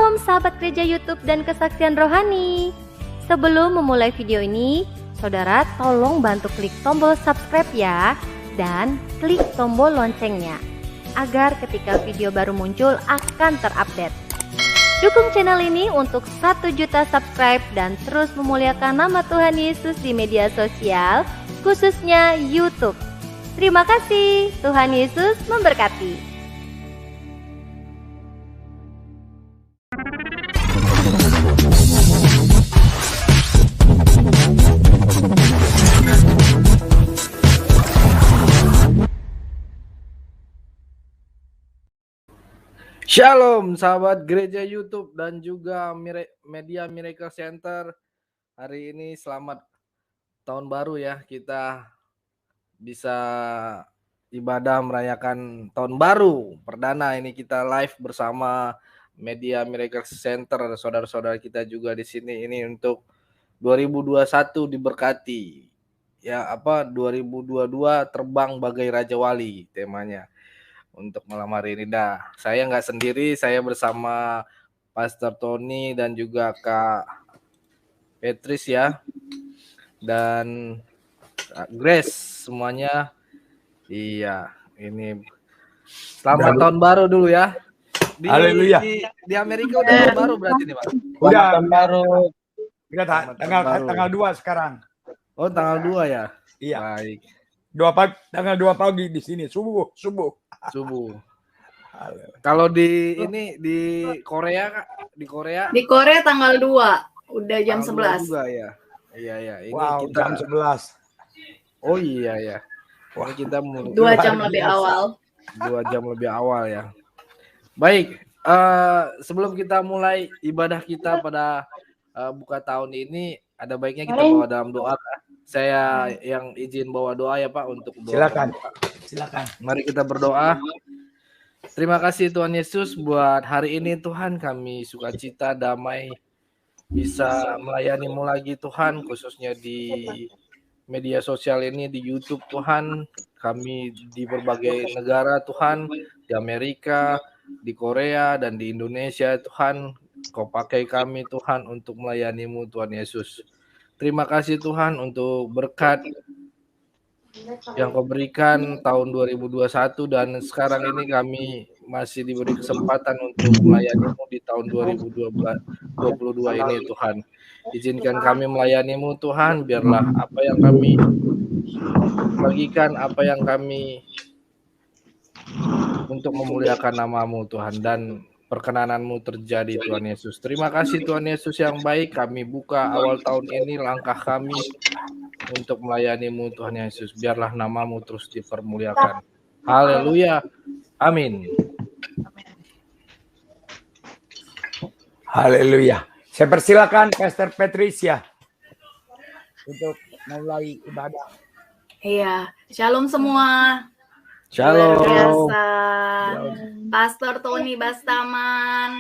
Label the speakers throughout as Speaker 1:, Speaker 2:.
Speaker 1: Shalom sahabat gereja YouTube dan kesaksian rohani. Sebelum memulai video ini, saudara tolong bantu klik tombol subscribe ya, dan klik tombol loncengnya, agar ketika video baru muncul akan terupdate. Dukung channel ini untuk 1 juta subscribe dan terus memuliakan nama Tuhan Yesus di media sosial, khususnya YouTube. Terima kasih, Tuhan Yesus memberkati.
Speaker 2: Shalom sahabat gereja YouTube dan juga media Miracle Center. Hari ini selamat tahun baru ya. Kita bisa ibadah merayakan tahun baru perdana. Ini kita live bersama media Miracle Center. Saudara-saudara kita juga di sini. Ini untuk 2021 diberkati. Ya, 2022 terbang bagai Raja Wali temanya. Untuk malam hari ini, saya nggak sendiri, saya bersama Pastor Tony dan juga Kak Petris ya, dan Grace semuanya. Iya, ini selamat tahun baru dulu ya.
Speaker 3: Haleluya.
Speaker 2: Di Amerika udah tahun baru berarti nih Pak?
Speaker 3: Udah
Speaker 2: tahun baru.
Speaker 3: Kita tanggal 2 sekarang.
Speaker 2: Oh, tanggal 2 ya?
Speaker 3: Iya.
Speaker 2: Baik.
Speaker 3: Tanggal 2 pagi di sini, subuh.
Speaker 2: Kalau di Korea Kak, di Korea
Speaker 4: tanggal 2 udah jam 11
Speaker 2: juga ya. Iya ini
Speaker 3: kita jam 11.
Speaker 2: Oh iya ya. Wah, kita
Speaker 4: 2 jam lebih awal.
Speaker 2: 2 jam lebih awal ya. Baik, sebelum kita mulai ibadah kita pada buka tahun ini, ada baiknya kita bawa dalam doa Kak. Saya yang izin bawa doa ya Pak untuk doa.
Speaker 3: Silakan.
Speaker 2: Mari kita berdoa. Terima kasih Tuhan Yesus buat hari ini Tuhan, kami sukacita damai bisa melayani-Mu lagi Tuhan, khususnya di media sosial ini, di YouTube Tuhan. Kami di berbagai negara Tuhan, di Amerika, di Korea, dan di Indonesia Tuhan. Kau pakai kami Tuhan untuk melayani-Mu Tuhan Yesus. Terima kasih Tuhan untuk berkat yang Kau berikan tahun 2021, dan sekarang ini kami masih diberi kesempatan untuk melayani-Mu di tahun 2022 ini Tuhan. Izinkan kami melayani-Mu Tuhan, biarlah apa yang kami bagikan, apa yang kami untuk memuliakan nama-Mu Tuhan, dan perkenanan-Mu terjadi Tuhan Yesus. Terima kasih Tuhan Yesus yang baik. Kami buka awal tahun ini langkah kami untuk melayani-Mu Tuhan Yesus. Biarlah nama-Mu terus dipermuliakan. Haleluya. Amin.
Speaker 3: Haleluya. Saya persilakan Pastor Patricia untuk mulai ibadah.
Speaker 4: Iya, shalom semua.
Speaker 2: Shalom.
Speaker 4: Luar biasa. Pastor Tony Bastaman,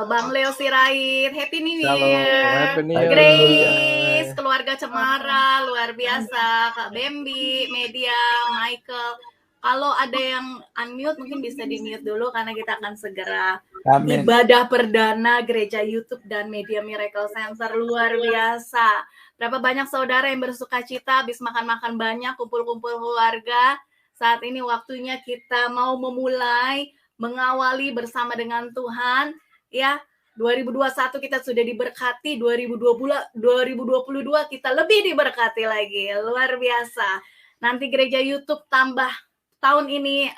Speaker 4: Bang Leo Sirait, Happy New Year.
Speaker 2: Happy New Year.
Speaker 4: Grace, keluarga Cemara, luar biasa. Kak Bambi, Media, Michael. Kalau ada yang unmute mungkin bisa di-mute dulu karena kita akan segera ibadah perdana gereja YouTube dan Media Miracle Center. Luar biasa. Berapa banyak saudara yang bersukacita habis makan-makan banyak, kumpul-kumpul keluarga. Saat ini waktunya kita mau memulai mengawali bersama dengan Tuhan ya. 2021 kita sudah diberkati, 2022 kita lebih diberkati lagi. Luar biasa. Nanti gereja YouTube tambah tahun ini,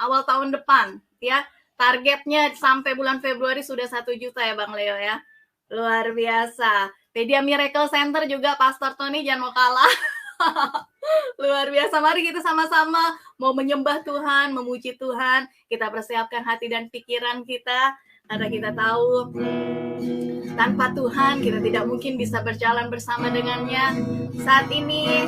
Speaker 4: awal tahun depan ya. Targetnya sampai bulan Februari sudah 1 juta ya Bang Leo ya. Luar biasa. Media Miracle Center juga Pastor Tony jangan mau kalah. Luar biasa. Mari kita sama-sama mau menyembah Tuhan, memuji Tuhan. Kita persiapkan hati dan pikiran kita, karena kita tahu tanpa Tuhan kita tidak mungkin bisa berjalan bersama dengannya. Saat ini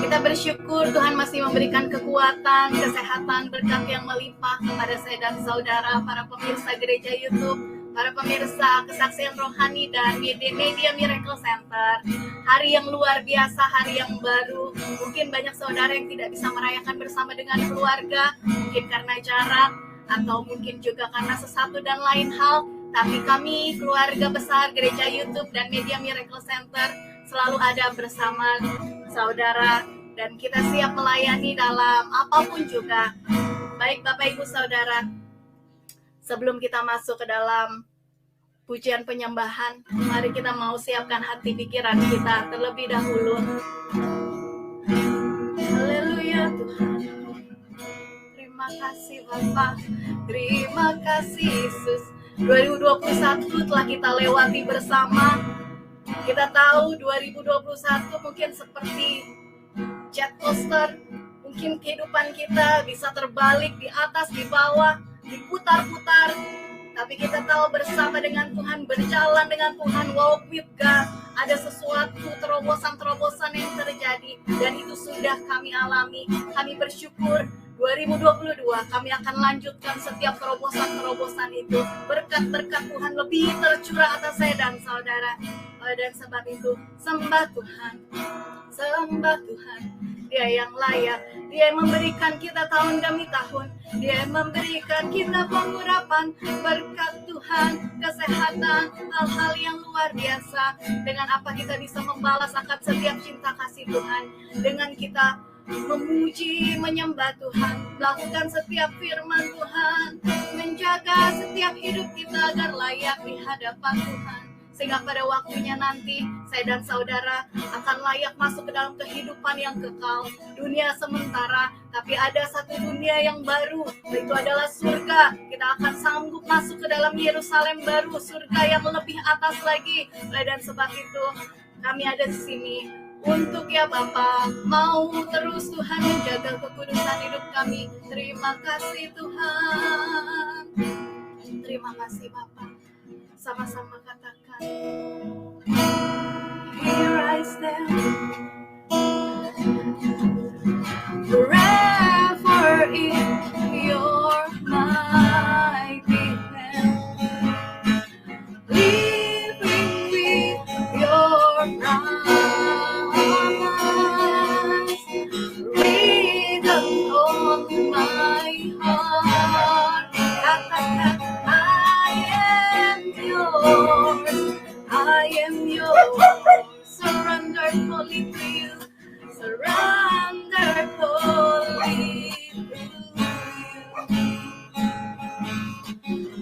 Speaker 4: kita bersyukur Tuhan masih memberikan kekuatan, kesehatan, berkat yang melimpah kepada saya dan saudara, para pemirsa gereja YouTube, para pemirsa kesaksian rohani dan media Miracle Center. Hari yang luar biasa, hari yang baru. Mungkin banyak saudara yang tidak bisa merayakan bersama dengan keluarga, mungkin karena jarak. atau mungkin juga karena sesuatu dan lain hal, tapi kami keluarga besar Gereja YouTube dan Media Miracle Center selalu ada bersama saudara, dan kita siap melayani dalam apapun juga. Baik Bapak Ibu Saudara, sebelum kita masuk ke dalam pujian penyembahan, mari kita mau siapkan hati pikiran kita terlebih dahulu. Haleluya Tuhan. Terima kasih Bapa, terima kasih Yesus. 2021 telah kita lewati bersama. Kita tahu 2021 mungkin seperti jet coaster. Mungkin kehidupan kita bisa terbalik, di atas, di bawah, diputar-putar. Tapi kita tahu bersama dengan Tuhan, berjalan dengan Tuhan, walk with God. Ada sesuatu terobosan-terobosan yang terjadi, dan itu sudah kami alami. Kami bersyukur 2022 kami akan lanjutkan setiap terobosan-terobosan itu. Berkat-berkat Tuhan lebih tercurah atas saya dan saudara. Dan sebab itu, sembah Tuhan, sembah Tuhan. Dia yang layak, Dia yang memberikan kita tahun demi tahun, Dia yang memberikan kita pengurapan, berkat Tuhan, kesehatan, hal-hal yang luar biasa. Dengan apa kita bisa membalas akan setiap cinta kasih Tuhan, dengan kita memuji, menyembah Tuhan, melakukan setiap firman Tuhan, menjaga setiap hidup kita agar layak di hadapan Tuhan. Sehingga pada waktunya nanti saya dan saudara akan layak masuk ke dalam kehidupan yang kekal. Dunia sementara, tapi ada satu dunia yang baru, itu adalah surga. Kita akan sanggup masuk ke dalam Yerusalem baru, surga yang lebih atas lagi. Dan sebab itu kami ada di sini untuk ya Bapa, mau terus Tuhan menjaga kekudusan hidup kami. Terima kasih Tuhan, terima kasih Bapa. Sama-sama katakan, here I stand, forever in your mighty hand, living with your promise, written on my heart. Katakan, I am yours, surrendered wholly to you, surrendered wholly to you.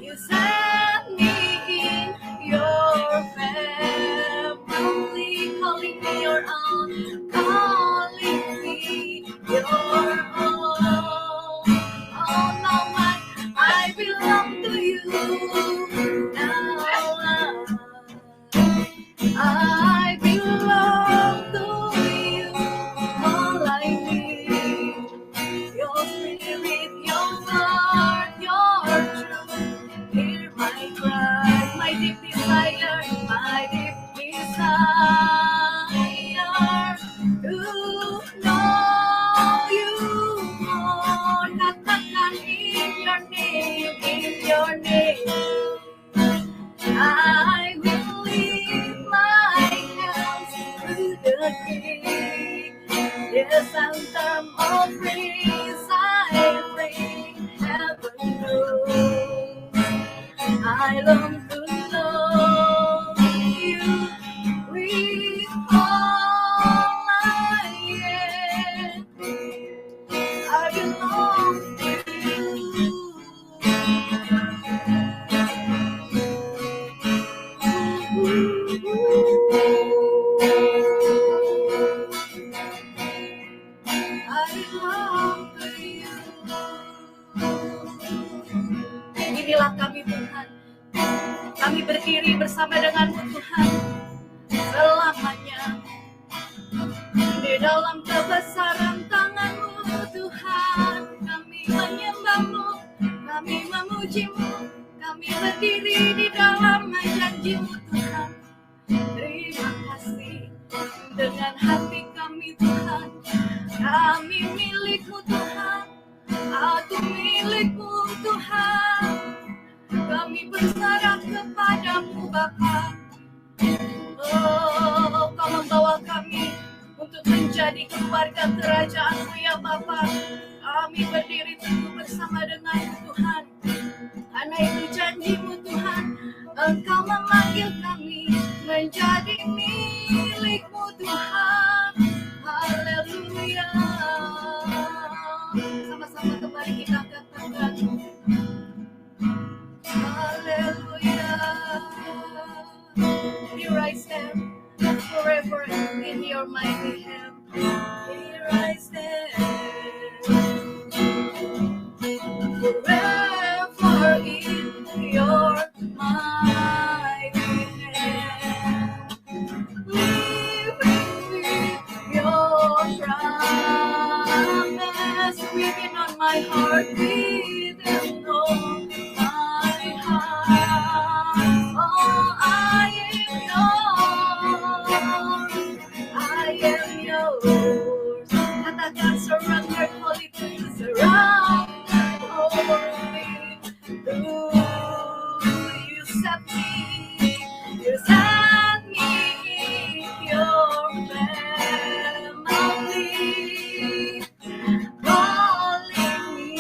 Speaker 4: You set me in your family, calling me your own, calling me your own. Oh, now I belong to you. I belong to you, all I need, your spirit, your word, your truth, hear my cry, my deep desire, to know you more. Katakan in your name, I will lift my hands to the King. Yes, anthem of praise I bring, heaven knows. I long to know you with all I am. I belong to you. Inilah kami Tuhan, kami berdiri bersama dengan-Mu Tuhan selamanya. Di dalam kebesaran tangan-Mu Tuhan, kami menyembah-Mu, kami memuji-Mu, kami berdiri di dalam janji-Mu Tuhan. Terima kasih dengan hati kami Tuhan, kami milik-Mu Tuhan, aku milik-Mu Tuhan. Kami berserah kepada-Mu Bapa. Oh, Kau membawa kami untuk menjadi keluarga kerajaan-Mu ya Bapa. Kami berdiri teguh bersama dengan Tuhan. Karena itu janji-Mu Tuhan, Engkau memanggil kami menjadi milik-Mu Tuhan. Haleluya. Sama-sama kembali kita katakan haleluya. Here I stand forever in your mighty hand. Here I stand forever in your mighty hand. Living with your promise written on my heart, written on my heart. Oh, I am yours. Katakan surrendered wholly to you, surrendered wholly to you. Set me in your family, calling me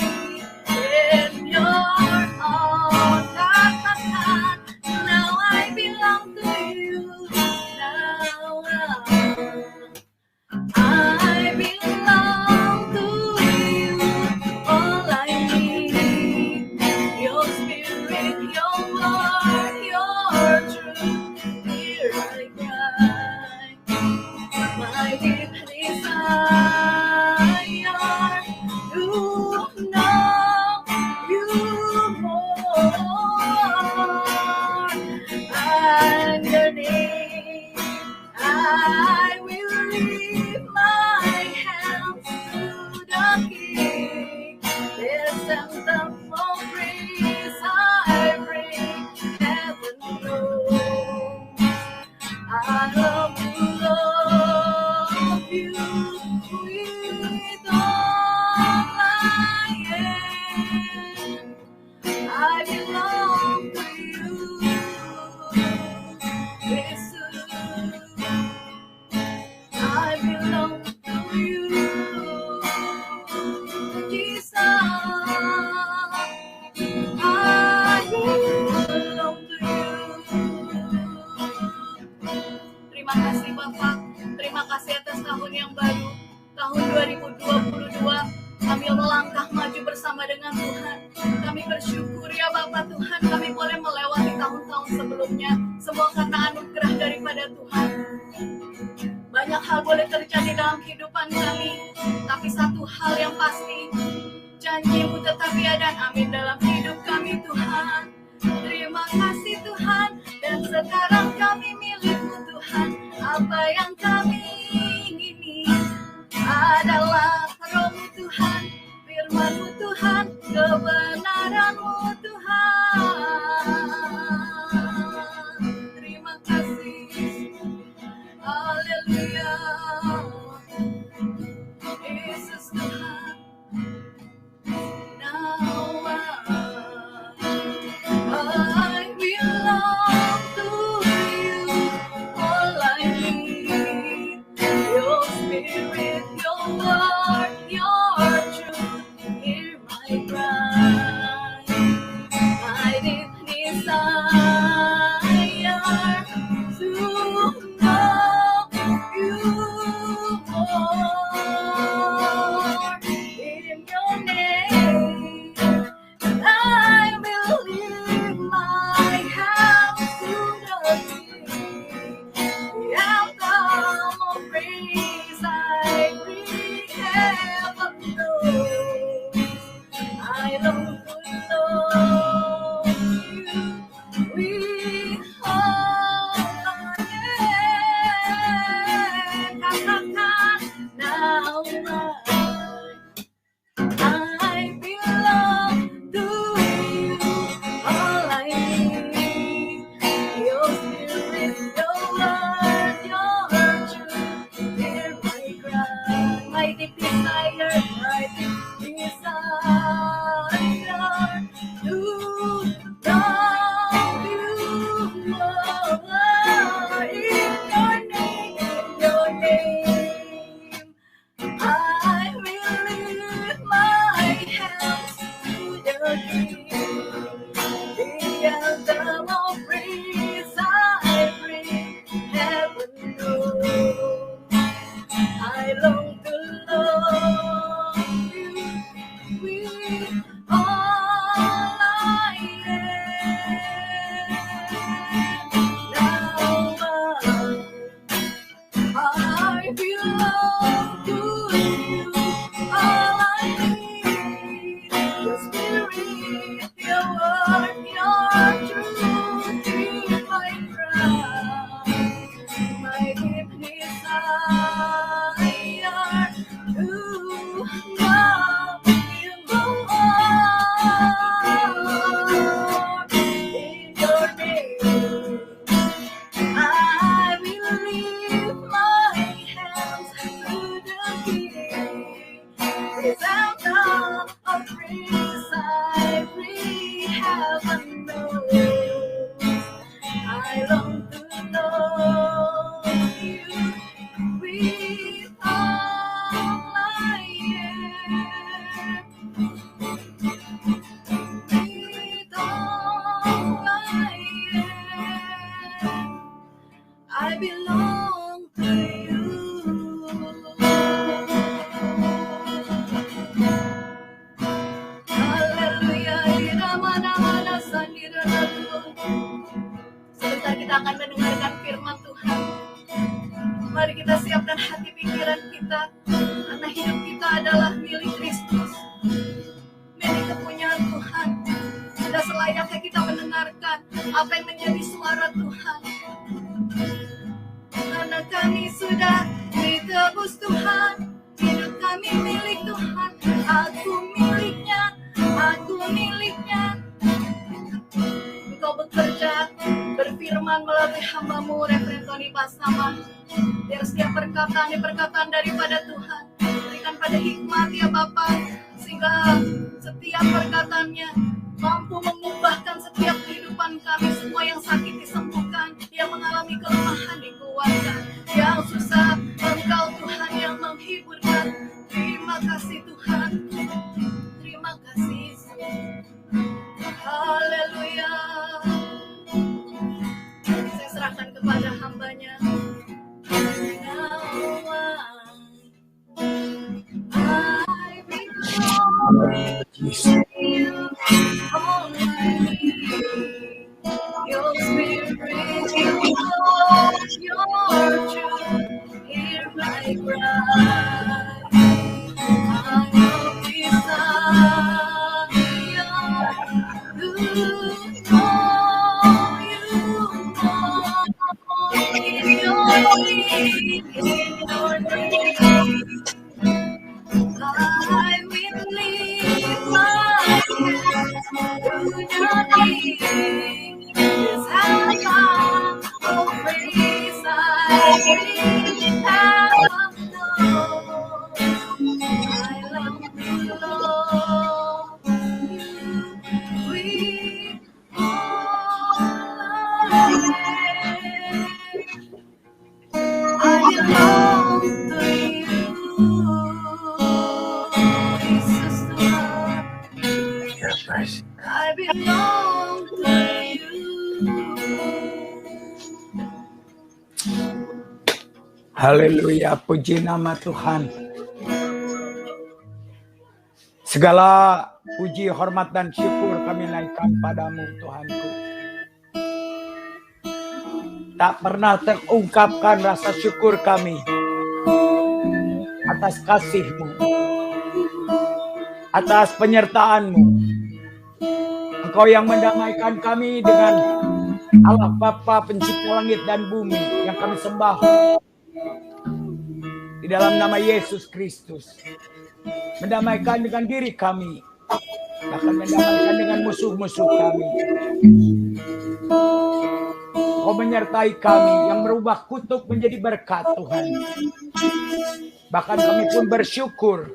Speaker 4: in your own. Katakan, now I belong to you. Now I belong to you. All I need, your spirit, your word, your truth. Here I cry, my deep desire to know you more. Underneath, I will lift my hands to the King. This anthem of praise I bring, heaven knows I love you with all I am. I belong to you, Jesus. I belong to you, Jesus. I belong to you. Terima kasih Bapak, terima kasih atas tahun yang baru, tahun 2022. Kami melangkah maju bersama dengan Tuhan. Kami bersyukur ya Bapak Tuhan, kami boleh melewati tahun-tahun sebelumnya, semua karena anugerah daripada Tuhan. Banyak hal boleh terjadi dalam kehidupan kami, tapi satu hal yang pasti, janji-Mu tetap ya dan amin dalam hidup kami Tuhan. Terima kasih Tuhan, dan sekarang kami milik-Mu Tuhan. Apa yang kami ingini adalah Roh-Mu Tuhan, firman-Mu Tuhan, kebenaran-Mu Tuhan. Terima kasih. Haleluya. Yesus Tuhan. Now I belong to you. All I need, your spirit, your word, your truth. Hear my cry, my deep desire to know you more. In your name, I will lift my hands to the King. The anthem of praise I bring, heaven knows I long to know you with all I am. Now I belong to you. All I need, your spirit, your word, your truth. Hear my cry, my deep desire to know you anthem of praise I bring, heaven knows. I long to love you with all I am. Now I belong to you. All I need, your spirit, your word, your truth is my crown, my deep desire to love you more. In your name I will lift my hands to the King. His anthem of praise I bring, heaven knows. I long to know you with all I am. With all I am. I belong to you. Haleluya, mana sandira lalu. Sebentar kita akan mendengarkan firman Tuhan. Mari kita siapkan hati pikiran kita, karena hidup kita adalah milik Kristus, milik kepunyaan Tuhan. Sudah selayaknya kita mendengarkan apa yang menjadi suara Tuhan. Karena kami sudah ditebus Tuhan, hidup kami milik Tuhan. Aku miliknya, aku miliknya. Engkau bekerja, berfirman melalui hamba-Mu, Reverend Tony Pasama. Biar setiap perkataan daripada Tuhan berikan pada hikmat ya Bapa, sehingga setiap perkataannya mampu mengubahkan setiap kehidupan kami. Semua yang sakit disembuhkan, yang mengalami kelemahan dikuatkan, yang susah Engkau Tuhan yang menghiburkan. Terima kasih Tuhan, terima kasih Yesus. Haleluya. Saya serahkan kepada hamba-Nya. I belong to you. All I need, your spirit, your love, your truth. Hear my cry. I will desire to know you more. In your name, in your name, I will lift my hands to the King. His anthem of praise I bring, heaven knows. I long to love you with all I am. I belong to you, Jesus Tuhan. I belong to you.
Speaker 3: Haleluya, puji nama Tuhan. Segala puji, hormat, dan syukur kami naikkan padamu Tuhanku. Tak pernah terungkapkan rasa syukur kami atas kasih-Mu, atas penyertaan-Mu. Engkau yang mendamaikan kami dengan Allah Bapa pencipta langit dan bumi yang kami sembah di dalam nama Yesus Kristus. Mendamaikan dengan diri kami, bahkan mendamaikan dengan musuh-musuh kami. Kau menyertai kami yang merubah kutuk menjadi berkat Tuhan. Bahkan kami pun bersyukur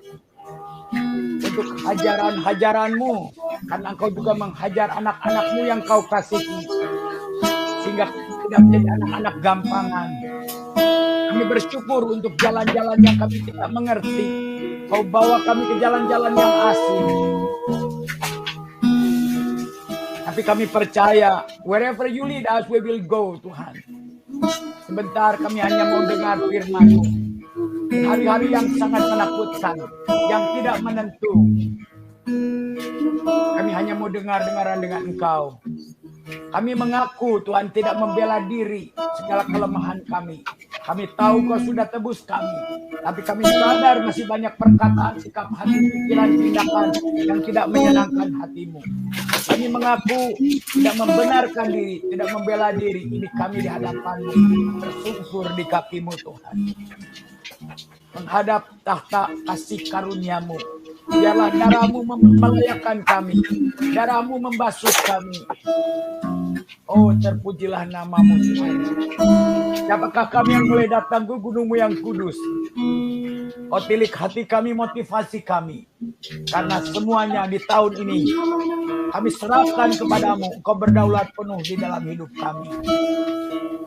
Speaker 3: untuk hajaran-hajaran-Mu, karena Engkau juga menghajar anak-anak-Mu yang Kau kasihi, sehingga tidak menjadi anak-anak gampangan. Kami bersyukur untuk jalan-jalan yang kami tidak mengerti. Kau bawa kami ke jalan-jalan yang asing. Tapi kami percaya, wherever you lead us, we will go, Tuhan. Sebentar kami hanya mau dengar firman-Mu. Hari-hari yang sangat menakutkan, yang tidak menentu. Kami hanya mau dengar-dengaran dengan Engkau. Kami mengaku Tuhan tidak membela diri segala kelemahan kami. Kami tahu Kau sudah tebus kami. Tapi kami sadar masih banyak perkataan, sikap hati, pikiran, tindakan yang tidak menyenangkan hati-Mu. Kami mengaku tidak membenarkan diri, tidak membela diri. Ini kami di hadapan-Mu, tersungkur di kaki-Mu Tuhan. Menghadap tahta kasih karunia-Mu. Biarlah darah-Mu melayakkan kami. Darah-Mu membasuh kami. Oh, terpujilah nama-Mu Tuhan. Siapakah kami yang boleh datang ke gunung-Mu yang kudus? Oh, tilik hati kami, motivasi kami. Karena semuanya di tahun ini kami serahkan kepadamu. Kau berdaulat penuh di dalam hidup kami.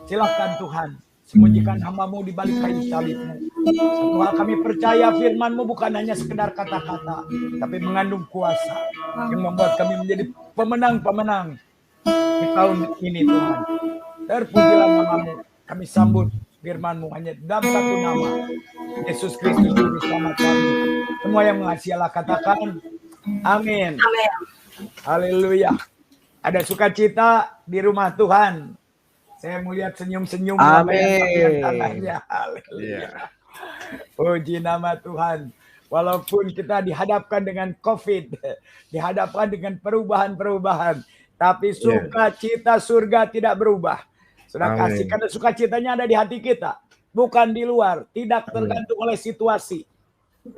Speaker 3: Silakan Tuhan, sembunyikan hamba-Mu di balik kayu salib-Mu. Satu hal kami percaya, firman-Mu bukan hanya sekedar kata-kata, tapi mengandung kuasa yang membuat kami menjadi pemenang-pemenang di tahun ini Tuhan. Terpujilah nama-Mu. Kami sambut firman-Mu hanya dalam satu nama, Yesus Kristus Juru Selamat kami. Semua yang mengasihi Allah katakan amin.
Speaker 4: Amin.
Speaker 3: Haleluya. Ada sukacita di rumah Tuhan. Saya melihat senyum-senyum.
Speaker 2: Amin.
Speaker 3: Haleluya. Puji nama Tuhan. Walaupun kita dihadapkan dengan COVID, dihadapkan dengan perubahan-perubahan, tapi sukacita surga tidak berubah. Sudah kasih, karena sukacitanya ada di hati kita, bukan di luar, tidak tergantung oleh situasi.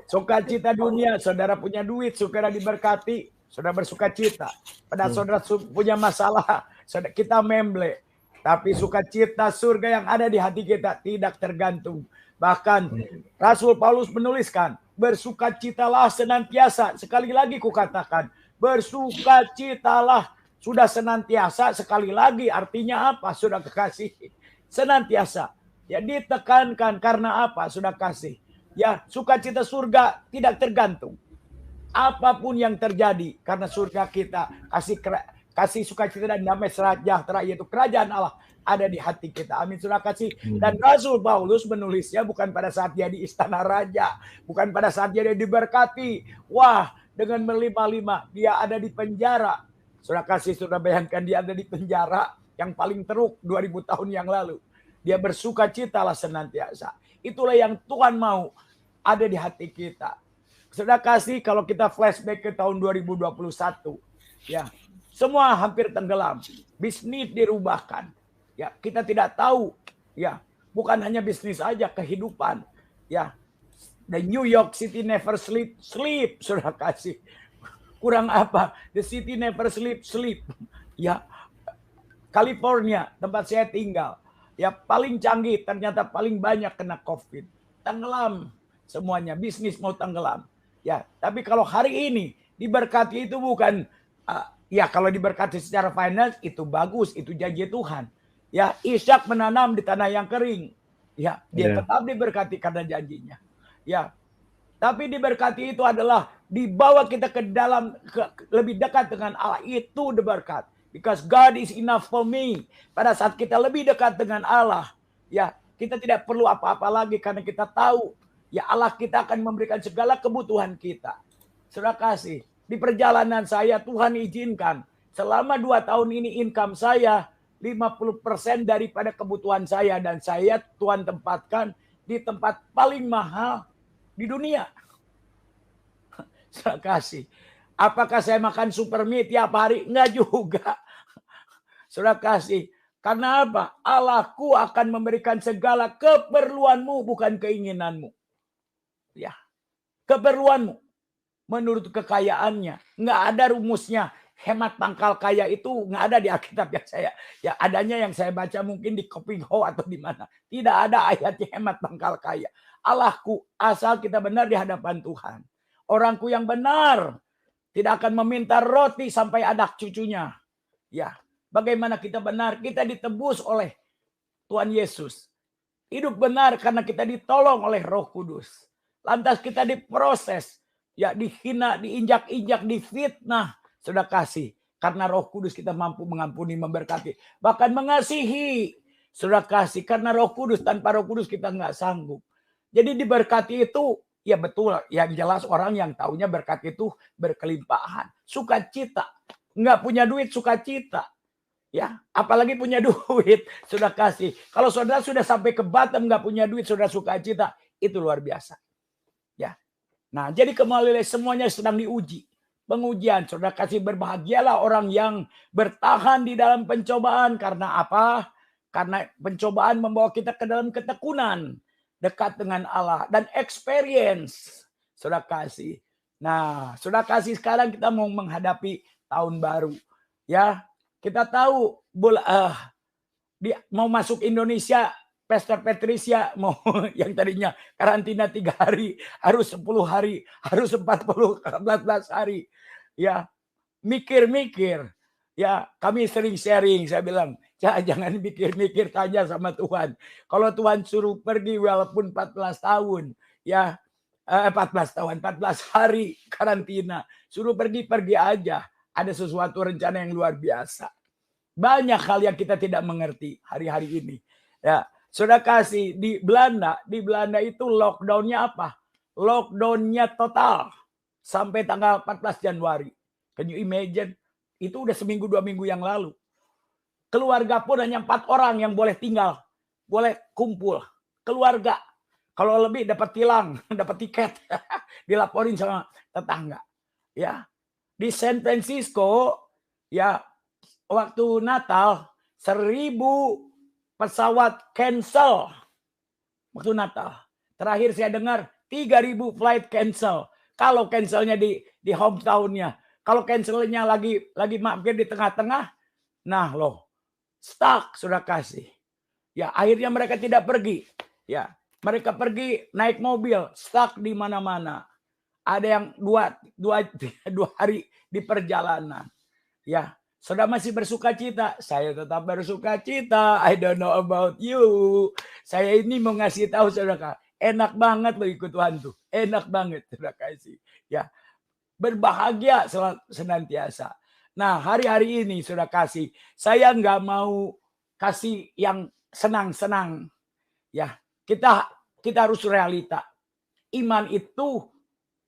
Speaker 3: Sukacita dunia, saudara punya duit, saudara diberkati, saudara bersukacita. Pada saudara punya masalah, saudara kita memble. Tapi sukacita surga yang ada di hati kita tidak tergantung. Bahkan Rasul Paulus menuliskan, bersukacitalah senantiasa. Sekali lagi kukatakan, bersukacitalah. Sudah senantiasa, sekali lagi artinya apa? Sudah kekasih. Senantiasa. Ya ditekankan karena apa? Sudah kasih. Ya sukacita surga tidak tergantung. Apapun yang terjadi karena surga kita kasih sukacita dan damai sejahtera, yaitu kerajaan Allah ada di hati kita. Amin, sudah kasih. Dan Rasul Paulus menulisnya bukan pada saat dia di istana raja, bukan pada saat dia diberkati. Wah, dengan berlimpah-limpah dia ada di penjara. Sudah kasih, sudah bayangkan dia ada di penjara yang paling teruk 2000 tahun yang lalu. Dia bersukacitalah senantiasa. Itulah yang Tuhan mau ada di hati kita. Sudah kasih, kalau kita flashback ke tahun 2021, ya semua hampir tenggelam. Bisnis dirubahkan. Ya, kita tidak tahu. Ya, bukan hanya bisnis aja, kehidupan. Ya, the New York City never sleep. Sudah kasih. Kurang apa? The city never sleep. Ya, California, tempat saya tinggal. Ya, paling canggih, ternyata paling banyak kena COVID. Tenggelam semuanya, bisnis mau tenggelam. Ya, tapi kalau hari ini diberkati itu bukan, ya kalau diberkati secara finance itu bagus, itu janji Tuhan. Ya, Ishak menanam di tanah yang kering. Ya, dia tetap diberkati karena janjinya. Ya, tapi diberkati itu adalah dibawa kita ke dalam, lebih dekat dengan Allah. Itu berkat. Because God is enough for me. Pada saat kita lebih dekat dengan Allah, ya kita tidak perlu apa-apa lagi karena kita tahu ya Allah kita akan memberikan segala kebutuhan kita. Sudah kasih. Di perjalanan saya Tuhan izinkan selama 2 tahun ini income saya 50% daripada kebutuhan saya, dan saya Tuhan tempatkan di tempat paling mahal di dunia. Saya kasih. Apakah saya makan super mie tiap hari? Enggak juga. Sudah kasih. Karena apa? Allahku akan memberikan segala keperluanmu, bukan keinginanmu. Ya, keperluanmu menurut kekayaannya. Enggak ada rumusnya. Hemat pangkal kaya itu nggak ada di Alkitab yang saya. Ya adanya yang saya baca mungkin di Kopingho atau di mana. Tidak ada ayatnya hemat pangkal kaya. Allahku, asal kita benar di hadapan Tuhan. Orangku yang benar tidak akan meminta roti sampai anak cucunya. Ya, bagaimana kita benar? Kita ditebus oleh Tuhan Yesus. Hidup benar karena kita ditolong oleh Roh Kudus. Lantas kita diproses, ya dihina, diinjak-injak, difitnah. Sudah kasih. Karena Roh Kudus kita mampu mengampuni, memberkati, bahkan mengasihi. Saudara kasih, karena Roh Kudus, tanpa Roh Kudus kita nggak sanggup. Jadi diberkati itu, ya betul, yang jelas orang yang taunya berkat itu berkelimpahan. Sukacita, nggak punya duit sukacita. Ya, apalagi punya duit, sudah kasih. Kalau saudara sudah sampai ke bottom nggak punya duit, saudara sukacita, itu luar biasa. Ya, nah jadi kembali semuanya sedang diuji. Pengujian, saudara kasih, berbahagialah orang yang bertahan di dalam pencobaan. Karena apa? Karena pencobaan membawa kita ke dalam ketekunan, dekat dengan Allah, dan experience, saudara kasih. Nah, saudara kasih, sekarang kita mau menghadapi tahun baru. Ya, kita tahu mau masuk Indonesia, Pastor Patricia mau yang tadinya karantina 3 hari, harus 10 hari, harus 14 hari. Ya, mikir-mikir. Ya, kami sering sharing, saya bilang, jangan mikir-mikir, tanya sama Tuhan. Kalau Tuhan suruh pergi walaupun 14 tahun, ya 14 hari karantina, suruh pergi aja. Ada sesuatu rencana yang luar biasa. Banyak hal yang kita tidak mengerti hari-hari ini. Ya, saudara kasih, di Belanda itu lockdown-nya apa? Lockdown-nya total sampai tanggal 14 Januari. Can you imagine? Itu udah seminggu 2 minggu yang lalu. Keluarga pun hanya 4 orang yang boleh tinggal, boleh kumpul. Keluarga, kalau lebih dapat tilang, dapat tiket, dilaporin sama tetangga. Ya, di San Francisco, ya waktu Natal 1000 pesawat cancel waktu Natal. Terakhir saya dengar 3000 flight cancel. Kalau cancelnya di hometown-nya, kalau cancelnya lagi mampir di tengah-tengah, nah loh, stuck, sudah kasih. Ya, akhirnya mereka tidak pergi. Ya, mereka pergi naik mobil, stuck di mana-mana. Ada yang dua hari di perjalanan. Ya, saudara masih bersukacita, saya tetap bersukacita. I don't know about you. Saya ini mau ngasih tahu saudara, enak banget lo ikut Tuhan tuh, enak banget, saudara kasih. Ya, berbahagia senantiasa. Nah, hari-hari ini sudah kasih, saya nggak mau kasih yang senang-senang. Ya, kita harus realita. Iman itu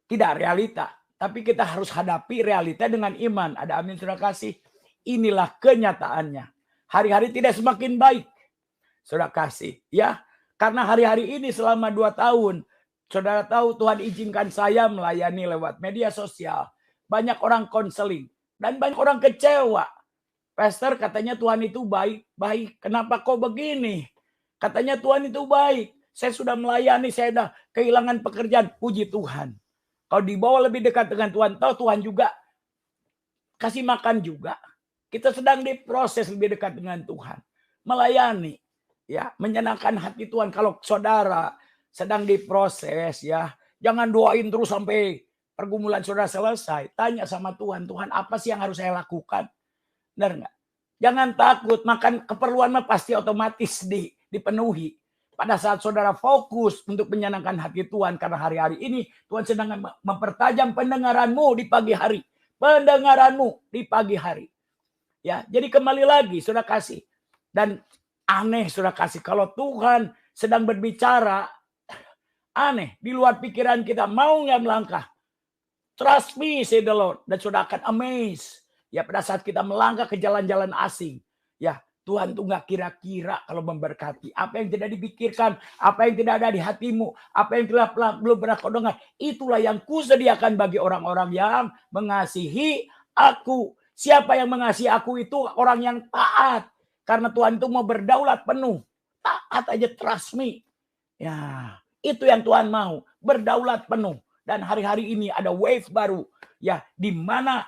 Speaker 3: tidak realita, tapi kita harus hadapi realita dengan iman. Ada amin, sudah kasih. Inilah kenyataannya. Hari-hari tidak semakin baik, sudah kasih. Ya, karena hari-hari ini selama 2 tahun, saudara tahu Tuhan izinkan saya melayani lewat media sosial. Banyak orang konseling dan banyak orang kecewa. Pastor, katanya Tuhan itu baik. Kenapa kok begini? Katanya Tuhan itu baik. Saya sudah melayani, saya sudah kehilangan pekerjaan. Puji Tuhan. Kalau dibawa lebih dekat dengan Tuhan, tahu Tuhan juga kasih makan juga. Kita sedang diproses lebih dekat dengan Tuhan. Melayani, ya, menyenangkan hati Tuhan. Kalau saudara sedang diproses, ya, jangan doain terus sampai pergumulan saudara selesai. Tanya sama Tuhan, Tuhan apa sih yang harus saya lakukan? Benar nggak? Jangan takut, makan keperluan mah pasti otomatis dipenuhi. Pada saat saudara fokus untuk menyenangkan hati Tuhan, karena hari-hari ini Tuhan sedang mempertajam pendengaranmu di pagi hari. Pendengaranmu di pagi hari. Ya, jadi kembali lagi saudara kasih. Dan aneh saudara kasih, kalau Tuhan sedang berbicara, aneh, di luar pikiran kita, mau nggak melangkah? Trust me, say the Lord. Dan saudara akan amazed. Ya, pada saat kita melangkah ke jalan-jalan asing, ya, Tuhan tuh nggak kira-kira kalau memberkati. Apa yang tidak dipikirkan, apa yang tidak ada di hatimu, apa yang belum pernah kau dengar, itulah yang kusediakan bagi orang-orang yang mengasihi aku. Siapa yang mengasihi aku itu orang yang taat. Karena Tuhan itu mau berdaulat penuh. Taat aja, trust me. Ya, itu yang Tuhan mau, berdaulat penuh. Dan hari-hari ini ada wave baru, ya, di mana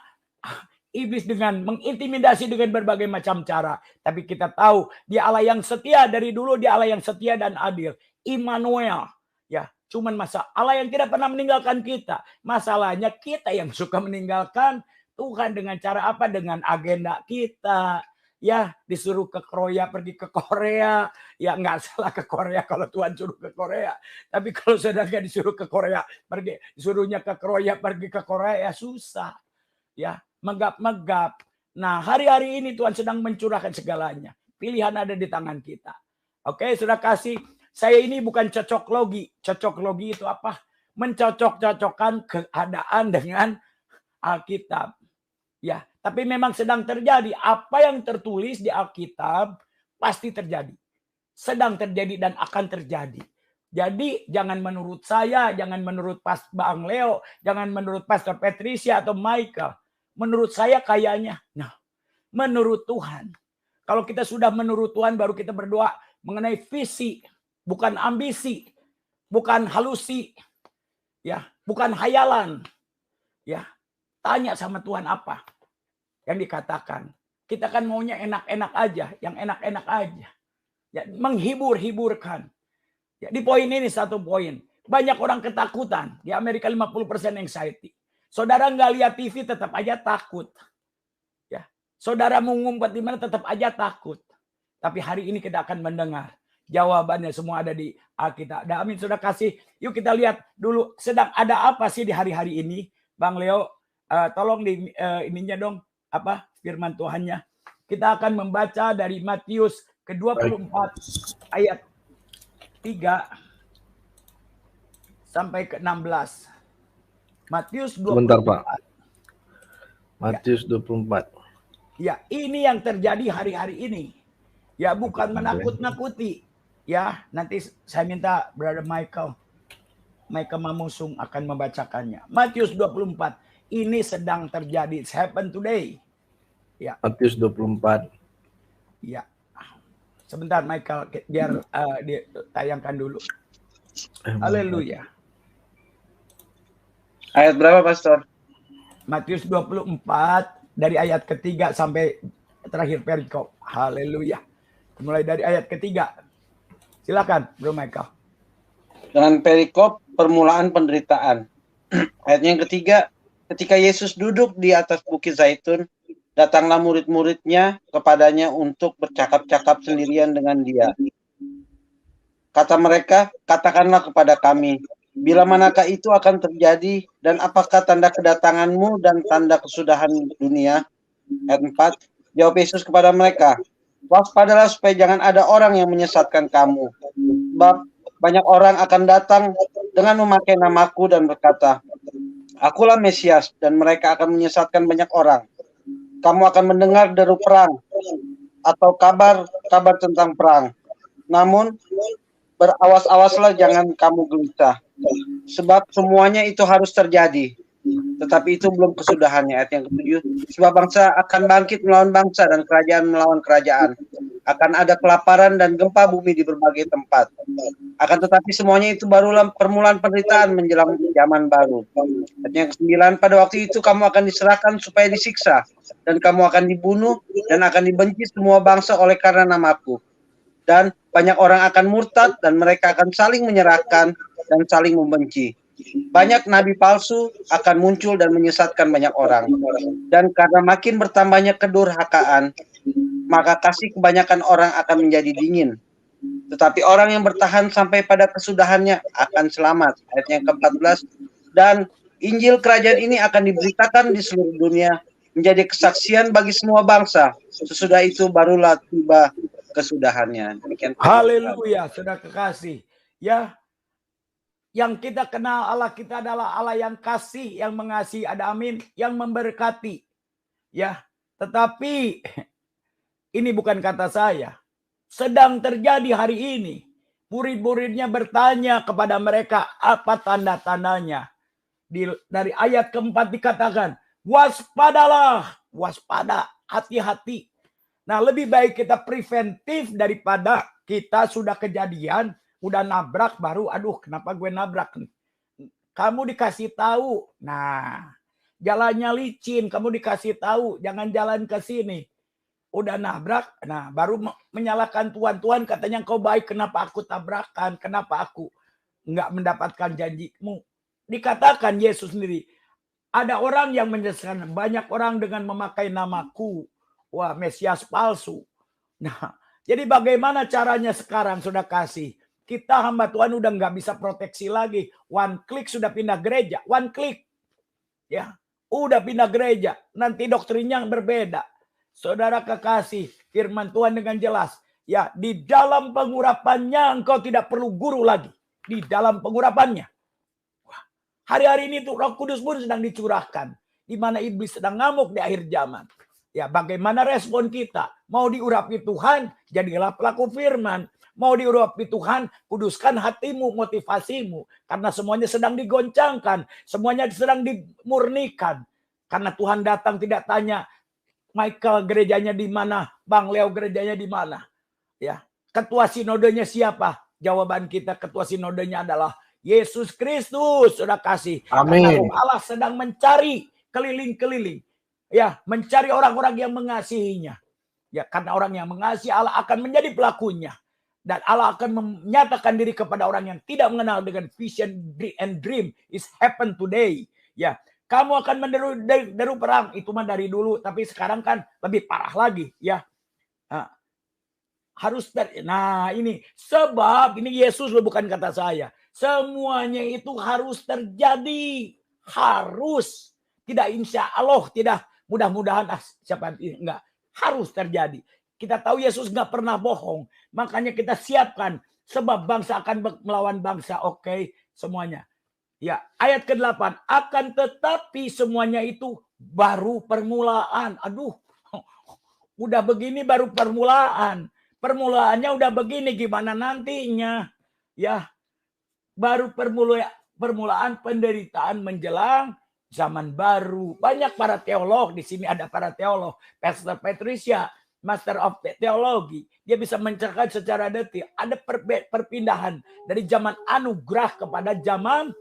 Speaker 3: iblis dengan mengintimidasi dengan berbagai macam cara. Tapi kita tahu dia Allah yang setia dari dulu, dia Allah yang setia dan adil. Immanuel. Ya, cuman Allah yang tidak pernah meninggalkan kita. Masalahnya kita yang suka meninggalkan Tuhan dengan cara apa? Dengan agenda kita. Ya, disuruh ke Korea, pergi ke Korea. Ya, nggak salah ke Korea kalau Tuhan suruh ke Korea. Tapi kalau saudara disuruh ke Korea, disuruhnya ke Korea, pergi ke Korea, ya susah. Ya, megap-megap. Nah, hari-hari ini Tuhan sedang mencurahkan segalanya. Pilihan ada di tangan kita. Oke, sudah kasih. Saya ini bukan cocok logi. Cocok logi itu apa? Mencocok-cocokkan keadaan dengan Alkitab. Ya, tapi memang sedang terjadi. Apa yang tertulis di Alkitab pasti terjadi. Sedang terjadi dan akan terjadi. Jadi jangan menurut saya, jangan menurut Bang Leo, jangan menurut Pastor Patricia atau Michael. Menurut saya kayaknya. Nah, menurut Tuhan. Kalau kita sudah menurut Tuhan baru kita berdoa mengenai visi, bukan ambisi, bukan halusi, ya, bukan hayalan. Ya, tanya sama Tuhan apa yang dikatakan. Kita kan maunya enak-enak aja, yang enak-enak aja. Ya, menghibur-hiburkan. Ya, di poin ini satu poin. Banyak orang ketakutan. Di Amerika 50% anxiety. Saudara nggak lihat TV tetap aja takut. Ya, saudara mau ngumpet di mana tetap aja takut. Tapi hari ini kita akan mendengar jawabannya semua ada di Alkitab. Amin, sudah kasih. Yuk kita lihat dulu sedang ada apa sih di hari-hari ini, Bang Leo. Tolong di ininya dong, apa firman Tuhannya. Kita akan membaca dari Matius ke-24 ayat 3 sampai ke-16. Matius 24.
Speaker 2: Sebentar, Pak. Matius 24.
Speaker 3: Ya, ini yang terjadi hari-hari ini. Ya, bukan menakut-nakuti. Ya, nanti saya minta Brother Michael Mamusung akan membacakannya. Matius 24. Ini sedang terjadi. It's happened today. Ya.
Speaker 2: Matius 24.
Speaker 3: Ya. Sebentar Michael, biar ditayangkan dulu. Haleluya.
Speaker 5: Ayat berapa, Pastor?
Speaker 3: Matius 24 dari ayat ketiga sampai terakhir perikop. Haleluya. Mulai dari ayat ketiga. Silakan, Bro Michael.
Speaker 5: Dengan perikop permulaan penderitaan. Ayat yang ketiga, ketika Yesus duduk di atas Bukit Zaitun, datanglah murid-muridnya kepadanya untuk bercakap-cakap sendirian dengan dia. Kata mereka, katakanlah kepada kami, bila manakah itu akan terjadi dan apakah tanda kedatanganmu dan tanda kesudahan dunia? Ayat 4, jawab Yesus kepada mereka, waspadalah supaya jangan ada orang yang menyesatkan kamu. Sebab banyak orang akan datang dengan memakai namaku dan berkata, akulah Mesias, dan mereka akan menyesatkan banyak orang. Kamu akan mendengar deru perang atau kabar tentang perang. Namun berawas-awaslah jangan kamu gelisah. Sebab semuanya itu harus terjadi. Tetapi itu belum kesudahannya. Ayat yang ke-7. Sebab bangsa akan bangkit melawan bangsa dan kerajaan melawan kerajaan. Akan ada kelaparan dan gempa bumi di berbagai tempat. Akan tetapi semuanya itu barulah permulaan penderitaan menjelang zaman baru. Ayat yang ke-9. Pada waktu itu kamu akan diserahkan supaya disiksa. Dan kamu akan dibunuh dan akan dibenci semua bangsa oleh karena namaku. Dan banyak orang akan murtad dan mereka akan saling menyerahkan dan saling membenci. Banyak nabi palsu akan muncul dan menyesatkan banyak orang. Dan karena makin bertambahnya kedurhakaan, maka kasih kebanyakan orang akan menjadi dingin. Tetapi orang yang bertahan sampai pada kesudahannya akan selamat. Ayat yang ke-14. Dan Injil kerajaan ini akan diberitakan di seluruh dunia, menjadi kesaksian bagi semua bangsa. Sesudah itu barulah tiba kesudahannya. Demikian.
Speaker 3: Haleluya, saudara kekasih. Ya, yang kita kenal Allah kita adalah Allah yang kasih, yang mengasihi, ada amin, yang memberkati. Ya, tetapi ini bukan kata saya. Sedang terjadi hari ini. Murid-muridnya bertanya kepada mereka apa tanda-tandanya. Dari ayat keempat dikatakan, waspadalah, waspada, hati-hati. Nah, lebih baik kita preventif daripada kita sudah kejadian, udah nabrak baru, aduh kenapa gue nabrak nih. Kamu dikasih tahu, nah jalannya licin, kamu dikasih tahu, jangan jalan ke sini. Udah nabrak, nah baru menyalahkan Tuhan. Tuhan katanya engkau baik, kenapa aku tabrakan, kenapa aku nggak mendapatkan janjimu. Dikatakan Yesus sendiri, ada orang yang menyesatkan, banyak orang dengan memakai namaku. Wah, Mesias palsu. Nah, jadi bagaimana caranya sekarang sudah kasih? Kita hamba Tuhan udah nggak bisa proteksi lagi. One click sudah pindah gereja. One click. Ya, udah pindah gereja. Nanti doktrinnya berbeda. Saudara kekasih, firman Tuhan dengan jelas. Ya, di dalam pengurapannya engkau tidak perlu guru lagi. Di dalam pengurapannya. Wah, hari-hari ini tuh Roh Kudus pun sedang dicurahkan. Di mana iblis sedang ngamuk di akhir zaman. Ya, bagaimana respon kita? Mau diurapi Tuhan, jadilah pelaku firman. Mau diurapi Tuhan, kuduskan hatimu, motivasimu. Karena semuanya sedang digoncangkan. Semuanya sedang dimurnikan. Karena Tuhan datang tidak tanya, Michael gerejanya di mana? Bang Leo gerejanya di mana? Ya, ketua sinodenya siapa? Jawaban kita ketua sinodenya adalah Yesus Kristus. Sudah kasih.
Speaker 2: Amin.
Speaker 3: Karena Roh Allah sedang mencari keliling-keliling. Ya, mencari orang-orang yang mengasihinya. Ya, karena orang yang mengasihi Allah akan menjadi pelakunya. Dan Allah akan menyatakan diri kepada orang yang tidak mengenal dengan vision and dream is happen today. Ya, kamu akan menderu perang. Itu mah dari dulu. Tapi sekarang kan lebih parah lagi. Ya, nah ini. Sebab ini Yesus loh, bukan kata saya. Semuanya itu harus terjadi. Harus. Tidak insya Allah. Tidak mudah-mudahan. Siapa enggak. Harus terjadi. Kita tahu Yesus enggak pernah bohong. Makanya kita siapkan. Sebab bangsa akan melawan bangsa. Oke, semuanya. Ya, ayat ke-8. Akan tetapi semuanya itu baru permulaan. Aduh, udah begini baru permulaan. Permulaannya udah begini, gimana nantinya? Ya, baru permulaan penderitaan menjelang zaman baru. Banyak para teolog, di sini ada para teolog. Pastor Patricia, Master of Theology. Dia bisa menceritakan secara detil. Ada perpindahan dari zaman anugerah kepada zaman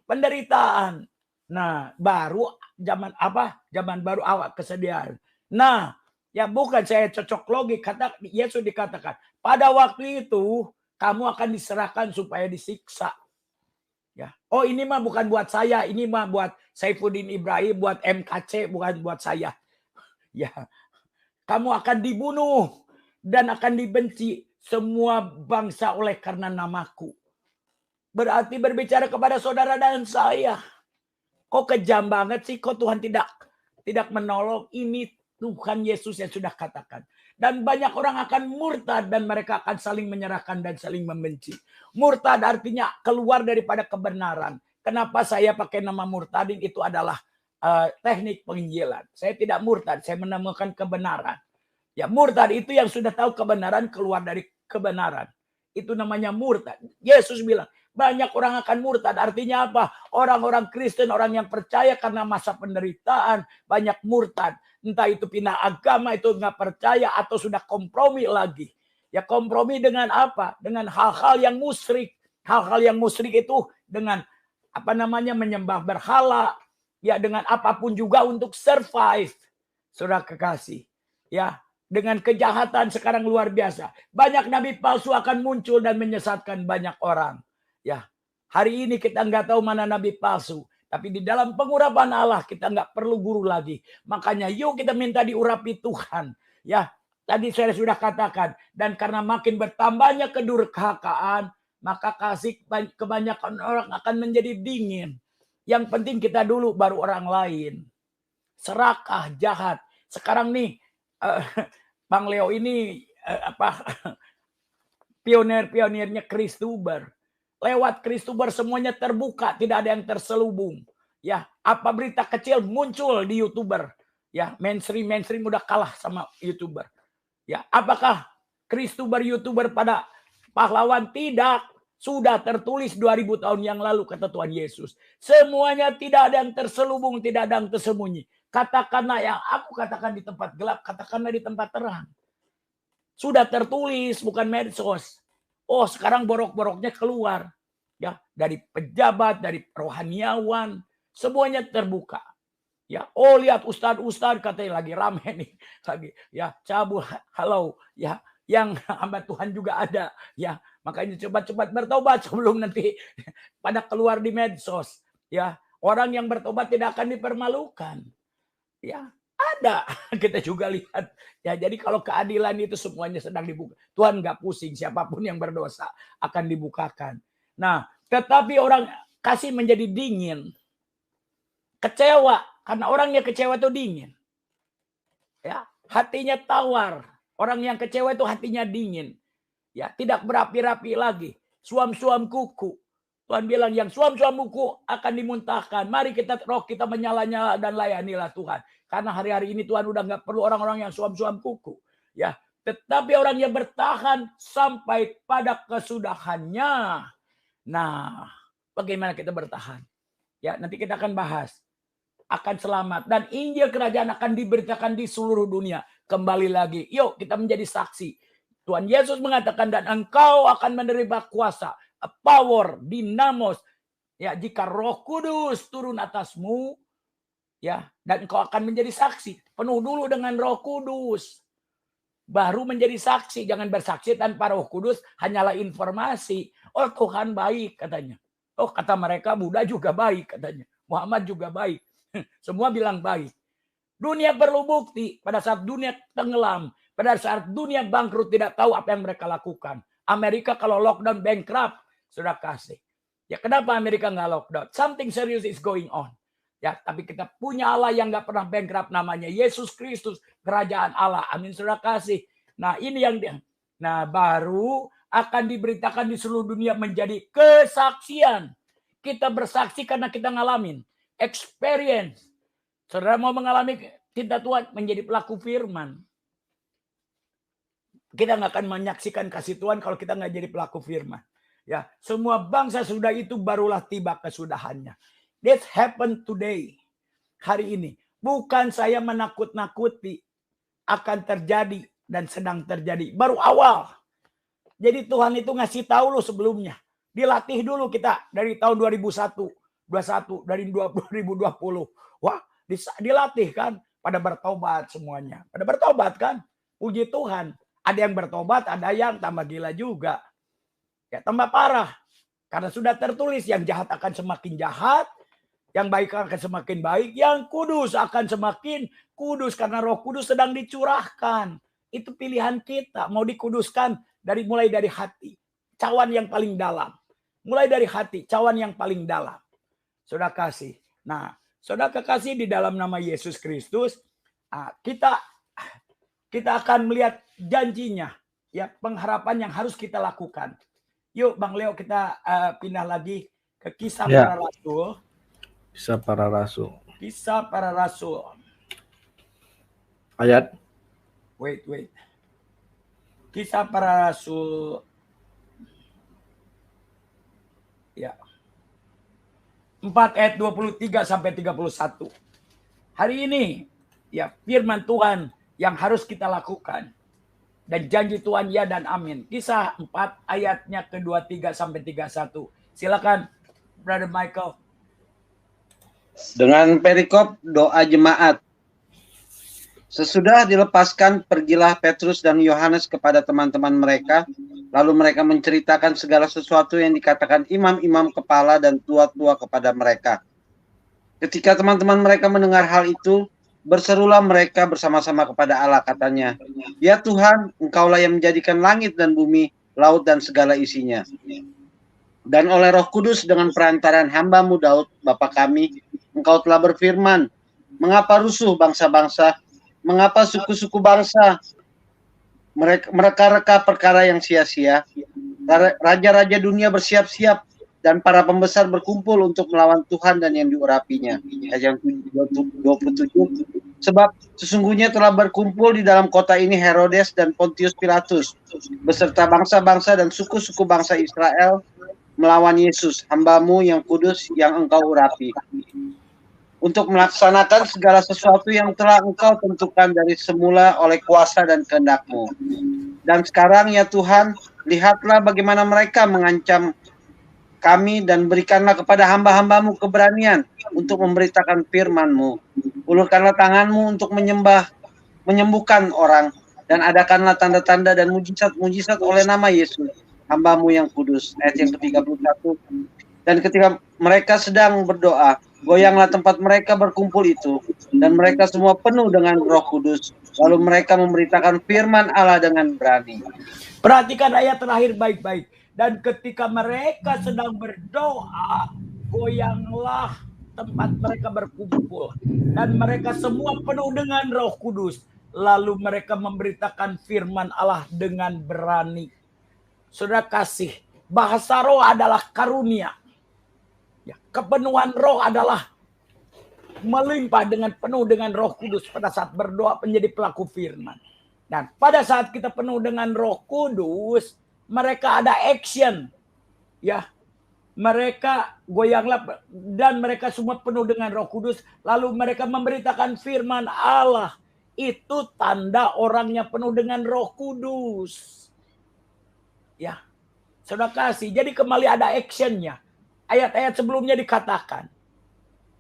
Speaker 3: penderitaan. Nah, baru zaman apa? Zaman baru awal kesediaan. Nah, ya bukan saya cocok logi. Kata Yesus dikatakan, pada waktu itu kamu akan diserahkan supaya disiksa. Ya. Oh, ini mah bukan buat saya, ini mah buat Saifuddin Ibrahim, buat MKC, bukan buat saya. Ya. Kamu akan dibunuh dan akan dibenci semua bangsa oleh karena namaku. Berarti berbicara kepada saudara dan saya. Kok kejam banget sih? Kok Tuhan tidak menolong? Ini Tuhan Yesus yang sudah katakan. Dan banyak orang akan murtad dan mereka akan saling menyerahkan dan saling membenci. Murtad artinya keluar daripada kebenaran. Kenapa saya pakai nama murtadin? Itu adalah teknik penginjilan. Saya tidak murtad, saya menemukan kebenaran. Ya, murtad itu yang sudah tahu kebenaran keluar dari kebenaran. Itu namanya murtad. Yesus bilang, banyak orang akan murtad. Artinya apa? Orang-orang Kristen, orang yang percaya karena masa penderitaan, banyak murtad. Entah itu pindah agama, itu nggak percaya, atau sudah kompromi lagi. Ya, kompromi dengan apa? Dengan hal-hal yang musyrik. Hal-hal yang musyrik itu dengan menyembah berhala. Ya, dengan apapun juga untuk survive. Saudara kekasih. Ya, dengan kejahatan sekarang luar biasa. Banyak nabi palsu akan muncul dan menyesatkan banyak orang. Ya, hari ini kita nggak tahu mana nabi palsu. Tapi di dalam pengurapan Allah kita nggak perlu guru lagi. Makanya yuk kita minta diurapi Tuhan. Ya, tadi saya sudah katakan. Dan karena makin bertambahnya kedurhakaan, maka kasih kebanyakan orang akan menjadi dingin. Yang penting kita dulu baru orang lain. Serakah, jahat. Sekarang nih, Bang Leo ini pionirnya Kristuber. Lewat Kristuber semuanya terbuka, tidak ada yang terselubung. Ya, apa berita kecil muncul di YouTuber. Ya, mainstream udah kalah sama YouTuber. Ya, apakah Kristuber YouTuber pada pahlawan? Tidak. Sudah tertulis 2000 tahun yang lalu kata Tuhan Yesus. Semuanya tidak ada yang terselubung, tidak ada yang tersembunyi. Katakanlah yang aku katakan di tempat gelap, katakanlah di tempat terang. Sudah tertulis, bukan medsos. Oh, sekarang borok-boroknya keluar. Ya, dari pejabat, dari rohaniawan, semuanya terbuka. Ya, oh lihat ustadz katanya lagi rame nih, lagi ya cabul halau ya, yang hamba Tuhan juga ada ya. Makanya cepat-cepat bertobat sebelum nanti pada keluar di medsos. Ya, orang yang bertobat tidak akan dipermalukan. Ya, ada. Kita juga lihat. Ya, jadi kalau keadilan itu semuanya sedang dibuka. Tuhan nggak pusing, siapapun yang berdosa akan dibukakan. Nah, tetapi orang kasih menjadi dingin. Kecewa. Karena orangnya kecewa itu dingin. Ya, hatinya tawar. Orang yang kecewa itu hatinya dingin. Ya, tidak berapi-rapi lagi. Suam-suam kuku. Tuhan bilang yang suam-suam kuku akan dimuntahkan. Mari roh kita menyala-nyala dan layanilah Tuhan. Karena hari-hari ini Tuhan udah nggak perlu orang-orang yang suam-suam kuku. Ya, tetapi orang yang bertahan sampai pada kesudahannya. Nah, bagaimana kita bertahan? Ya, nanti kita akan bahas. Akan selamat. Dan Injil kerajaan akan diberitakan di seluruh dunia. Kembali lagi. Yuk kita menjadi saksi. Tuhan Yesus mengatakan dan engkau akan menerima kuasa. Power, dinamos. Ya, jika Roh Kudus turun atasmu. Ya, dan engkau akan menjadi saksi. Penuh dulu dengan Roh Kudus. Baru menjadi saksi. Jangan bersaksi tanpa Roh Kudus. Hanyalah informasi. Oh Tuhan baik katanya. Oh kata mereka Buddha juga baik katanya. Muhammad juga baik. Semua bilang baik. Dunia perlu bukti. Pada saat dunia tenggelam. Pada saat dunia bangkrut tidak tahu apa yang mereka lakukan. Amerika kalau lockdown bankrupt. Sudah kasih. Ya kenapa Amerika nggak lockdown? Something serious is going on. Ya, tapi kita punya Allah yang nggak pernah bankrupt namanya Yesus Kristus. Kerajaan Allah. Amin sudah kasih. Nah ini yang dia. Nah baru akan diberitakan di seluruh dunia menjadi kesaksian. Kita bersaksi karena kita ngalamin. Experience. Saudara mau mengalami cinta Tuhan menjadi pelaku firman. Kita nggak akan menyaksikan kasih Tuhan kalau kita nggak jadi pelaku firman. Ya, semua bangsa sudah itu barulah tiba kesudahannya. That happened today. Hari ini. Bukan saya menakut-nakuti. Akan terjadi dan sedang terjadi. Baru awal. Jadi Tuhan itu ngasih tahu lo sebelumnya. Dilatih dulu kita dari tahun 2021, dari 2020. Wah, dilatih kan. Pada bertobat semuanya. Pada bertobat kan. Puji Tuhan. Ada yang bertobat, ada yang tambah gila juga. Ya, tambah parah. Karena sudah tertulis yang jahat akan semakin jahat. Yang baik akan semakin baik. Yang kudus akan semakin kudus. Karena Roh Kudus sedang dicurahkan. Itu pilihan kita. Mau dikuduskan mulai dari hati. Cawan yang paling dalam. Mulai dari hati. Cawan yang paling dalam. Saudara kasih. Nah, saudara kekasih di dalam nama Yesus Kristus. Kita akan melihat janjinya. Ya, pengharapan yang harus kita lakukan. Yuk Bang Leo kita pindah lagi ke kisah para rasul.
Speaker 2: Kisah para rasul.
Speaker 3: Kisah para rasul.
Speaker 2: Ayat.
Speaker 3: Wait. Kisah para rasul. Ya. 4 ayat 23 sampai 31. Hari ini ya firman Tuhan yang harus kita lakukan. Dan janji Tuhan ya dan amin. Kisah 4 ayatnya ke-23 sampai 31. Silakan Brother Michael.
Speaker 5: Dengan perikop doa jemaat. Sesudah dilepaskan, pergilah Petrus dan Yohanes kepada teman-teman mereka. Lalu mereka menceritakan segala sesuatu yang dikatakan imam-imam kepala dan tua-tua kepada mereka. Ketika teman-teman mereka mendengar hal itu, berserulah mereka bersama-sama kepada Allah, katanya, ya Tuhan, engkaulah yang menjadikan langit dan bumi, laut dan segala isinya. Dan oleh Roh Kudus dengan perantaraan hamba-Mu Daud, Bapa kami, engkau telah berfirman, mengapa rusuh bangsa-bangsa, mengapa suku-suku bangsa mereka-reka perkara yang sia-sia, raja-raja dunia bersiap-siap, dan para pembesar berkumpul untuk melawan Tuhan dan yang diurapinya. Ayat 27. Sebab sesungguhnya telah berkumpul di dalam kota ini Herodes dan Pontius Pilatus, beserta bangsa-bangsa dan suku-suku bangsa Israel, melawan Yesus, hamba-Mu yang kudus yang engkau urapi, untuk melaksanakan segala sesuatu yang telah engkau tentukan dari semula oleh kuasa dan kehendak-Mu. Dan sekarang ya Tuhan, lihatlah bagaimana mereka mengancam kami dan berikanlah kepada hamba-hamba-Mu keberanian untuk memberitakan firman-Mu. Ulurkanlah tangan-Mu untuk menyembuhkan orang, dan adakanlah tanda-tanda dan mujizat-mujizat oleh nama Yesus, hamba-Mu yang kudus. Ayat yang ke-31. Dan ketika mereka sedang berdoa, goyanglah tempat mereka berkumpul itu, dan mereka semua penuh dengan Roh Kudus. Lalu mereka memberitakan firman Allah dengan berani.
Speaker 3: Perhatikan ayat terakhir baik-baik. Dan ketika mereka sedang berdoa, goyanglah tempat mereka berkumpul. Dan mereka semua penuh dengan Roh Kudus. lalu mereka memberitakan firman Allah dengan berani. Saudara kasih, bahasa roh adalah karunia. Ya, kepenuhan roh adalah melimpah dengan penuh dengan Roh Kudus pada saat berdoa menjadi pelaku firman. Dan pada saat kita penuh dengan Roh Kudus, mereka ada action. Ya, mereka goyanglah dan mereka semua penuh dengan Roh Kudus, lalu mereka memberitakan firman Allah. Itu tanda orangnya penuh dengan Roh Kudus. Ya, saudara kasih. Jadi kembali ada actionnya. Ayat-ayat sebelumnya dikatakan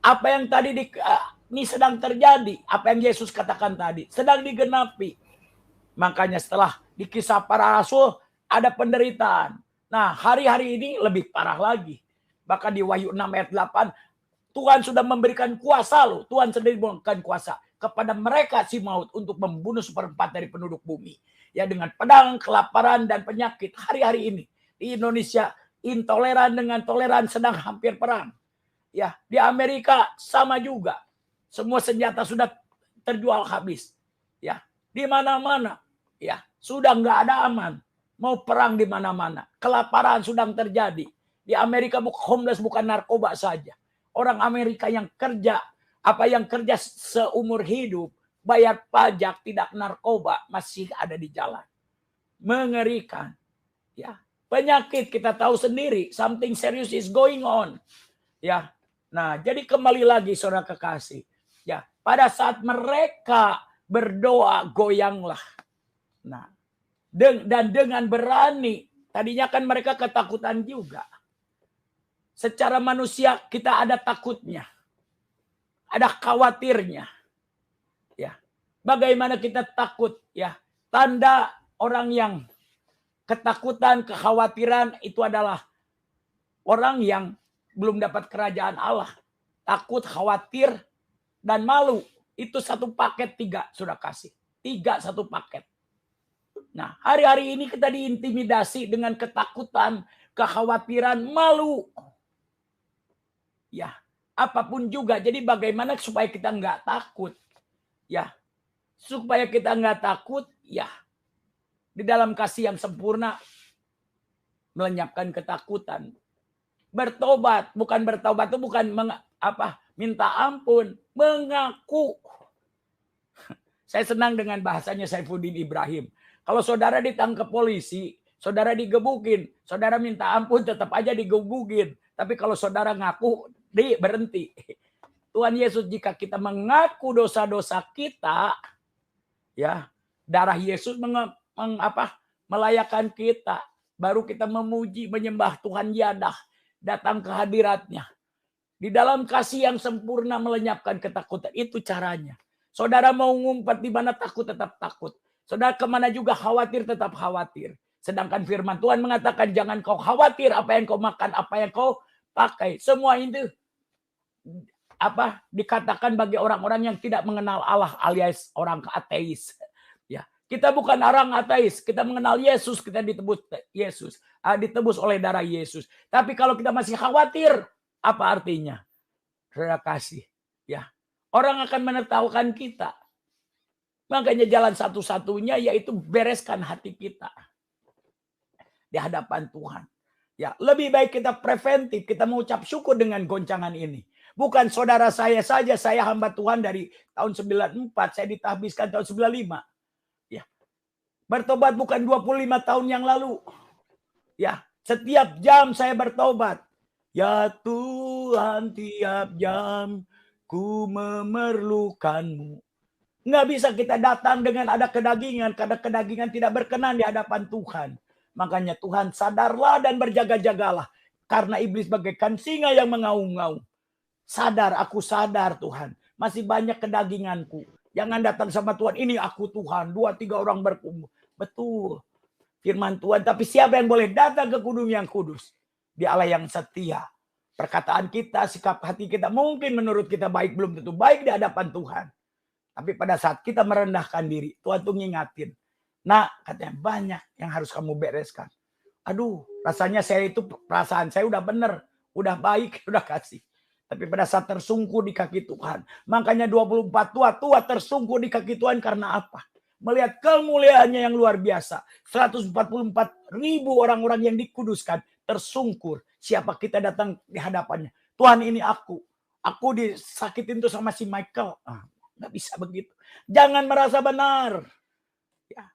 Speaker 3: apa yang tadi ini sedang terjadi, apa yang Yesus katakan tadi sedang digenapi. Makanya setelah di Kisah Para Rasul ada penderitaan. Nah, hari-hari ini lebih parah lagi. Bahkan di Wahyu 6 ayat 8, Tuhan sudah memberikan kuasa loh. Tuhan sendiri memberikan kuasa kepada mereka si maut untuk membunuh 1/4 dari penduduk bumi. Ya, dengan pedang, kelaparan, dan penyakit. Hari-hari ini di Indonesia intoleran dengan toleran sedang hampir perang. Ya, di Amerika sama juga. Semua senjata sudah terjual habis. Ya, di mana-mana. Ya, sudah nggak ada aman. Mau perang di mana-mana. Kelaparan sedang terjadi. Di Amerika homeless bukan narkoba saja. Orang Amerika yang kerja, yang kerja seumur hidup, bayar pajak, tidak narkoba, masih ada di jalan. Mengerikan. Ya, penyakit kita tahu sendiri, something serious is going on. Ya. Nah, jadi kembali lagi saudara kekasih. Ya, pada saat mereka berdoa, goyanglah. Nah, dan dengan berani, tadinya kan mereka ketakutan juga. Secara manusia kita ada takutnya. Ada khawatirnya. Ya. Bagaimana kita takut, ya? Tanda orang yang ketakutan, kekhawatiran itu adalah orang yang belum dapat kerajaan Allah. Takut, khawatir, dan malu. Itu satu paket 3 sudah kasih. 3 satu paket. Nah, hari-hari ini kita diintimidasi dengan ketakutan, kekhawatiran, malu. Ya, apapun juga. Jadi bagaimana supaya kita nggak takut? Ya, supaya kita nggak takut, ya. Di dalam kasih yang sempurna, melenyapkan ketakutan. Bertobat, bukan bertobat itu bukan minta ampun, mengaku. Saya senang dengan bahasanya Saifuddin Ibrahim. Kalau saudara ditangkap polisi, saudara digebukin, saudara minta ampun tetap aja digebukin. Tapi kalau saudara ngaku, berhenti. Tuhan Yesus, jika kita mengaku dosa-dosa kita, ya, darah Yesus melayakkan kita. Baru kita memuji, menyembah Tuhan Yadah, datang ke hadiratnya. Di dalam kasih yang sempurna melenyapkan ketakutan. Itu caranya. Saudara mau ngumpet di mana takut, tetap takut. Saudara kemana juga khawatir, tetap khawatir. Sedangkan firman Tuhan mengatakan jangan kau khawatir apa yang kau makan, apa yang kau pakai. Semua itu dikatakan bagi orang-orang yang tidak mengenal Allah alias orang ateis. Ya, kita bukan orang ateis, kita mengenal Yesus, kita ditebus oleh darah Yesus. Tapi kalau kita masih khawatir, apa artinya? Saudara kasih, ya. Orang akan menertawakan kita. Makanya jalan satu-satunya yaitu bereskan hati kita di hadapan Tuhan. Ya, lebih baik kita preventif, kita mengucap syukur dengan goncangan ini. Bukan saudara saya saja, saya hamba Tuhan dari tahun 94, saya ditahbiskan tahun 95. Ya. Bertobat bukan 25 tahun yang lalu. Ya, setiap jam saya bertobat. Ya Tuhan, tiap jam ku memerlukanmu. Nggak bisa kita datang dengan ada kedagingan, karena kedagingan tidak berkenan di hadapan Tuhan. Makanya Tuhan sadarlah dan berjaga-jagalah. Karena iblis bagaikan singa yang mengaum-ngaum. Sadar, aku sadar Tuhan. Masih banyak kedaginganku. Jangan datang sama Tuhan, ini aku Tuhan. 2-3 orang berkumpul. Betul. Firman Tuhan, tapi siapa yang boleh datang ke gunung yang kudus? Dia Allah yang setia. Perkataan kita, sikap hati kita mungkin menurut kita baik, belum tentu baik di hadapan Tuhan. Tapi pada saat kita merendahkan diri, Tuhan tuh ngingatin. Nah, katanya banyak yang harus kamu bereskan. Aduh, rasanya saya itu perasaan saya udah bener, udah baik, udah kasih. Tapi pada saat tersungkur di kaki Tuhan. Makanya 24 tua tersungkur di kaki Tuhan karena apa? Melihat kemuliaannya yang luar biasa. 144.000 orang-orang yang dikuduskan tersungkur. Siapa kita datang di hadapannya? Tuhan, ini aku. Aku disakitin tuh sama si Michael. Nggak bisa begitu. Jangan merasa benar. Ya.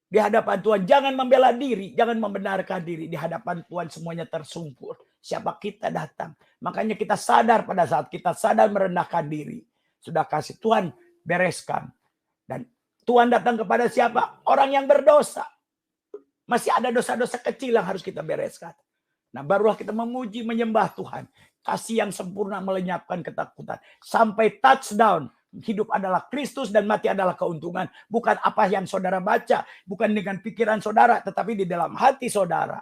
Speaker 3: Di hadapan Tuhan. Jangan membela diri. Jangan membenarkan diri. Di hadapan Tuhan semuanya tersungkur. Siapa kita datang. Makanya kita sadar pada saat kita sadar merendahkan diri. Sudah kasih Tuhan bereskan. Dan Tuhan datang kepada siapa? Orang yang berdosa. Masih ada dosa-dosa kecil yang harus kita bereskan. Nah, barulah kita memuji, menyembah Tuhan. Kasih yang sempurna melenyapkan ketakutan. Sampai touchdown. Hidup adalah Kristus dan mati adalah keuntungan. Bukan apa yang saudara baca. Bukan dengan pikiran saudara. Tetapi di dalam hati saudara.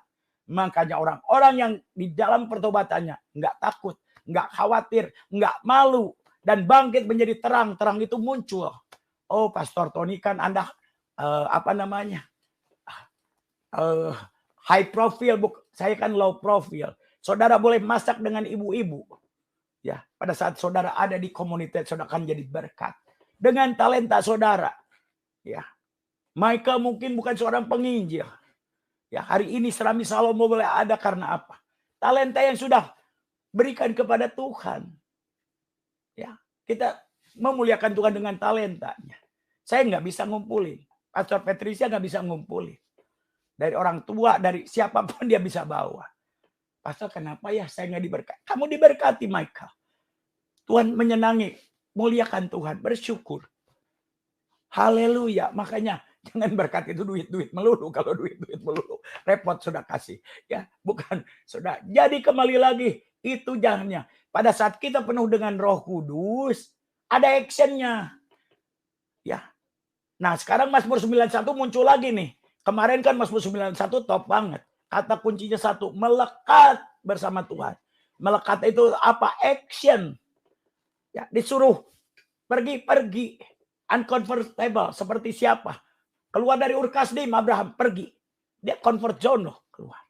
Speaker 3: Makanya orang-orang yang di dalam pertobatannya. Nggak takut. Nggak khawatir. Nggak malu. Dan bangkit menjadi terang. Terang itu muncul. Oh, Pastor Tony kan Anda high profile, saya kan low profile. Saudara boleh masak dengan ibu-ibu. Ya, pada saat saudara ada di komunitas, saudara akan jadi berkat. Dengan talenta saudara. Ya. Michael mungkin bukan seorang penginjil. Ya, hari ini Serami Salomo boleh ada karena apa? Talenta yang sudah berikan kepada Tuhan. Ya, kita memuliakan Tuhan dengan talentanya. Saya nggak bisa ngumpulin. Pastor Patricia nggak bisa ngumpulin. Dari orang tua, dari siapapun dia bisa bawa. Pastor, kenapa ya saya nggak diberkati? Kamu diberkati, Michael. Tuhan menyenangi. Muliakan Tuhan. Bersyukur. Haleluya. Makanya jangan berkat itu duit-duit melulu. Kalau duit-duit melulu. Repot sudah kasih. Ya, bukan. Sudah. Jadi kembali lagi. Itu jangannya. Pada saat kita penuh dengan Roh Kudus. Ada actionnya. Ya. Nah, sekarang Mazmur 91 muncul lagi nih. Kemarin kan Mazmur 91 top banget. Kata kuncinya satu, melekat bersama Tuhan. Melekat itu apa? Action. Ya, disuruh pergi. Uncomfortable. Seperti siapa? Keluar dari Ur Kasdim, Abraham pergi. Dia comfort zone loh, keluar.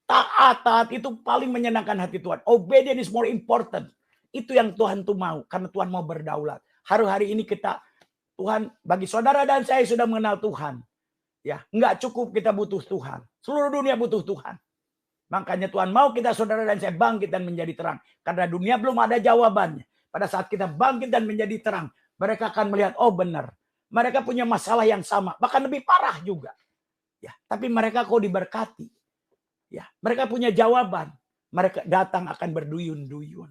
Speaker 3: Taat itu paling menyenangkan hati Tuhan. Obedience is more important. Itu yang Tuhan tuh mau. Karena Tuhan mau berdaulat. Hari ini kita, Tuhan, bagi saudara dan saya sudah mengenal Tuhan. Ya, enggak cukup kita butuh Tuhan. Seluruh dunia butuh Tuhan. Makanya Tuhan mau kita saudara dan saya bangkit dan menjadi terang. Karena dunia belum ada jawabannya. Pada saat kita bangkit dan menjadi terang, mereka akan melihat, oh benar. Mereka punya masalah yang sama, bahkan lebih parah juga. Ya, tapi mereka kok diberkati. Ya, mereka punya jawaban. Mereka datang akan berduyun-duyun.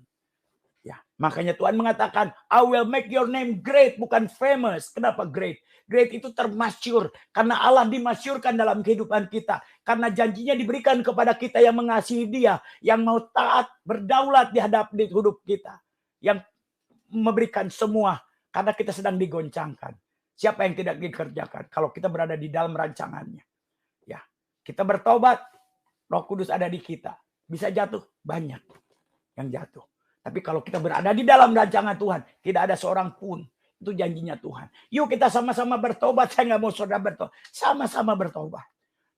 Speaker 3: Ya, makanya Tuhan mengatakan, I will make your name great, bukan famous. Kenapa great? Great itu termasyur. Karena Allah dimasyurkan dalam kehidupan kita. Karena janjinya diberikan kepada kita yang mengasihi Dia. Yang mau taat, berdaulat di hidup kita. Yang memberikan semua. Karena kita sedang digoncangkan. Siapa yang tidak dikerjakan? Kalau kita berada di dalam rancangannya. Ya, kita bertobat. Roh Kudus ada di kita. Bisa jatuh? Banyak yang jatuh. Tapi kalau kita berada di dalam rancangan Tuhan, tidak ada seorang pun. Itu janjinya Tuhan. Yuk kita sama-sama bertobat. Saya nggak mau saudara bertobat. Sama-sama bertobat.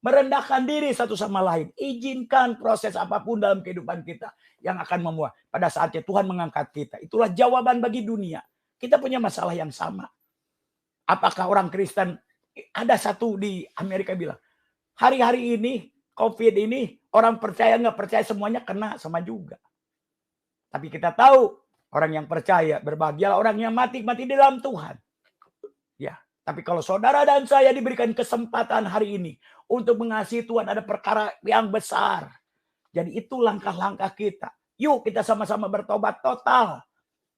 Speaker 3: Merendahkan diri satu sama lain. Izinkan proses apapun dalam kehidupan kita yang akan memuat. Pada saatnya Tuhan mengangkat kita. Itulah jawaban bagi dunia. Kita punya masalah yang sama. Apakah orang Kristen, ada satu di Amerika bilang, hari-hari ini, COVID ini, orang percaya nggak percaya semuanya kena sama juga. Tapi kita tahu, orang yang percaya, berbahagialah orang yang mati di dalam Tuhan. Ya, tapi kalau saudara dan saya diberikan kesempatan hari ini untuk mengasihi Tuhan, ada perkara yang besar. Jadi itu langkah-langkah kita. Yuk kita sama-sama bertobat total.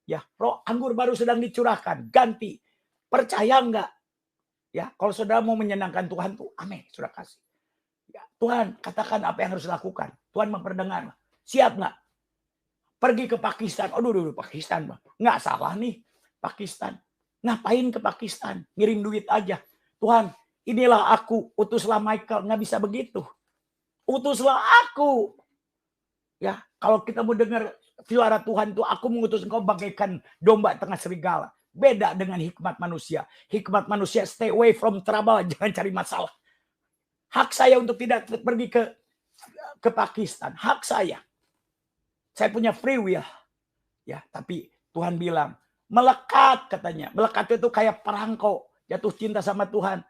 Speaker 3: Ya, roh anggur baru sedang dicurahkan, ganti. Percaya enggak? Ya, kalau saudara mau menyenangkan Tuhan tuh, amin, sudah kasih. Ya, Tuhan, katakan apa yang harus dilakukan. Tuhan memperdengar. Siap enggak? Pergi ke Pakistan. Aduh, Pakistan, Bang. Nggak salah nih, Pakistan. Ngapain ke Pakistan? Ngirim duit aja. Tuhan, inilah aku, utuslah Michael. Nggak bisa begitu. Utuslah aku. Ya, kalau kita mau dengar suara Tuhan itu, aku mengutus engkau bagaikan domba tengah serigala. Beda dengan hikmat manusia. Hikmat manusia, stay away from trouble. Jangan cari masalah. Hak saya untuk tidak pergi ke Pakistan. Hak saya. Saya punya free will. Ya, tapi Tuhan bilang, melekat katanya. Melekat itu kayak perangko, jatuh cinta sama Tuhan.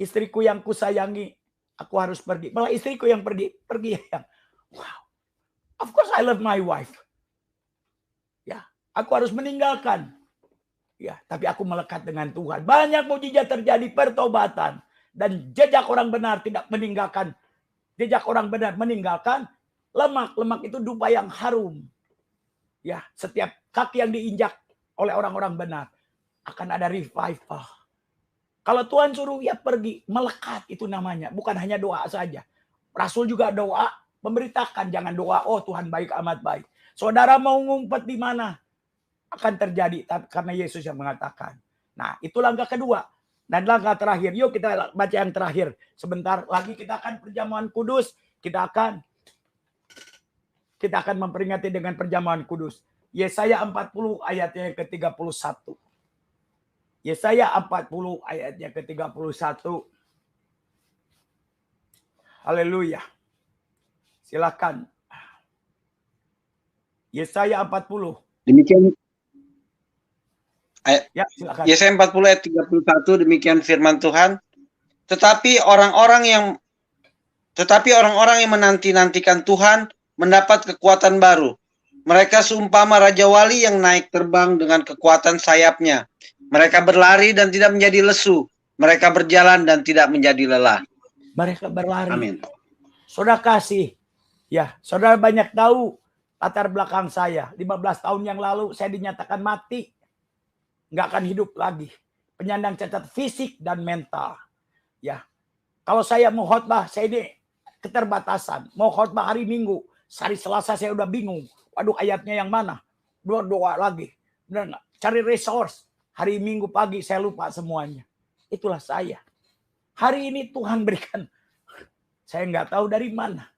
Speaker 3: Istriku yang kusayangi, aku harus pergi. Malah istriku yang pergi yang. Wow. Of course I love my wife. Ya, aku harus meninggalkan. Ya, tapi aku melekat dengan Tuhan. Banyak mujizat terjadi, pertobatan. Dan jejak orang benar tidak meninggalkan. Jejak orang benar meninggalkan lemak. Lemak itu dupa yang harum. Ya, setiap kaki yang diinjak oleh orang-orang benar akan ada revival. Kalau Tuhan suruh ya pergi, melekat itu namanya. Bukan hanya doa saja. Rasul juga doa, memberitakan. Jangan doa, oh Tuhan baik amat baik. Saudara mau ngumpet di mana? Akan terjadi karena Yesus yang mengatakan. Nah, itu langkah kedua. Dan langkah terakhir, yuk kita baca yang terakhir. Sebentar lagi kita akan perjamuan kudus. Kita akan memperingati dengan perjamuan kudus. Yesaya 40 ayatnya yang ke-31. Yesaya 40 ayatnya ke-31. Haleluya. Silakan. Yesaya 40.
Speaker 5: Demikian
Speaker 3: Ya, silakan.
Speaker 5: Yesaya 40 ayat 31, demikian firman Tuhan. Tetapi orang-orang yang menanti-nantikan Tuhan mendapat kekuatan baru. Mereka seumpama Raja Wali yang naik terbang dengan kekuatan sayapnya. Mereka berlari dan tidak menjadi lesu. Mereka berjalan dan tidak menjadi lelah.
Speaker 3: Mereka berlari.
Speaker 5: Amin.
Speaker 3: Saudara kasih. Ya, saudara banyak tahu latar belakang saya. 15 tahun yang lalu saya dinyatakan mati. Nggak akan hidup lagi. Penyandang cacat fisik dan mental. Ya, kalau saya mau khotbah, saya ini keterbatasan. Mau khotbah hari Minggu, hari Selasa saya udah bingung. Waduh, ayatnya yang mana? Doa lagi. Benar nggak? Cari resource. Hari Minggu pagi saya lupa semuanya. Itulah saya. Hari ini Tuhan berikan. Saya nggak tahu dari mana.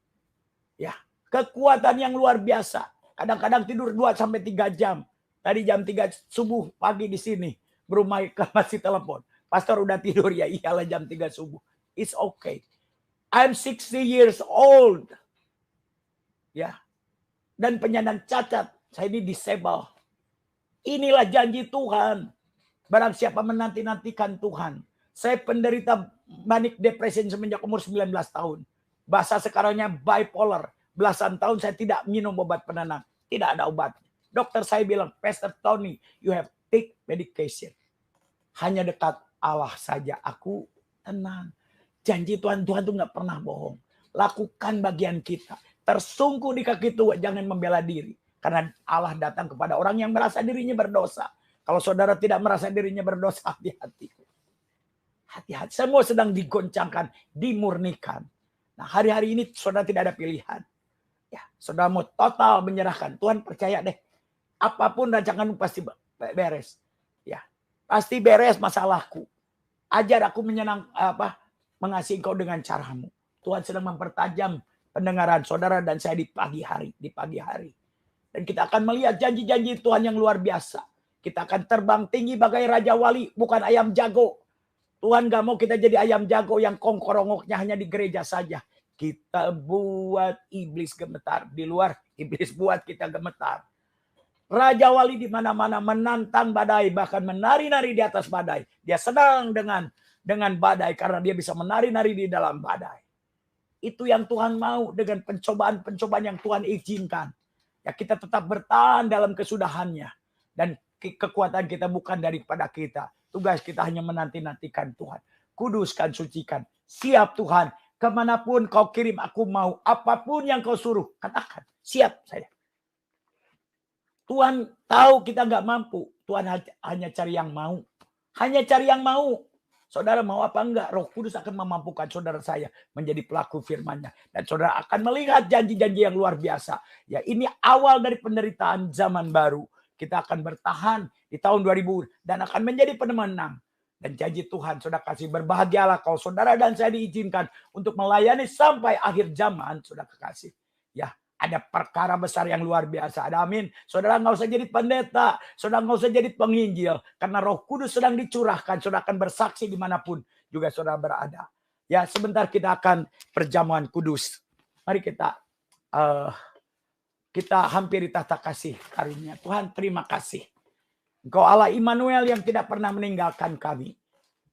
Speaker 3: Ya, kekuatan yang luar biasa. Kadang-kadang tidur 2-3 jam. Tadi jam 3 subuh pagi di sini. Belum masih telepon. Pastor udah tidur ya. Iyalah jam 3 subuh. It's okay. I'm 60 years old. Ya. Dan penyandang cacat. Saya ini disable. Inilah janji Tuhan. Barang siapa menanti-nantikan Tuhan. Saya penderita manic depression semenjak umur 19 tahun. Bahasa sekarangnya bipolar. Belasan tahun saya tidak minum obat penenang. Tidak ada obat. Dokter saya bilang, Pastor Tony, you have take medication. Hanya dekat Allah saja aku tenang. Janji Tuhan tuh nggak pernah bohong. Lakukan bagian kita. Tersungkur di kaki Tuhan, jangan membela diri. Karena Allah datang kepada orang yang merasa dirinya berdosa. Kalau saudara tidak merasa dirinya berdosa, hati-hati. Hati-hati, semua sedang digoncangkan, dimurnikan. Nah, hari-hari ini saudara tidak ada pilihan. Ya, saudara mau total menyerahkan. Tuhan percaya deh. Apapun rancanganmu pasti beres. Ya, pasti beres masalahku. Ajar aku mengasihi engkau dengan caramu. Tuhan sedang mempertajam pendengaran saudara dan saya di pagi hari. Dan kita akan melihat janji-janji Tuhan yang luar biasa. Kita akan terbang tinggi bagai Raja Wali, bukan ayam jago. Tuhan gak mau kita jadi ayam jago yang kongkorongoknya hanya di gereja saja. Kita buat iblis gemetar. Di luar, iblis buat kita gemetar. Raja Wali di mana-mana menantang badai, bahkan menari-nari di atas badai. Dia senang dengan badai karena dia bisa menari-nari di dalam badai. Itu yang Tuhan mau dengan pencobaan-pencobaan yang Tuhan izinkan. Ya, kita tetap bertahan dalam kesudahannya. Dan kekuatan kita bukan daripada kita. Tugas kita hanya menanti-nantikan Tuhan. Kuduskan, sucikan. Siap Tuhan. Kemanapun kau kirim aku mau. Apapun yang kau suruh. Katakan. Siap saya. Tuhan tahu kita nggak mampu. Tuhan hanya cari yang mau. Hanya cari yang mau. Saudara mau apa enggak? Roh Kudus akan memampukan saudara saya menjadi pelaku firman-Nya. Dan saudara akan melihat janji-janji yang luar biasa. Ya, ini awal dari penderitaan zaman baru. Kita akan bertahan di tahun 2000 dan akan menjadi pemenang. Dan janji Tuhan, saudara kasih, berbahagialah kalau saudara dan saya diizinkan untuk melayani sampai akhir zaman, saudara kekasih. Ya, ada perkara besar yang luar biasa. Ada amin. Saudara nggak usah jadi pendeta. Saudara nggak usah jadi penginjil. Karena Roh Kudus sedang dicurahkan. Saudara akan bersaksi dimanapun juga saudara berada. Ya, sebentar kita akan perjamuan kudus. Mari kita kita hampiri tahta kasih karunia. Tuhan, terima kasih. Engkau Allah Immanuel yang tidak pernah meninggalkan kami.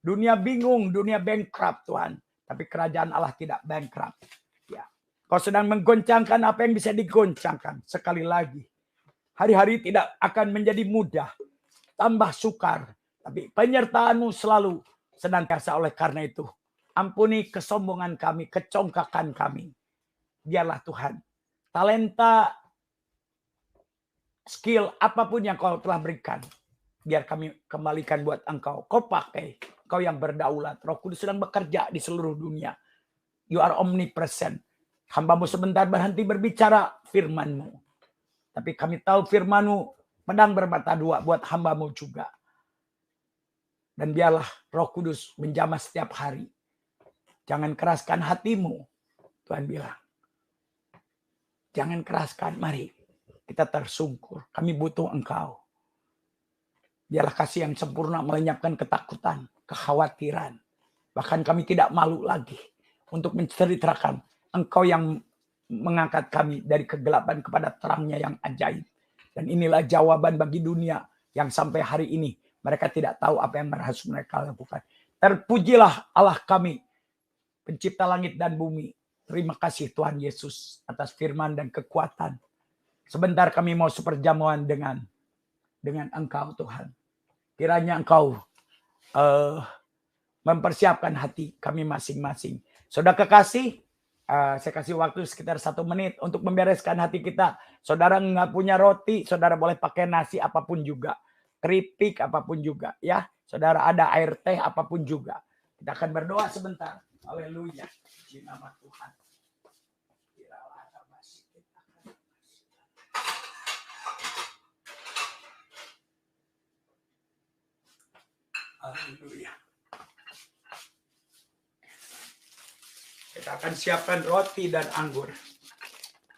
Speaker 3: Dunia bingung, dunia bankrupt Tuhan. Tapi kerajaan Allah tidak bankrupt. Ya. Kau sedang menggoncangkan apa yang bisa digoncangkan. Sekali lagi. Hari-hari tidak akan menjadi mudah. Tambah sukar. Tapi penyertaan-Mu selalu senantiasa. Oleh karena itu, ampuni kesombongan kami, kecongkakan kami. Biarlah Tuhan, talenta, skill, apapun yang Kau telah berikan, biar kami kembalikan buat Engkau. Kau pakai, Kau yang berdaulat. Roh Kudus sedang bekerja di seluruh dunia. You are omnipresent. Hamba-Mu sebentar berhenti berbicara firman-Mu. Tapi kami tahu firman-Mu pedang bermata dua buat hamba-Mu juga. Dan biarlah Roh Kudus menjamah setiap hari. Jangan keraskan hatimu. Tuhan bilang. Jangan keraskan. Mari kita tersungkur. Kami butuh Engkau. Biarlah kasih yang sempurna melenyapkan ketakutan, kekhawatiran. Bahkan kami tidak malu lagi untuk menceritakan Engkau yang mengangkat kami dari kegelapan kepada terangnya yang ajaib. Dan inilah jawaban bagi dunia yang sampai hari ini mereka tidak tahu apa yang harus mereka lakukan. Terpujilah Allah kami, pencipta langit dan bumi. Terima kasih Tuhan Yesus atas firman dan kekuatan. Sebentar kami mau seperjamuan dengan Engkau Tuhan. Kiranya Engkau mempersiapkan hati kami masing-masing. Saudara kekasih, saya kasih waktu sekitar 1 menit untuk membereskan hati kita. Saudara nggak punya roti, saudara boleh pakai nasi apapun juga. Keripik apapun juga ya. Saudara ada air teh apapun juga. Kita akan berdoa sebentar. Haleluya. Di nama Tuhan. Haleluya. Kita akan siapkan roti dan anggur.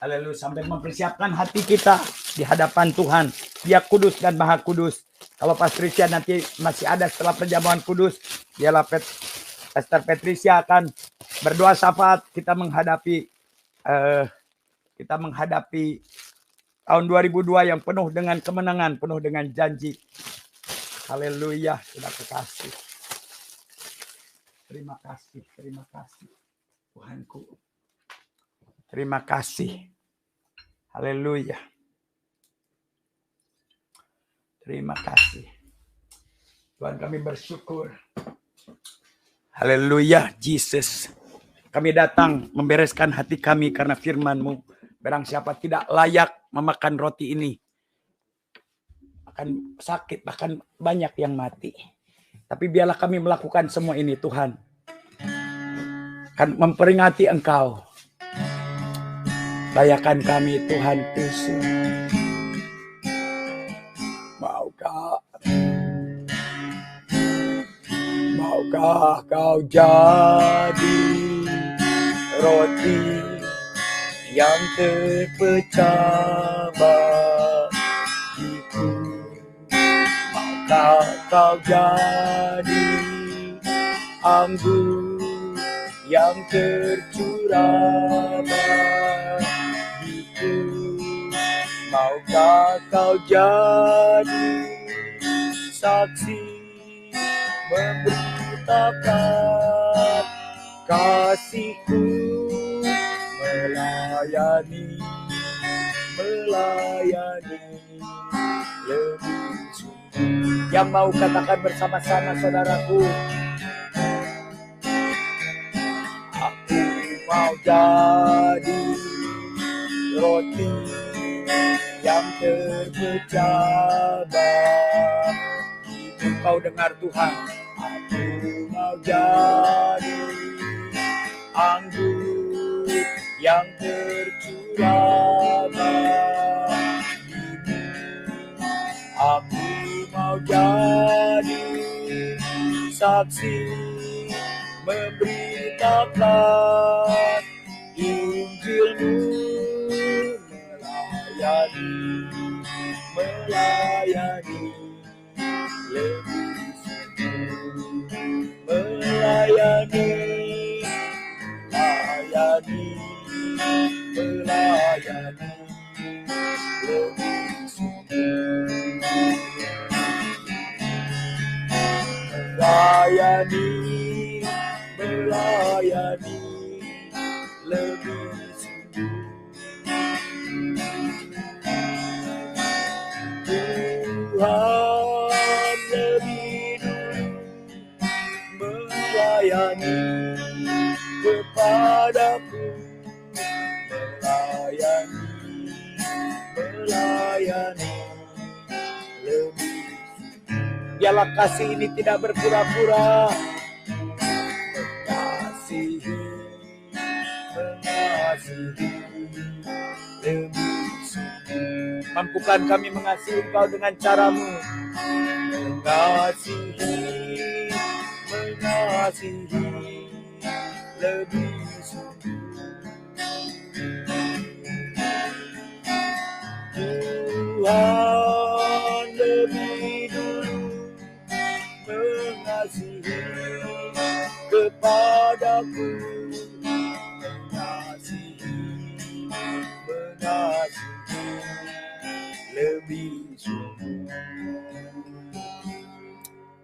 Speaker 3: Haleluya. Sampai mempersiapkan hati kita di hadapan Tuhan. Dia kudus dan maha kudus. Kalau Patricia nanti masih ada setelah perjamuan kudus, dialah Pastor Patricia akan berdoa syafaat. Kita menghadapi tahun 2002 yang penuh dengan kemenangan, penuh dengan janji. Haleluya, sudah kekasih. Terima kasih, terima kasih. Tuhanku. Terima kasih. Haleluya. Terima kasih. Tuhan, kami bersyukur. Haleluya, Jesus. Kami datang membereskan hati kami karena firman-Mu. Barang siapa tidak layak memakan roti ini akan sakit, bahkan banyak yang mati. Tapi biarlah kami melakukan semua ini, Tuhan. Kan memperingati Engkau. Layakan kami, Tuhan Yesus. Maukah Kau jadi roti yang terpecah bagiku? Maukah Kau jadi anggur yang tercurah bagiku? Maukah Kau jadi saksi memberitakan kasih-Ku, melayani lebih sungguh. Yang mau katakan bersama-sama saudaraku, aku mau jadi roti yang terpecah bagiku. Kau dengar Tuhan, aku mau jadi anggur yang tercurah bagimu. Aku mau jadi saksi memberitakan Injil-Mu, melayani lebih sungguh, melayani lebih sungguh. Melayani lebih sungguh. Tuhan lebih dulu melayani kepadaku, melayani lebih. Biarlah kasih ini tidak berpura-pura, mengasihi lebih sungguh. Mampukan kami mengasihi Engkau dengan caramu, mengasihi lebih sungguh. Tuhan lebih dulu mengasihi kepadaku, mengasihi lebih sungguh.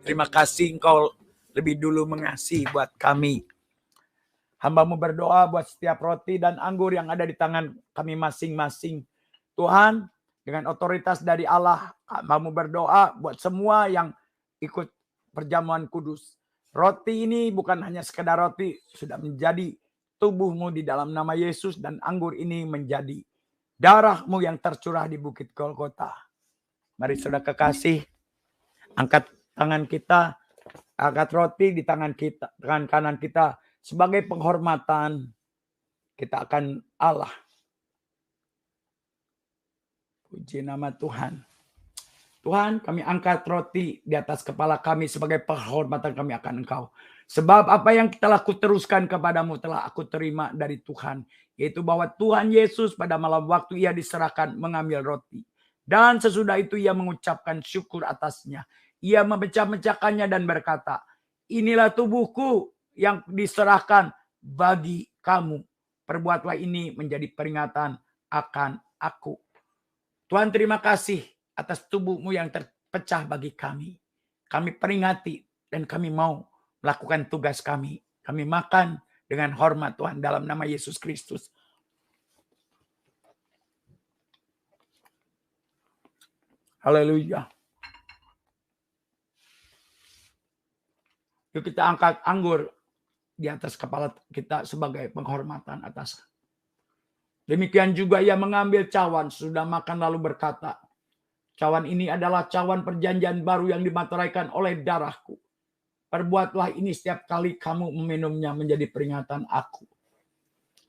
Speaker 3: Terima kasih Engkau lebih dulu mengasihi buat kami. Hamba-Mu berdoa buat setiap roti dan anggur yang ada di tangan kami masing-masing. Tuhan, dengan otoritas dari Allah, hamba-Mu berdoa buat semua yang ikut perjamuan kudus. Roti ini bukan hanya sekedar roti, sudah menjadi tubuh-Mu di dalam nama Yesus, dan anggur ini menjadi darah-Mu yang tercurah di Bukit Golgota. Mari saudara kekasih, angkat tangan kita, angkat roti di tangan kita, tangan kanan kita, sebagai penghormatan kita akan Allah. Puji nama Tuhan. Tuhan, kami angkat roti di atas kepala kami sebagai penghormatan kami akan Engkau. Sebab apa yang telah kuteruskan kepadamu telah aku terima dari Tuhan. Yaitu bahwa Tuhan Yesus pada malam waktu ia diserahkan mengambil roti. Dan sesudah itu ia mengucapkan syukur atasnya. Ia memecah-mecahkannya dan berkata, inilah tubuhku yang diserahkan bagi kamu. Perbuatlah ini menjadi peringatan akan aku. Tuhan, terima kasih atas tubuh-Mu yang terpecah bagi kami. Kami peringati dan kami mau melakukan tugas kami. Kami makan dengan hormat Tuhan dalam nama Yesus Kristus. Haleluya. Yuk kita angkat anggur di atas kepala kita sebagai penghormatan atas. Demikian juga ia mengambil cawan, sudah makan lalu berkata, cawan ini adalah cawan perjanjian baru yang dimateraikan oleh darahku. Perbuatlah ini setiap kali kamu meminumnya menjadi peringatan aku.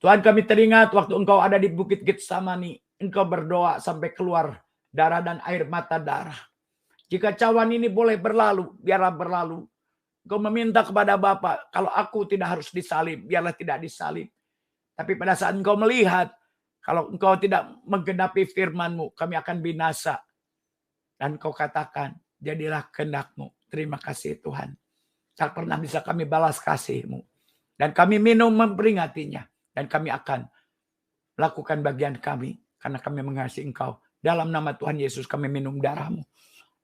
Speaker 3: Tuhan, kami teringat waktu Engkau ada di Bukit Getsemani, Engkau berdoa sampai keluar darah dan air mata darah. Jika cawan ini boleh berlalu, biarlah berlalu. Engkau meminta kepada Bapa, kalau aku tidak harus disalib, biarlah tidak disalib. Tapi pada saat Engkau melihat, kalau Engkau tidak menggenapi firman-Mu, kami akan binasa. Dan Engkau katakan, jadilah kehendak-Mu. Terima kasih Tuhan. Tak pernah bisa kami balas kasih-Mu. Dan kami minum memperingatinya. Dan kami akan melakukan bagian kami. Karena kami mengasihi Engkau. Dalam nama Tuhan Yesus kami minum darah-Mu.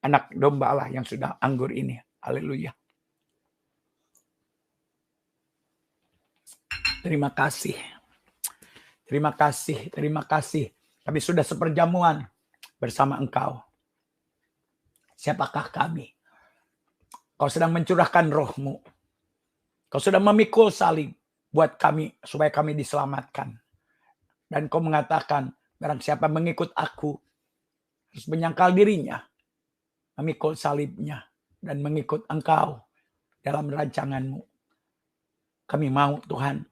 Speaker 3: Anak domba Allah yang sudah anggur ini. Haleluya. Terima kasih. Terima kasih. Terima kasih. Kami sudah seperjamuan bersama Engkau. Siapakah kami? Kau sedang mencurahkan roh-Mu. Kau sedang memikul salib buat kami supaya kami diselamatkan. Dan Kau mengatakan, barang siapa mengikut aku harus menyangkal dirinya, memikul salibnya dan mengikut Engkau dalam rancangan-Mu. Kami mau Tuhan.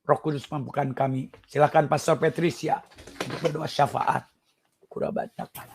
Speaker 3: Roh Kudus mampukan kami. Silakan Pastor Patricia untuk berdoa syafaat. Kurabacakan.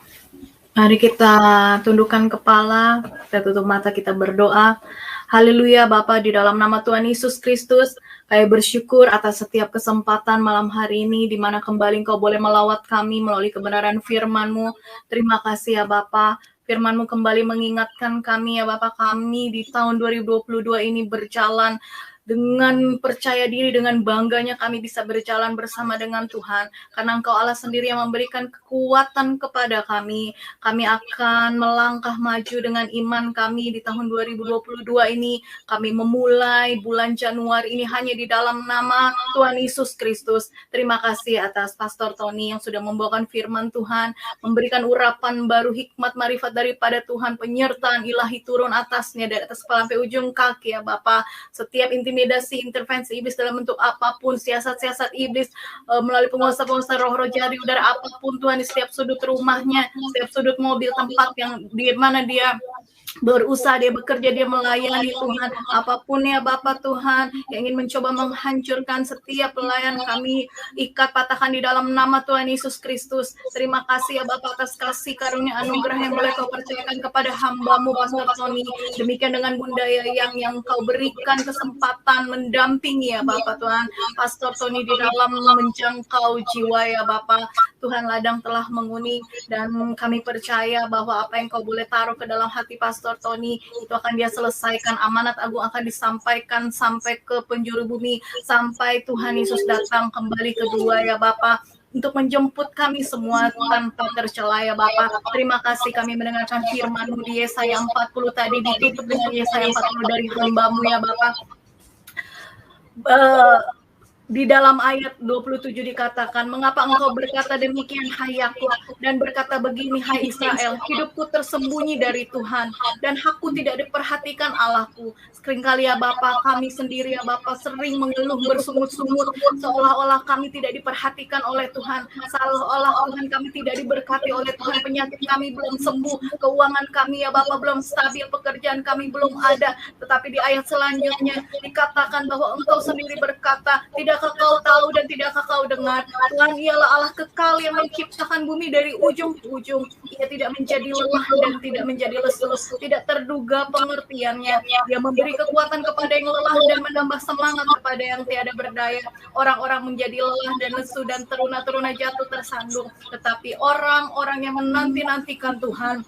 Speaker 4: Mari kita tundukkan kepala, kita tutup mata, kita berdoa. Haleluya Bapa, di dalam nama Tuhan Yesus Kristus, kami bersyukur atas setiap kesempatan malam hari ini, di mana kembali Engkau boleh melawat kami melalui kebenaran firman-Mu. Terima kasih ya Bapa. Firman-Mu kembali mengingatkan kami ya Bapa, kami di tahun 2022 ini berjalan Dengan percaya diri, dengan bangganya kami bisa berjalan bersama dengan Tuhan. Karena Engkau Allah sendiri yang memberikan kekuatan kepada kami. Kami akan melangkah maju dengan iman kami di tahun 2022 ini. Kami memulai bulan Januari ini hanya di dalam nama Tuhan Yesus Kristus. Terima kasih atas Pastor Tony yang sudah membawakan firman Tuhan, memberikan urapan baru, hikmat marifat daripada Tuhan, penyertaan ilahi turun atasnya dari atas kepala sampai ujung kaki ya Bapak. Setiap intimidasi, intervensi iblis dalam bentuk apapun, siasat-siasat iblis melalui penguasa-penguasa roh-roh jari udara apapun Tuhan, di setiap sudut rumahnya, setiap sudut mobil, tempat yang di mana dia berusaha, dia bekerja, dia melayani Tuhan, apapun ya Bapak Tuhan yang ingin mencoba menghancurkan setiap pelayan kami ikat, patahkan di dalam nama Tuhan Yesus Kristus. Terima kasih ya Bapak atas kasih karunia anugerah yang boleh Kau percayakan kepada hamba-Mu Pastor Tony. Demikian dengan Bunda Yayang yang Kau berikan kesempatan mendampingi ya Bapak Tuhan Pastor Tony di dalam menjangkau jiwa ya Bapak. Tuhan ladang telah menguning dan kami percaya bahwa apa yang Kau boleh taruh ke dalam hati Pastor Tony itu akan dia selesaikan. Amanat agung akan disampaikan sampai ke penjuru bumi, sampai Tuhan Yesus datang kembali kedua ya Bapak, untuk menjemput kami semua tanpa tercela ya Bapak. Terima kasih kami mendengarkan firman-Mu di Yesaya 40 tadi, ditutup dengan Yesaya 40 dari hamba-Mu ya Bapak. Di dalam ayat 27 dikatakan, mengapa engkau berkata demikian hai Yakub, dan berkata begini hai Israel, hidupku tersembunyi dari Tuhan, dan hakku tidak diperhatikan Allahku. Seringkali ya Bapak, kami sendiri ya Bapak sering mengeluh bersungut-sungut, seolah-olah kami tidak diperhatikan oleh Tuhan, seolah-olah Tuhan kami tidak diberkati oleh Tuhan, penyakit kami belum sembuh, keuangan kami ya Bapak belum stabil, pekerjaan kami belum ada. Tetapi di ayat selanjutnya dikatakan bahwa engkau sendiri berkata, tidakkah kau tahu dan tidakkah kau dengar? Tuhan ialah Allah kekal yang menciptakan bumi dari ujung ke ujung. Ia tidak menjadi lelah dan tidak menjadi lesu, tidak terduga pengertiannya. Dia memberi kekuatan kepada yang lelah dan menambah semangat kepada yang tiada berdaya. Orang-orang menjadi lelah dan lesu dan teruna-teruna jatuh tersandung. Tetapi orang-orang yang menanti-nantikan Tuhan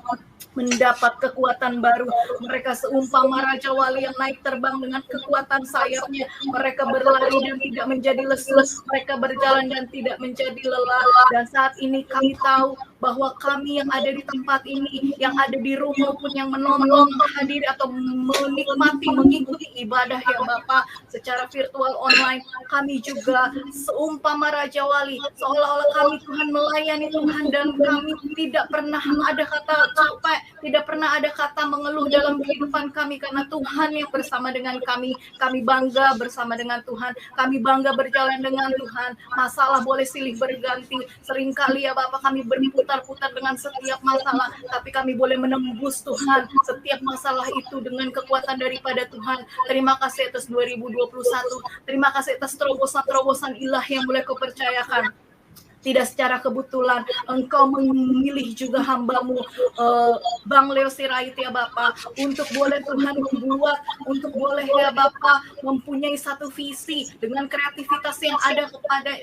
Speaker 4: mendapat kekuatan baru. Mereka seumpama Raja Wali yang naik terbang dengan kekuatan sayapnya. Mereka berlari dan tidak menjadi lesu. Mereka berjalan dan tidak menjadi lelah. Dan saat ini kami tahu bahwa kami yang ada di tempat ini, yang ada di rumah pun yang menonton, hadir atau menikmati, mengikuti ibadah ya Bapak secara virtual online, kami juga seumpama Raja Wali, seolah-olah kami Tuhan melayani Tuhan, dan kami tidak pernah ada kata capek, tidak pernah ada kata mengeluh dalam kehidupan kami, karena Tuhan yang bersama dengan kami. Kami bangga bersama dengan Tuhan, kami bangga berjalan dengan Tuhan. Masalah boleh silih berganti, seringkali ya Bapak kami berputar dengan setiap masalah, tapi kami boleh menembus Tuhan setiap masalah itu dengan kekuatan daripada Tuhan. Terima kasih atas 2021, terima kasih atas terobosan-terobosan ilahi yang boleh Kau percayakan. Tidak secara kebetulan Engkau memilih juga hamba-Mu Bang Leo Sirait ya Bapak, untuk boleh Tuhan membuat, untuk boleh ya Bapak mempunyai satu visi dengan kreativitas yang ada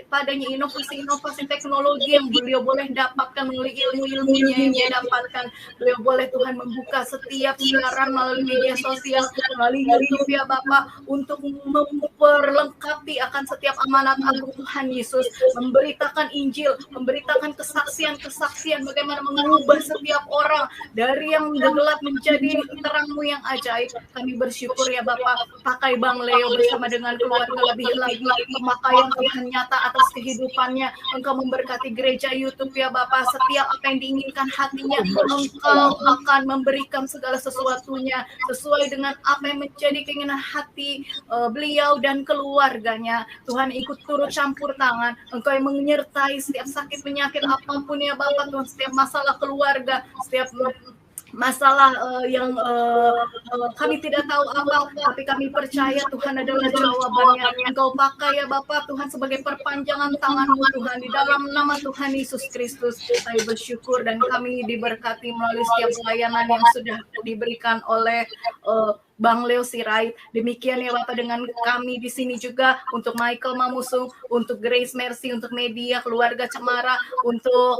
Speaker 4: padanya, inovasi-inovasi teknologi yang beliau boleh dapatkan melalui ilmu-ilmunya yang dia dapatkan. Beliau boleh Tuhan membuka setiap siaran melalui media sosial, melalui YouTube ya Bapak, untuk memperlengkapi akan setiap amanat agung Tuhan Yesus, memberitakan Injil, memberitakan kesaksian-kesaksian bagaimana mengubah setiap orang dari yang gelap menjadi terang-Mu yang ajaib. Kami bersyukur ya Bapak, pakai Bang Leo bersama dengan keluarga lebih lagi, pemakaian Tuhan nyata atas kehidupannya. Engkau memberkati gereja YouTube ya Bapak, setiap apa yang diinginkan hatinya Engkau akan memberikan segala sesuatunya sesuai dengan apa yang menjadi keinginan hati beliau dan keluarganya. Tuhan ikut turut campur tangan, Engkau yang menyertai setiap sakit penyakit apapun ya Bapak Tuhan, setiap masalah keluarga, setiap masalah yang kami tidak tahu apa, tapi kami percaya Tuhan adalah jawabannya. Engkau pakai ya Bapak Tuhan sebagai perpanjangan tangan-Mu Tuhan, di dalam nama Tuhan Yesus Kristus kami bersyukur, dan kami diberkati melalui setiap pelayanan yang sudah diberikan oleh Bang Leo Sirait. Demikian ya Bapak dengan kami di sini juga, untuk Michael Mamusung, untuk Grace Mercy, untuk media keluarga Cemara, untuk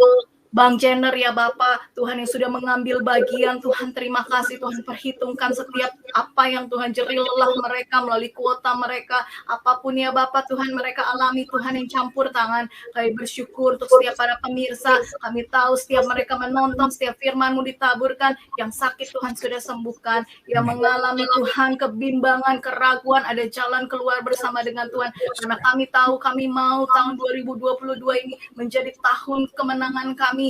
Speaker 4: Bang Jenner ya Bapak, Tuhan yang sudah mengambil bagian, Tuhan terima kasih, Tuhan perhitungkan setiap apa yang Tuhan jerih lelah mereka melalui kuota mereka, apapun ya Bapak Tuhan mereka alami, Tuhan yang campur tangan. Kami bersyukur untuk setiap para pemirsa, kami tahu setiap mereka menonton, setiap firman-Mu ditaburkan, yang sakit Tuhan sudah sembuhkan, yang mengalami Tuhan kebimbangan, keraguan, ada jalan keluar bersama dengan Tuhan, karena kami tahu kami mau tahun 2022 ini menjadi tahun kemenangan kami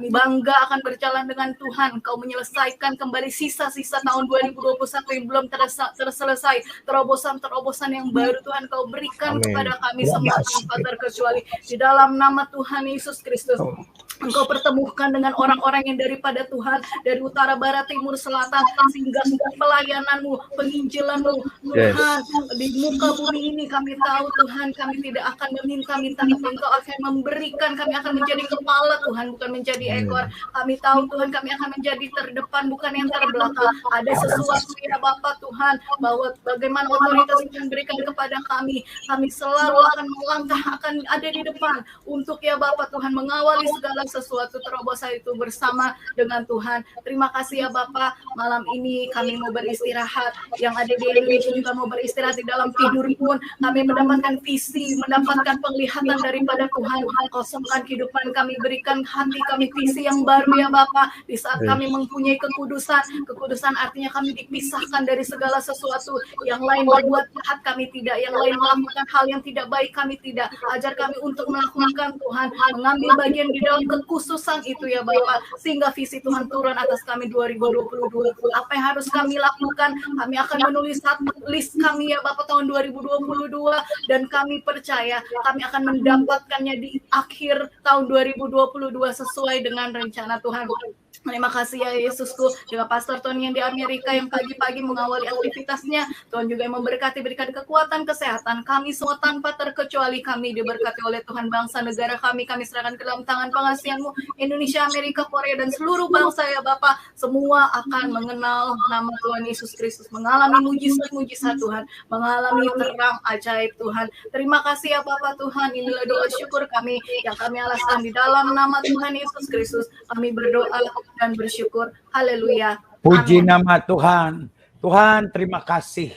Speaker 4: bangga akan berjalan dengan Tuhan. Engkau menyelesaikan kembali sisa-sisa tahun 2021 yang belum terselesai, terobosan-terobosan yang baru Tuhan Kau berikan kepada kami semua tanpa terkecuali. Di dalam nama Tuhan Yesus Kristus, Engkau pertemukan dengan orang-orang yang daripada Tuhan, dari utara, barat, timur, selatan, sehingga pelayanan-Mu, penginjilan-Mu, Tuhan, di muka bumi ini kami tahu Tuhan, kami tidak akan meminta-minta, tapi Engkau akan memberikan, kami akan menjadi kepala Tuhan, bukan menjadi ekor. Kami tahu Tuhan, kami akan menjadi terdepan, bukan yang terbelakang. Ada sesuatu ya Bapak Tuhan, bahwa bagaimana otoritas yang Tuhan berikan kepada kami selalu akan melangkah, akan ada di depan, untuk ya Bapak Tuhan mengawali segala sesuatu terobosan itu bersama dengan Tuhan. Terima kasih ya Bapak, malam ini kami mau beristirahat, yang ada di Indonesia juga mau beristirahat di dalam tidur pun, kami mendapatkan visi, mendapatkan penglihatan daripada Tuhan. Kosongkan kehidupan kami, berikan hati kami visi yang baru ya Bapak. Di saat kami mempunyai kekudusan artinya kami dipisahkan dari segala sesuatu. Yang lain berbuat jahat kami tidak, yang lain melakukan hal yang tidak baik kami tidak. Ajar kami untuk melakukan Tuhan, mengambil bagian di dalam kekhususan itu ya Bapak, sehingga visi Tuhan turun atas kami 2022. Apa yang harus kami lakukan, kami akan menulis list kami ya Bapak tahun 2022, dan kami percaya kami akan mendapatkannya di akhir tahun 2022 sesuai dengan rencana Tuhan. Terima kasih ya Yesusku, juga Pastor Tony yang di Amerika yang pagi-pagi mengawali aktivitasnya. Tuhan juga yang memberkati, berikan kekuatan, kesehatan. Kami semua tanpa terkecuali kami diberkati oleh Tuhan. Bangsa negara kami serahkan ke dalam tangan pengasihan-Mu. Indonesia, Amerika, Korea, dan seluruh bangsa ya Bapak, semua akan mengenal nama Tuhan Yesus Kristus, mengalami mujizat-mujizat Tuhan, mengalami terang ajaib Tuhan. Terima kasih ya Bapak Tuhan, inilah doa syukur kami yang kami alaskan di dalam nama Tuhan Yesus Kristus. Kami berdoa dan bersyukur. Haleluya.
Speaker 3: Puji
Speaker 4: Amin.
Speaker 3: nama Tuhan. Tuhan, terima kasih.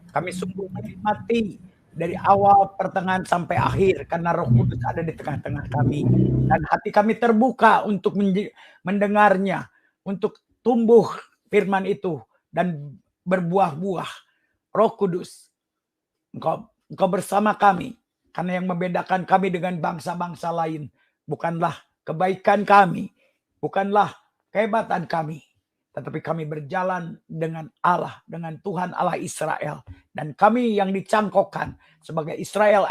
Speaker 3: Kami sungguh menikmati dari awal, pertengahan, sampai akhir, karena Roh Kudus ada di tengah-tengah kami. Dan hati kami terbuka untuk mendengarnya, untuk tumbuh firman itu, dan berbuah-buah. Roh Kudus, Engkau bersama kami, karena yang membedakan kami dengan bangsa-bangsa lain bukanlah kebaikan kami, bukanlah kehebatan kami, tetapi kami berjalan dengan Allah, dengan Tuhan Allah Israel, dan kami yang dicangkokkan sebagai Israel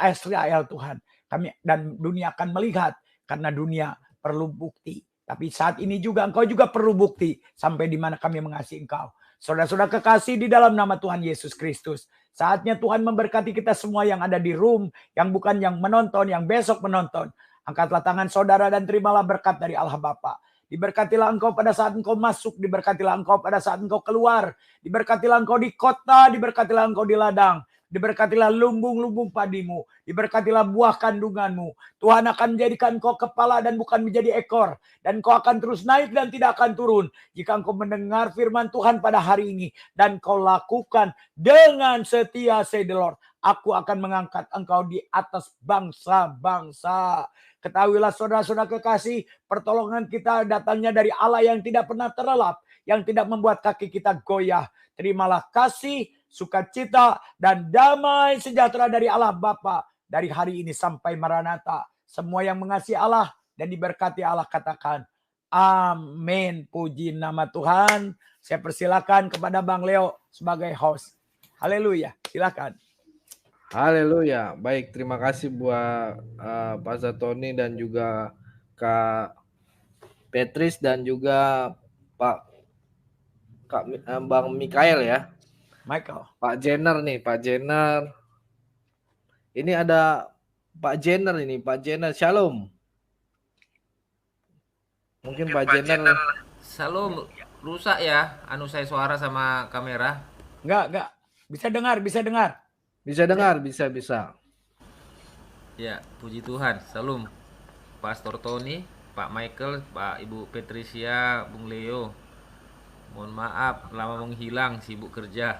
Speaker 3: Tuhan. Kami dan dunia akan melihat, karena dunia perlu bukti. Tapi saat ini juga Engkau juga perlu bukti sampai di mana kami mengasihi Engkau. Saudara-saudara kekasih di dalam nama Tuhan Yesus Kristus, saatnya Tuhan memberkati kita semua yang ada di room, yang bukan yang menonton, yang besok menonton. Angkatlah tangan saudara dan terimalah berkat dari Allah Bapa. Diberkatilah engkau pada saat engkau masuk, diberkatilah engkau pada saat engkau keluar, diberkatilah engkau di kota, diberkatilah engkau di ladang, diberkatilah lumbung-lumbung padimu, diberkatilah buah kandunganmu. Tuhan akan menjadikan engkau kepala dan bukan menjadi ekor, dan engkau akan terus naik dan tidak akan turun. Jika engkau mendengar firman Tuhan pada hari ini, dan kau lakukan dengan setia, say the Lord, aku akan mengangkat engkau di atas bangsa-bangsa. Ketahuilah saudara-saudara kekasih, pertolongan kita datangnya dari Allah yang tidak pernah terlelap, yang tidak membuat kaki kita goyah. Terimalah kasih, sukacita, dan damai sejahtera dari Allah Bapa dari hari ini sampai Maranatha. Semua yang mengasihi Allah dan diberkati Allah katakan amin. Puji nama Tuhan. Saya persilakan kepada Bang Leo sebagai host. Haleluya, silakan.
Speaker 2: Haleluya. Baik, terima kasih buat Pastor Tony dan juga Kak Petris dan juga Bang Mikael ya.
Speaker 3: Michael.
Speaker 2: Pak Jenner nih, Pak Jenner. Ini ada Pak Jenner ini, Pak Jenner. Shalom. Mungkin Pak Jenner.
Speaker 6: Shalom. Rusak ya saya suara sama kamera?
Speaker 3: Enggak. Bisa dengar.
Speaker 2: Bisa dengar, bisa.
Speaker 6: Ya, puji Tuhan. Shalom. Pastor Tony, Pak Michael, Pak Ibu Patricia, Bung Leo. Mohon maaf lama menghilang, sibuk kerja.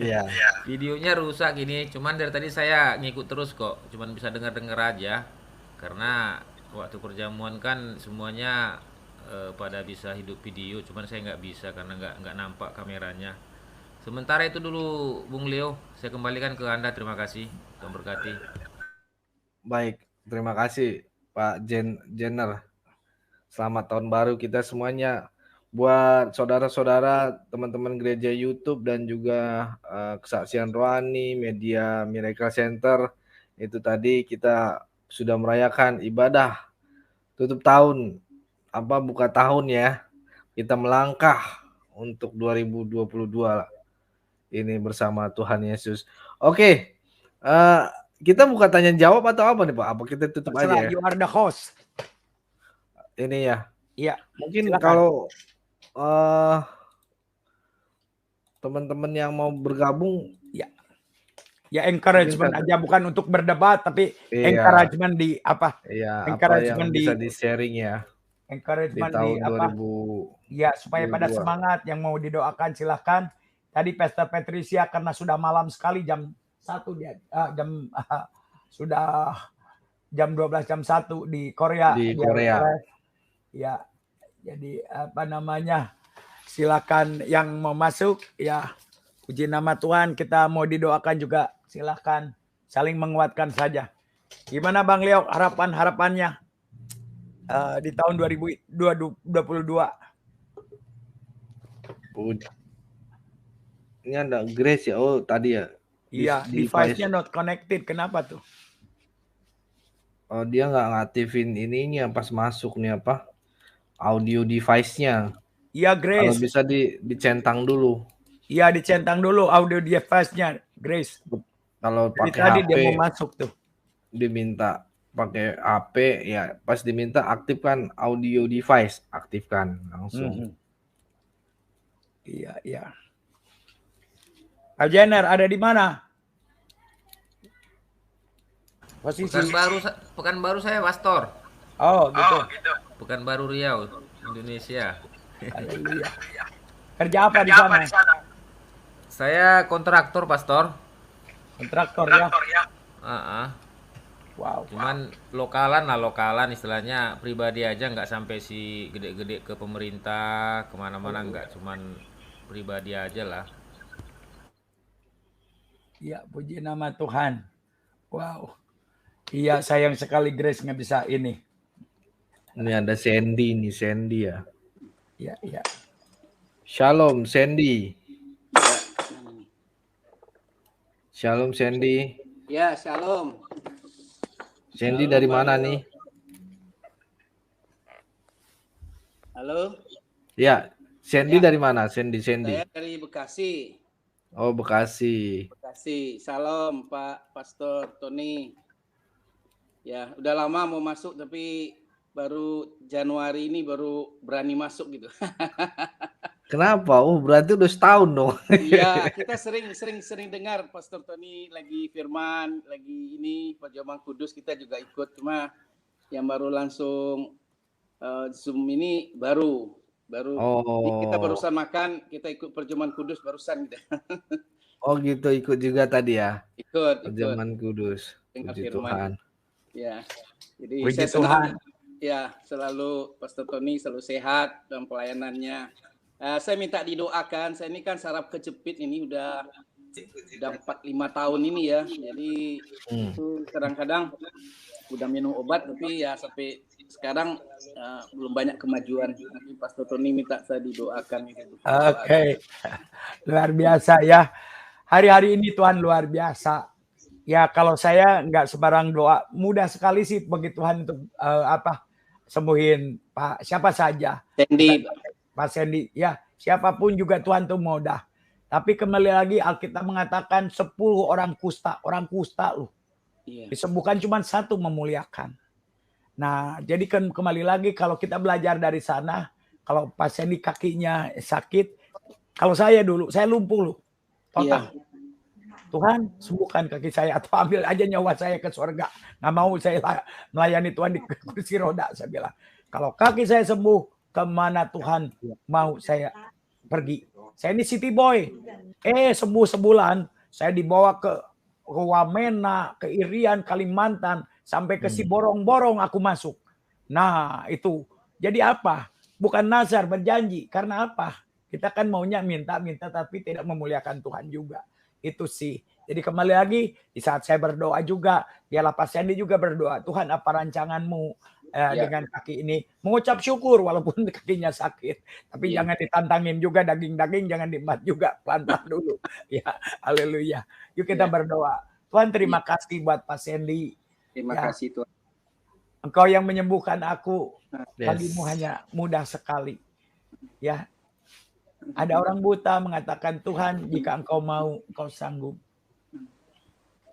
Speaker 2: Iya.
Speaker 6: Videonya rusak ini, cuman dari tadi saya ngikut terus kok, cuman bisa dengar-dengar aja. Karena waktu perjamuan kan semuanya pada bisa hidup video, cuman saya nggak bisa karena nggak nampak kameranya. Sementara itu dulu Bung Leo, saya kembalikan ke Anda, terima kasih. Tuhan berkati.
Speaker 2: Baik, terima kasih Pak Jenner. Selamat tahun baru kita semuanya. Buat saudara-saudara, teman-teman gereja YouTube dan juga Kesaksian Rohani, Media Miracle Center, itu tadi kita sudah merayakan ibadah tutup tahun, buka tahun ya. Kita melangkah untuk 2022 ini bersama Tuhan Yesus. Oke, kita buka tanya jawab atau apa nih Pak? Apa kita tutup aja ya?
Speaker 3: You are the host.
Speaker 2: Ini ya.
Speaker 3: Iya.
Speaker 2: Mungkin
Speaker 3: Silakan.
Speaker 2: kalau teman-teman yang mau bergabung,
Speaker 3: ya encouragement aja, bukan untuk berdebat, tapi encouragement di apa?
Speaker 2: Iya,
Speaker 3: encouragement
Speaker 2: apa yang bisa di sharing ya.
Speaker 3: Encouragement
Speaker 2: di tahun
Speaker 3: di apa?
Speaker 2: 2000.
Speaker 3: Ya, supaya pada semangat, yang mau didoakan silahkan. Tadi Pastor Patricia karena sudah malam sekali jam 1 dia sudah jam 12 jam 1 di Korea.
Speaker 2: Di Korea.
Speaker 3: Ya. Jadi apa namanya? Silakan yang mau masuk ya. Puji nama Tuhan, kita mau didoakan juga, silakan saling menguatkan saja. Gimana Bang Leo harapannya di tahun 2022?
Speaker 2: Ini ada Grace ya, oh tadi ya.
Speaker 3: Iya, device-nya not connected, kenapa tuh?
Speaker 2: Oh dia nggak ngaktifin ininya pas masuk nih apa? Audio device-nya.
Speaker 3: Iya Grace.
Speaker 2: Kalau bisa dicentang dulu.
Speaker 3: Iya dicentang dulu audio device-nya, Grace.
Speaker 2: Kalau pakai
Speaker 3: tadi
Speaker 2: HP,
Speaker 3: dia mau masuk tuh.
Speaker 2: Diminta pakai HP ya, pas diminta aktifkan audio device, aktifkan langsung.
Speaker 3: Iya. Pak Jenner ada di mana? Posisi
Speaker 6: Pekanbaru saya, Pastor.
Speaker 3: Oh, gitu.
Speaker 6: Pekanbaru Riau, Indonesia.
Speaker 3: Haleluya. Kerja apa di sana?
Speaker 6: Saya kontraktor, Pastor.
Speaker 3: Kontraktor ya. Wow.
Speaker 6: Cuman lokalan istilahnya, pribadi aja, nggak sampai si gede-gede ke pemerintah kemana-mana, nggak, cuman pribadi aja lah.
Speaker 3: Iya, puji nama Tuhan. Wow. Iya, sayang sekali Grace nggak bisa ini.
Speaker 2: Ini ada Sandy nih, Sandy ya.
Speaker 3: Iya.
Speaker 2: Shalom Sandy. Shalom Sandy.
Speaker 7: Ya, shalom.
Speaker 2: Sandy dari mana nih?
Speaker 7: Halo.
Speaker 2: Ya, Sandy dari mana? Sandy.
Speaker 7: Saya dari Bekasi.
Speaker 2: Oh, Bekasi.
Speaker 7: Salam Pak Pastor Tony. Ya, udah lama mau masuk tapi baru Januari ini baru berani masuk gitu.
Speaker 2: Kenapa? Oh, berarti udah setahun dong.
Speaker 7: Iya, kita sering dengar Pastor Tony lagi firman, lagi ini perjamuan kudus kita juga ikut, cuma yang baru langsung Zoom ini baru kita barusan makan, kita ikut perjamuan kudus barusan gitu.
Speaker 2: Oh gitu, ikut juga tadi ya?
Speaker 7: Ikut.
Speaker 2: Perjamuan kudus. Puji Tuhan.
Speaker 7: Ya, jadi
Speaker 3: Puji
Speaker 7: saya senang.
Speaker 3: Tuhan.
Speaker 7: Ya, selalu Pastor Tony selalu sehat dalam pelayanannya. Saya minta didoakan. Saya ini kan saraf kejepit ini udah 4-5 tahun ini ya. Jadi kadang-kadang udah minum obat tapi ya sampai sekarang belum banyak kemajuan. Nanti Pastor Tony minta saya didoakan gitu.
Speaker 3: Oke. Luar biasa ya. Hari-hari ini Tuhan luar biasa. Ya kalau saya nggak sebarang doa, mudah sekali sih bagi Tuhan untuk sembuhin Pak siapa saja. Pak Sandy, ya siapapun juga Tuhan tuh mudah. Tapi kembali lagi Alkitab mengatakan 10 orang kusta loh. Disembuhkan cuma 1 memuliakan. Nah jadi kan kembali lagi kalau kita belajar dari sana, kalau Pak Sandy kakinya sakit, kalau saya dulu saya lumpuh loh, total. Tuhan sembuhkan kaki saya atau ambil aja nyawa saya ke surga. Nggak mau saya melayani Tuhan di kursi roda. Saya bilang, kalau kaki saya sembuh, kemana Tuhan mau saya pergi? Saya ini city boy. Sembuh sebulan, saya dibawa ke Wamena, ke Irian, Kalimantan, sampai ke Siborong-borong aku masuk. Nah, itu. Jadi apa? Bukan nazar, berjanji. Karena apa? Kita kan maunya minta-minta tapi tidak memuliakan Tuhan juga. Itu sih. Jadi kembali lagi, di saat saya berdoa juga, biarlah Pak Sandy juga berdoa. Tuhan, apa rancanganmu dengan kaki ini? Mengucap syukur walaupun kakinya sakit. Tapi jangan ditantangin juga daging-daging, jangan dimat juga. Pelan-pelan dulu. Ya, haleluya. Yuk kita berdoa. Tuhan, terima kasih buat Pak Sandy.
Speaker 7: Terima kasih Tuhan.
Speaker 3: Engkau yang menyembuhkan aku. Bagimu hanya mudah sekali. Ya. Ada orang buta mengatakan, Tuhan, jika engkau mau, engkau sanggup.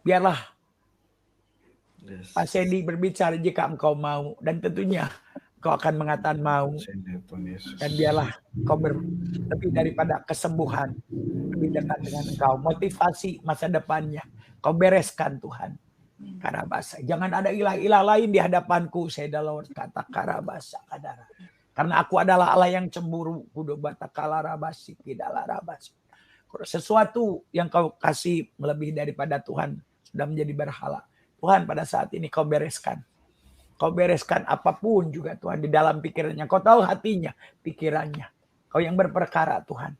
Speaker 3: Biarlah Pak Sandy berbicara jika engkau mau. Dan tentunya engkau akan mengatakan mau. Dan biarlah engkau lebih daripada kesembuhan. Lebih dekat dengan engkau. Motivasi masa depannya. Kau bereskan Tuhan. Karabasa. Jangan ada ilah-ilah lain di hadapanku. Saya dalam kata karabasa kadara. Karena aku adalah Allah yang cemburu. Sesuatu yang kau kasih melebihi daripada Tuhan sudah menjadi berhala. Tuhan, pada saat ini kau bereskan. Kau bereskan apapun juga Tuhan di dalam pikirannya. Kau tahu hatinya, pikirannya. Kau yang berperkara Tuhan.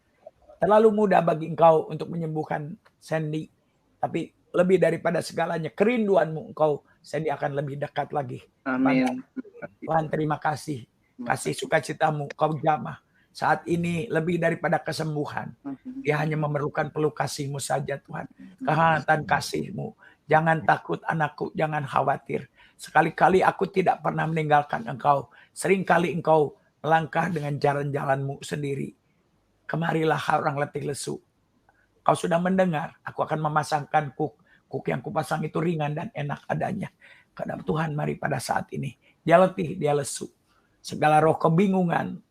Speaker 3: Terlalu mudah bagi engkau untuk menyembuhkan Sandy. Tapi lebih daripada segalanya, kerinduanmu engkau Sandy akan lebih dekat lagi.
Speaker 7: Amin.
Speaker 3: Tuhan, terima kasih. Kasih sukacitamu kau jamah. Saat ini lebih daripada kesembuhan. Dia hanya memerlukan peluk kasih-Mu saja Tuhan. Kehangatan kasih-Mu. Jangan takut anakku, jangan khawatir. Sekali-kali aku tidak pernah meninggalkan engkau. Seringkali engkau melangkah dengan jalan-jalan-Mu sendiri. Kemarilah orang letih lesu. Kau sudah mendengar, aku akan memasangkan kuk yang kupasang itu ringan dan enak adanya. Karena Tuhan, mari pada saat ini. Dia letih, dia lesu. Segala roh kebingungan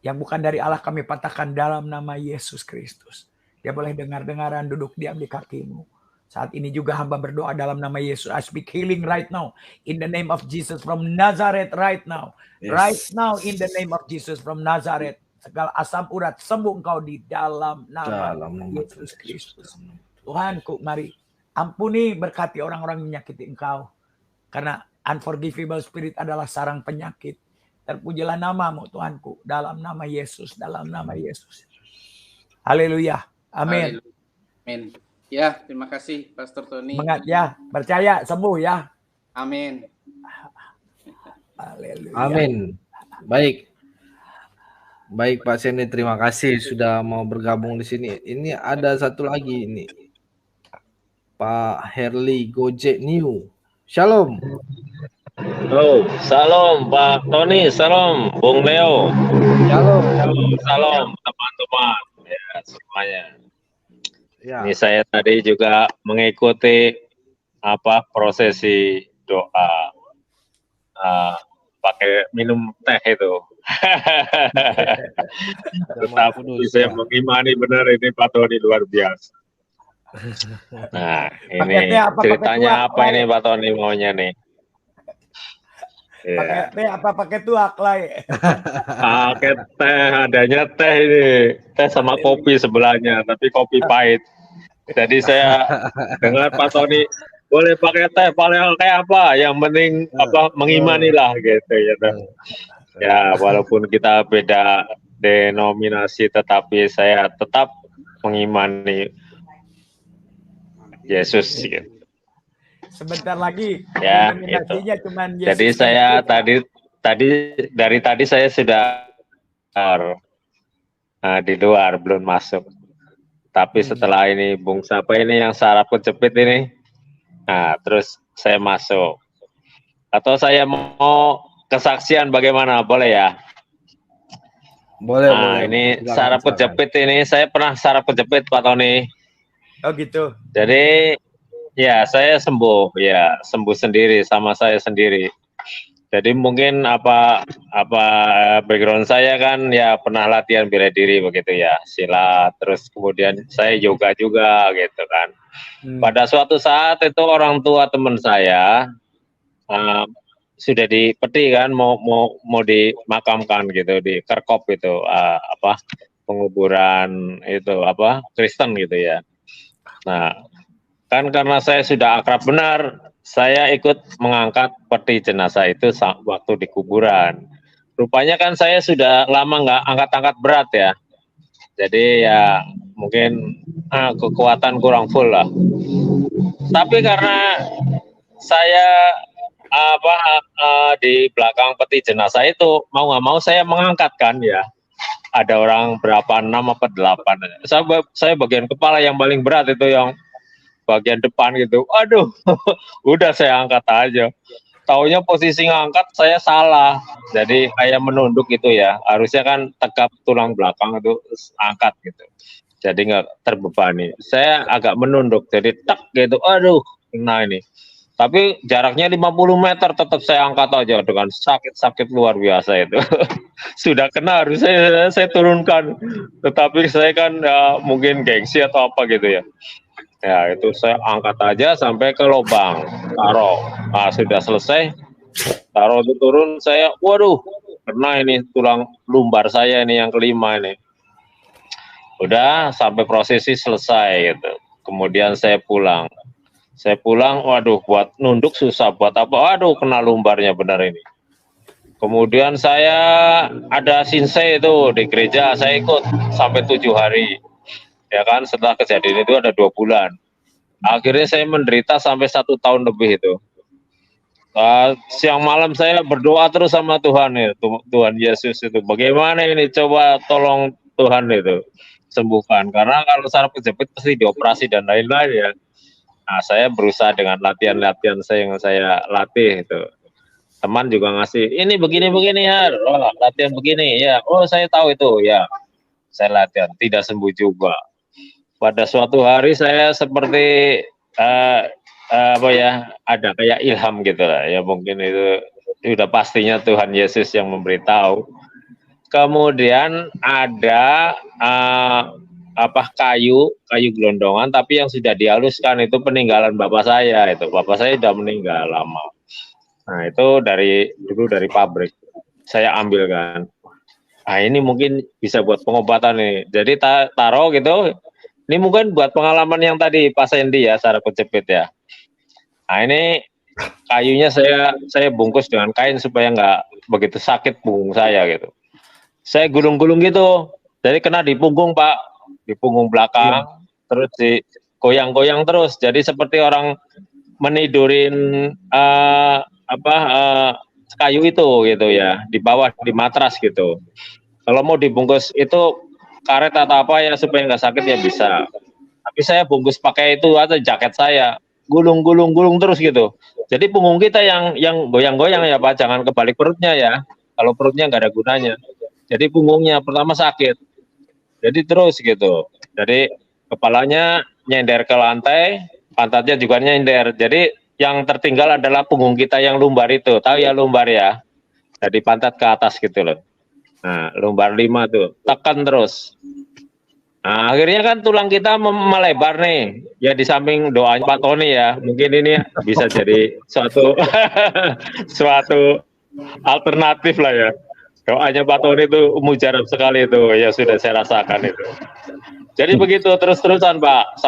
Speaker 3: yang bukan dari Allah kami patahkan dalam nama Yesus Kristus. Dia boleh dengar-dengaran duduk diam di kaki-Mu. Saat ini juga hamba berdoa dalam nama Yesus. I speak healing right now. In the name of Jesus from Nazareth right now. Yes. Right now in the name of Jesus from Nazareth. Segala asam urat sembuh engkau di dalam nama Yesus Kristus. Tuhanku, mari ampuni, berkati orang-orang menyakiti engkau. Karena unforgivable spirit adalah sarang penyakit. Terpujilah namamu Tuhanku. Dalam nama Yesus. Dalam nama Yesus. Haleluya. Amin.
Speaker 7: Amin. Ya, terima kasih Pastor Tony.
Speaker 3: Semangat ya. Percaya sembuh ya.
Speaker 7: Amin.
Speaker 3: Haleluya.
Speaker 2: Amin. Baik. Baik Pak Sandy, terima kasih sudah mau bergabung di sini. Ini ada satu lagi ini. Pak Herli Gojek New. Shalom.
Speaker 8: Halo, salam Pak Tony, salam Bung Leo.
Speaker 2: Shalom.
Speaker 8: Salam teman-teman ya semuanya.
Speaker 2: Ya.
Speaker 8: Ini saya tadi juga mengikuti prosesi doa pakai minum teh itu. Tetapi saya mengimani benar ini Pak Tony luar biasa. Nah, ini ceritanya apa ini Pak Tony maunya nih?
Speaker 3: Pakai teh apa pakai tuak lah ya?
Speaker 8: Pakai teh, adanya teh ini. Teh sama kopi sebelahnya, tapi kopi pahit. Jadi saya dengar Pak Tony boleh pakai teh, paling kayak apa? Yang penting mengimanilah gitu ya. Ya, walaupun kita beda denominasi, tetapi saya tetap mengimani Yesus gitu.
Speaker 3: Sebentar lagi
Speaker 8: ya itu.
Speaker 3: Cuman
Speaker 8: jadi saya dari tadi saya sudah di luar belum masuk, tapi setelah ini Bung siapa ini yang saraf kejepit ini, nah terus saya masuk. Atau saya mau kesaksian bagaimana, boleh ya?
Speaker 2: Boleh.
Speaker 8: Nah boleh. Ini saraf kejepit ini saya pernah saraf kejepit Pak Tony.
Speaker 3: Oh gitu.
Speaker 8: Jadi ya saya sembuh sendiri sama saya sendiri. Jadi mungkin apa background saya kan ya pernah latihan bela diri begitu ya, silat, terus kemudian saya yoga juga gitu kan. Pada suatu saat itu orang tua teman saya sudah di peti kan, mau dimakamkan gitu di Kerkop itu penguburan itu Kristen gitu ya. Nah, kan karena saya sudah akrab benar, saya ikut mengangkat peti jenazah itu waktu di kuburan. Rupanya kan saya sudah lama nggak angkat-angkat berat ya. Jadi ya mungkin kekuatan kurang full lah. Tapi karena saya di belakang peti jenazah itu mau nggak mau saya mengangkat kan ya. Ada orang berapa, 6 apa 8. Saya bagian kepala yang paling berat itu, yang bagian depan gitu. Aduh, udah saya angkat aja. Taunya posisi ngangkat saya salah. Jadi kayak menunduk gitu ya. Harusnya kan tegap tulang belakang itu angkat gitu. Jadi nggak terbebani. Saya agak menunduk, jadi tak gitu. Aduh, kena ini. Tapi jaraknya 50 meter tetap saya angkat aja dengan sakit luar biasa itu. Sudah kena harus saya turunkan. Tetapi saya kan mungkin gengsi atau apa gitu ya. Ya itu saya angkat aja sampai ke lubang, taruh. Nah, sudah selesai, taruh itu turun, saya, waduh, kena ini tulang lumbar saya ini yang kelima ini. Udah sampai prosesi selesai gitu. Kemudian saya pulang. Waduh, buat nunduk susah, buat apa? Waduh, kena lumbarnya benar ini. Kemudian saya ada sinsei itu di gereja, saya ikut sampai 7 hari. Ya kan, setelah kejadian itu ada 2 bulan. Akhirnya saya menderita sampai 1 tahun lebih itu. Siang malam saya berdoa terus sama Tuhan ya, Tuhan Yesus itu. Bagaimana ini, coba tolong Tuhan itu sembuhkan. Karena kalau saraf kejepit pasti dioperasi dan lain-lain ya. Nah, saya berusaha dengan latihan-latihan yang saya latih itu. Teman juga ngasih, ini begini ya, latihan begini ya. Oh, saya tahu itu ya. Saya latihan, tidak sembuh juga. Pada suatu hari saya seperti ada kayak ilham gitu lah ya, mungkin itu sudah pastinya Tuhan Yesus yang memberitahu. Kemudian ada kayu gelondongan tapi yang sudah dihaluskan, itu peninggalan bapak saya itu. Bapak saya sudah meninggal lama. Nah, itu dulu dari pabrik. Saya ambil kan. Nah, ini mungkin bisa buat pengobatan nih. Jadi taruh gitu. Ini mungkin buat pengalaman yang tadi Pak Sandy ya, saraf kejepit ya. Nah, ini kayunya saya bungkus dengan kain supaya nggak begitu sakit punggung saya gitu. Saya gulung-gulung gitu. Jadi kena di punggung Pak, di punggung belakang, terus di goyang-goyang terus. Jadi seperti orang menidurin kayu itu gitu ya, di bawah di matras gitu. Kalau mau dibungkus itu karet atau apa ya supaya nggak sakit ya bisa. Tapi saya bungkus pakai itu aja jaket saya, gulung terus gitu. Jadi punggung kita yang goyang-goyang ya Pak, jangan kebalik perutnya ya. Kalau perutnya nggak ada gunanya. Jadi punggungnya pertama sakit. Jadi terus gitu. Jadi kepalanya nyender ke lantai, pantatnya juga nyender. Jadi yang tertinggal adalah punggung kita yang lumbar itu. Tahu ya lumbar ya? Dari pantat ke atas gitu loh. Nah, lumbar 5 tuh. Tekan terus. Nah, akhirnya kan tulang kita melebar nih. Ya di samping doanya Pak Tony ya. Mungkin ini bisa jadi suatu alternatif lah ya. Doanya Pak Tony itu mujarab sekali itu. Ya sudah saya rasakan itu. Jadi begitu terus-terusan Pak.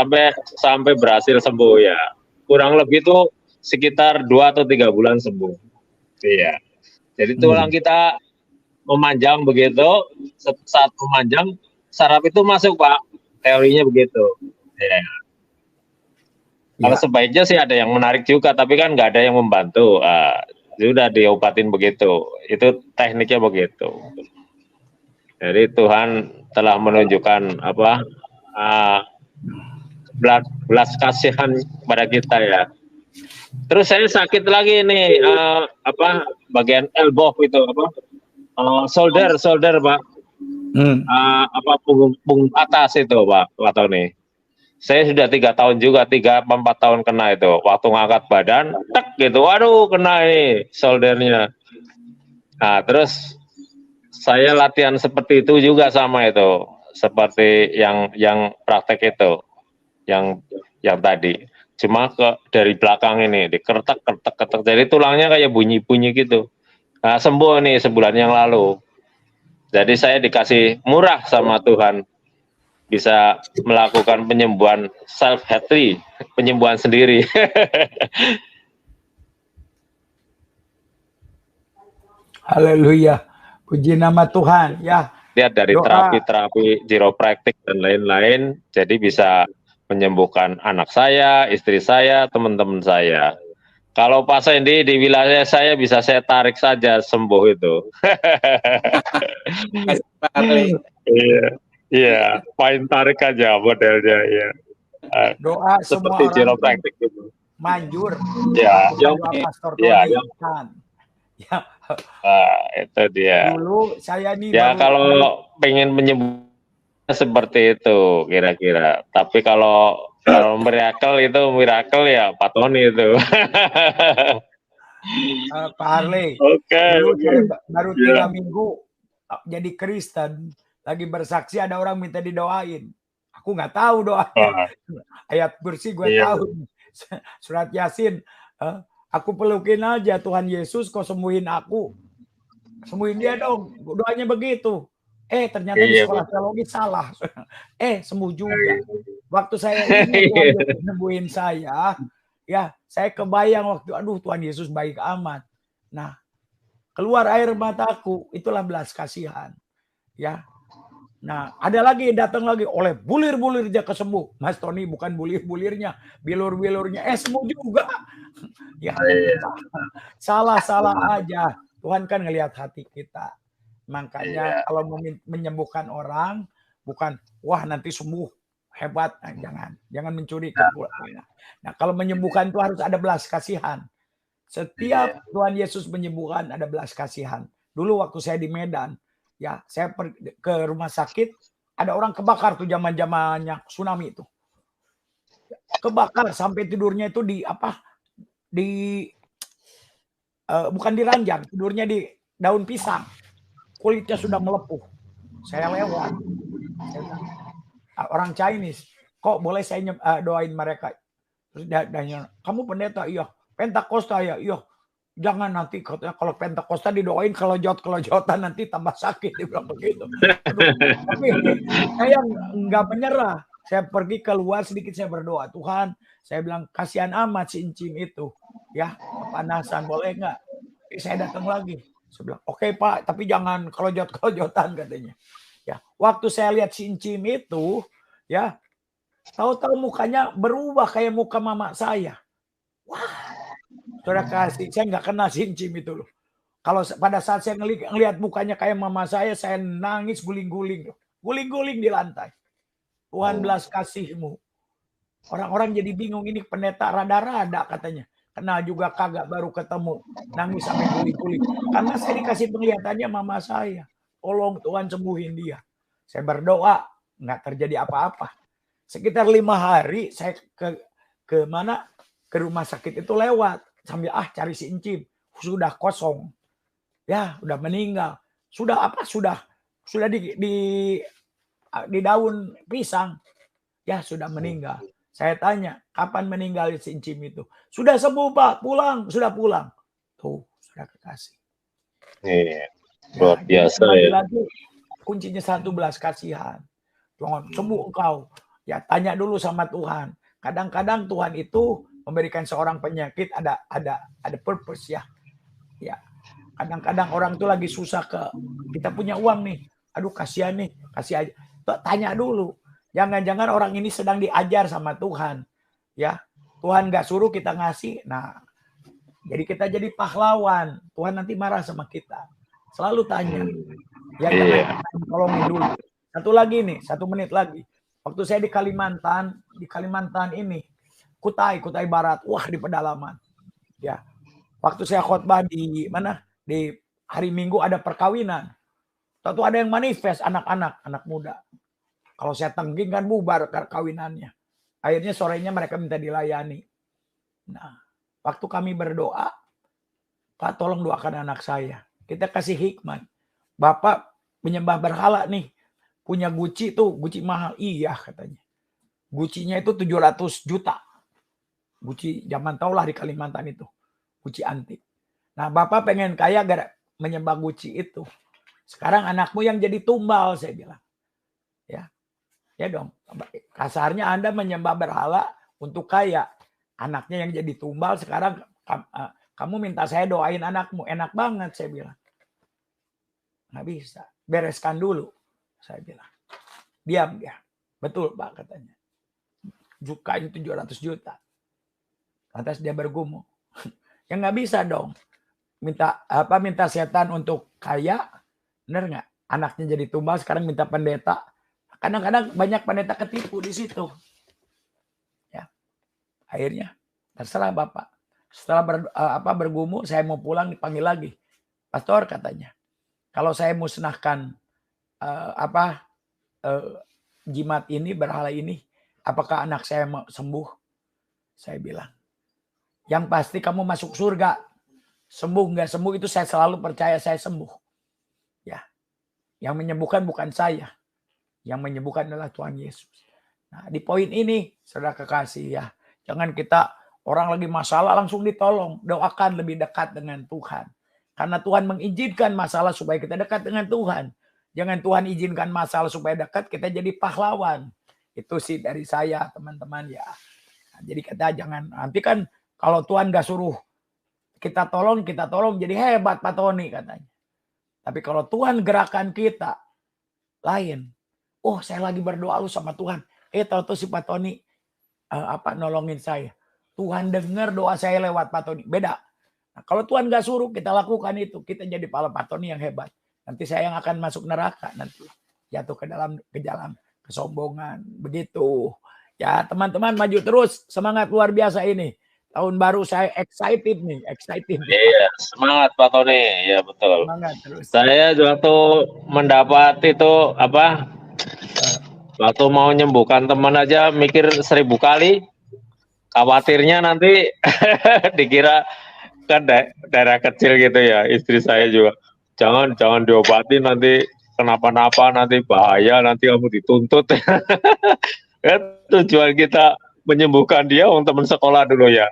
Speaker 8: Sampai berhasil sembuh ya. Kurang lebih itu sekitar 2 atau 3 bulan sembuh. Iya. Jadi tulang kita memanjang begitu, saat memanjang saraf itu masuk Pak, teorinya begitu. Ya. Kalau sebaiknya sih ada yang menarik juga, tapi kan nggak ada yang membantu. Sudah diobatin begitu, itu tekniknya begitu. Jadi Tuhan telah menunjukkan belas kasihan pada kita ya. Terus saya sakit lagi nih bagian elbow itu shoulder Pak. Punggung atas itu Pak Tony. Saya sudah 3 tahun juga, 3-4 tahun kena itu. Waktu ngangkat badan, tek gitu, waduh kena ini shouldernya. Nah, terus saya latihan seperti itu juga sama itu, seperti yang praktek itu, yang tadi. Cuma dari belakang ini dikeretak, keretak, jadi tulangnya kayak bunyi-bunyi gitu. Nah, sembuh nih sebulan yang lalu. Jadi saya dikasih murah sama Tuhan, bisa melakukan penyembuhan self-healing, penyembuhan sendiri.
Speaker 3: Haleluya. Puji nama Tuhan ya.
Speaker 8: Lihat dari
Speaker 3: Doa.
Speaker 8: terapi-terapi chiropractic dan lain-lain, jadi bisa menyembuhkan anak saya, istri saya, teman-teman saya. Kalau Pak Sandy di wilayah saya bisa saya tarik saja sembuh itu. Iya, iya, main tarik aja modelnya ya.
Speaker 3: Doa
Speaker 8: Seperti
Speaker 3: semua orang
Speaker 8: chiropractic gitu.
Speaker 3: manjur.
Speaker 8: Ya,
Speaker 3: yang Pastor Tony. Ya.
Speaker 8: Itu dia.
Speaker 3: Dulu saya nih
Speaker 8: ya
Speaker 3: baru
Speaker 8: kalau pengen menyembuh seperti itu kira-kira. Tapi kalau miracle ya Pak Tony itu.
Speaker 3: Pak Harley.
Speaker 8: Oke.
Speaker 3: Dulu saya baru 3 minggu jadi Kristen, lagi bersaksi ada orang minta didoain. Aku nggak tahu doanya. Ayat kursi gue tahu. Surat Yasin. Aku pelukin aja, Tuhan Yesus kau sembuhin aku. Sembuhin dia dong. Doanya begitu. Ternyata di sekolah teologi salah. Sembuh juga. Waktu saya ini Tuhan Yesus sembuhin saya, ya saya kebayang waktu, aduh Tuhan Yesus baik amat. Nah, keluar air mataku, itulah belas kasihan. Ya. Nah, ada lagi datang lagi oleh bulir-bulir dia kesembuh. Mas Tony bukan bulir-bulirnya, bilur-bilurnya sembuh juga. Ya. Salah aja. Tuhan kan ngelihat hati kita. Makanya kalau menyembuhkan orang bukan wah nanti sembuh hebat, jangan mencuri kepuasan. Nah, kalau menyembuhkan itu harus ada belas kasihan. Setiap Tuhan Yesus menyembuhkan ada belas kasihan. Dulu waktu saya di Medan, ya saya ke rumah sakit, ada orang kebakar tuh zaman-zamannya tsunami itu. Kebakar sampai tidurnya itu bukan di ranjang, tidurnya di daun pisang. Kulitnya sudah melepuh. Saya lewat. Saya bilang, orang Chinese, kok boleh saya doain mereka? Terus dia kamu pendeta? Iya. Pentakosta ya? Iya. Jangan nanti kalau Pentakosta didoain kelojot-kelojotan nanti tambah sakit. Dia bilang begitu. Tapi saya nggak menyerah. Saya pergi keluar sedikit, saya berdoa. Tuhan, saya bilang kasihan amat si Incim itu. Ya, kepanasan, boleh nggak? Saya datang lagi. Saya bilang, oke Pak, tapi jangan kelojot-kelojotan katanya. Ya, waktu saya lihat si Incim itu, ya, tahu-tahu mukanya berubah kayak muka mama saya. Wah, saudara kasih, saya nggak kenal si Incim itu loh. Kalau pada saat saya ngelihat mukanya kayak mama saya nangis guling-guling di lantai. Tuhan belas kasih-Mu. Orang-orang jadi bingung, ini pendeta rada-rada katanya. Kenal juga kagak, baru ketemu. Nangis sampai guling-guling. Karena saya dikasih penglihatannya mama saya. Tolong Tuhan sembuhin dia. Saya berdoa, nggak terjadi apa-apa. Sekitar 5 hari saya ke mana? Ke rumah sakit itu lewat. Sambil cari si Incim. Sudah kosong. Ya, udah meninggal. Sudah di daun pisang. Ya, sudah meninggal. Saya tanya, kapan meninggal si Incim itu? Sudah sembuh Pak, sudah pulang. Tuh, sudah kekasih.
Speaker 8: Luar biasa ya.
Speaker 3: Lagi kuncinya 11 kasihan. Tuhan, sembuh engkau. Ya, tanya dulu sama Tuhan. Kadang-kadang Tuhan itu memberikan seorang penyakit ada purpose ya. Ya. Kadang-kadang orang itu lagi susah kita punya uang nih. Aduh, kasihan nih, kasih aja. Tanya dulu. Jangan-jangan orang ini sedang diajar sama Tuhan. Ya, Tuhan nggak suruh kita ngasih. Nah, jadi kita jadi pahlawan. Tuhan nanti marah sama kita. Selalu tanya. Ya, jangan tolongin dulu. Satu lagi nih, 1 menit lagi. Waktu saya di Kalimantan ini, Kutai Barat. Wah, di pedalaman. Ya, waktu saya khotbah di mana? Di hari Minggu ada perkawinan. Tentu ada yang manifest anak muda. Kalau saya tengging kan bubar kawinannya. Akhirnya sorenya mereka minta dilayani. Nah, waktu kami berdoa, Pak tolong doakan anak saya. kita kasih hikmat. Bapak menyembah berhala nih, punya Gucci tuh, Gucci mahal. Iya katanya. Gucci-nya itu 700 juta. Gucci zaman tau lah di Kalimantan itu. Gucci antik. Nah Bapak pengen kaya gara menyembah Gucci itu. Sekarang anakmu yang jadi tumbal, saya bilang. Ya dong. Kasarnya Anda menyembah berhala untuk kaya. Anaknya yang jadi tumbal, sekarang kamu minta saya doain anakmu. Enak banget, saya bilang. Nggak bisa. Bereskan dulu, saya bilang. Diam dia. Betul Pak katanya. Jukanya 700 juta. Lantas dia bergumul. Ya nggak bisa dong. Minta setan untuk kaya. Bener nggak? Anaknya jadi tumbal, sekarang minta pendeta. Kadang-kadang banyak pendeta ketipu di situ. Ya. Akhirnya terserah Bapak. Setelah bergumul, saya mau pulang dipanggil lagi. Pastor katanya, kalau saya musnahkan jimat ini, berhala ini, apakah anak saya mau sembuh? Saya bilang, yang pasti kamu masuk surga. Sembuh nggak sembuh itu saya selalu percaya saya sembuh. Ya, yang menyembuhkan bukan saya. Yang menyembuhkan adalah Tuhan Yesus. Nah, di poin ini, saudara kekasih ya, jangan kita orang lagi masalah langsung ditolong. Doakan lebih dekat dengan Tuhan. Karena Tuhan mengizinkan masalah supaya kita dekat dengan Tuhan. Jangan Tuhan izinkan masalah supaya dekat, kita jadi pahlawan. Itu sih dari saya, teman-teman ya. Nah, jadi kita jangan, nanti kan kalau Tuhan gak suruh kita tolong jadi hebat Pak Tony katanya. Tapi kalau Tuhan gerakan kita, lain. Oh, saya lagi berdoa lu sama Tuhan. Tahu-tahu si Pak Tony nolongin saya. Tuhan dengar doa saya lewat Pak Tony. Beda. Nah, kalau Tuhan gak suruh kita lakukan itu, kita jadi pala Pak Tony yang hebat. Nanti saya yang akan masuk neraka nanti. Jatuh ke dalam kesombongan. Begitu. Ya, teman-teman maju terus. Semangat luar biasa ini. Tahun baru saya excited nih, excited.
Speaker 8: Iya, semangat Pak Tony. Ya betul.
Speaker 3: Semangat terus.
Speaker 8: Saya waktu mendapat itu waktu mau nyembuhkan teman aja mikir 1000 kali. Khawatirnya nanti dikira kan daerah kecil gitu ya. Istri saya juga jangan diobatin nanti kenapa-napa, nanti bahaya, nanti kamu dituntut. Kan tujuan kita menyembuhkan dia teman sekolah dulu ya.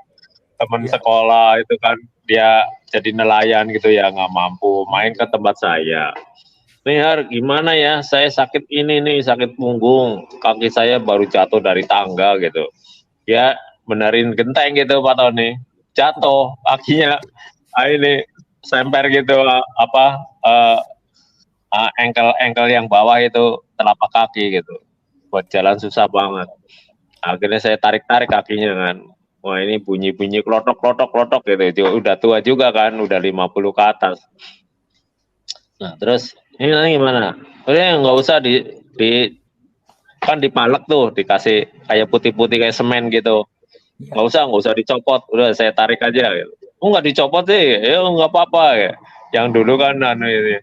Speaker 8: Teman sekolah itu kan dia jadi nelayan gitu ya, nggak mampu main ke tempat saya. Nih gimana ya, saya sakit ini nih, sakit punggung, kaki saya baru jatuh dari tangga gitu. Ya benerin genteng gitu Pak Tony, jatuh kakinya, ini semper gitu engkel yang bawah itu telapak kaki gitu, buat jalan susah banget. Akhirnya saya tarik kakinya kan. Wah ini bunyi klotok gitu. Udah tua juga kan, udah 50 ke atas. Nah terus ini gimana? Udah nggak usah kan dipalek tuh, dikasih kayak putih-putih kayak semen gitu. Nggak usah dicopot. Udah saya tarik aja. Gitu. Oh nggak dicopot sih? Ya nggak apa-apa ya. Yang dulu kan ini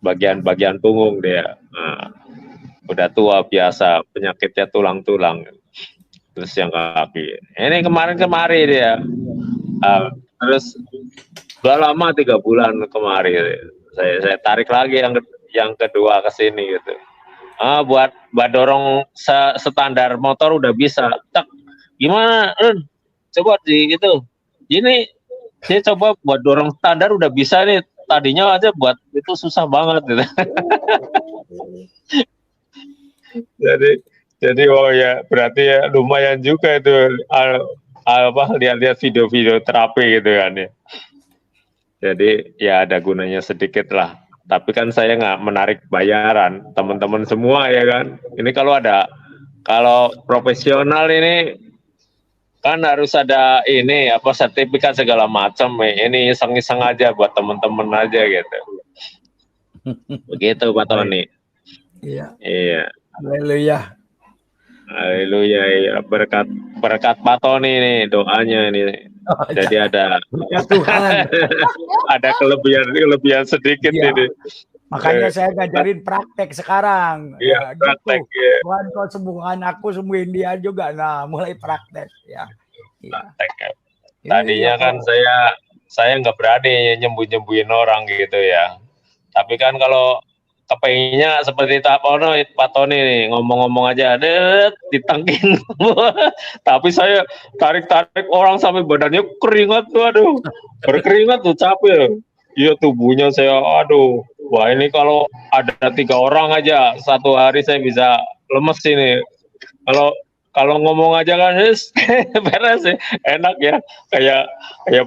Speaker 8: bagian punggung dia. Nah, udah tua biasa, penyakitnya tulang-tulang. Terus yang kaki. Ini kemarin dia. Terus udah lama 3 bulan kemarin. Saya tarik lagi yang kedua ke sini gitu. Buat dorong standar motor udah bisa. Tak, gimana? Coba di gitu. Ini saya coba buat dorong standar udah bisa nih. Tadinya aja buat itu susah banget gitu. Jadi oh ya berarti ya lumayan juga itu lihat video-video terapi gitu kan ya. Jadi ya ada gunanya sedikit lah. Tapi kan saya nggak menarik bayaran teman-teman semua ya kan. Ini kalau profesional ini kan harus ada ini sertifikat segala macam. Ini iseng-iseng aja buat teman-teman aja gitu. Begitu Pak Tony. Iya. Haleluya ya, berkat Pak Tony nih doanya nih. Jadi ada ada kelebihan sedikit ini.
Speaker 3: Makanya saya ngajarin praktek sekarang.
Speaker 8: Iya, praktek.
Speaker 3: Gitu. Ya. Tuhan kau sembuhkan aku, sembuhin dia juga. Nah, mulai praktek ya.
Speaker 8: Praktek. Tadinya kan saya nggak berani nyembuhin orang gitu ya. Tapi kan kalau kepengennya seperti Pak Tony nih, ngomong-ngomong aja, ditangking. Tapi saya tarik-tarik orang sampai badannya keringat tuh, aduh, berkeringat tuh, capek. Iya, tubuhnya saya, aduh, wah ini kalau ada 3 orang aja satu hari saya bisa lemes ini. Kalau ngomong aja kan beres sih, enak ya, kayak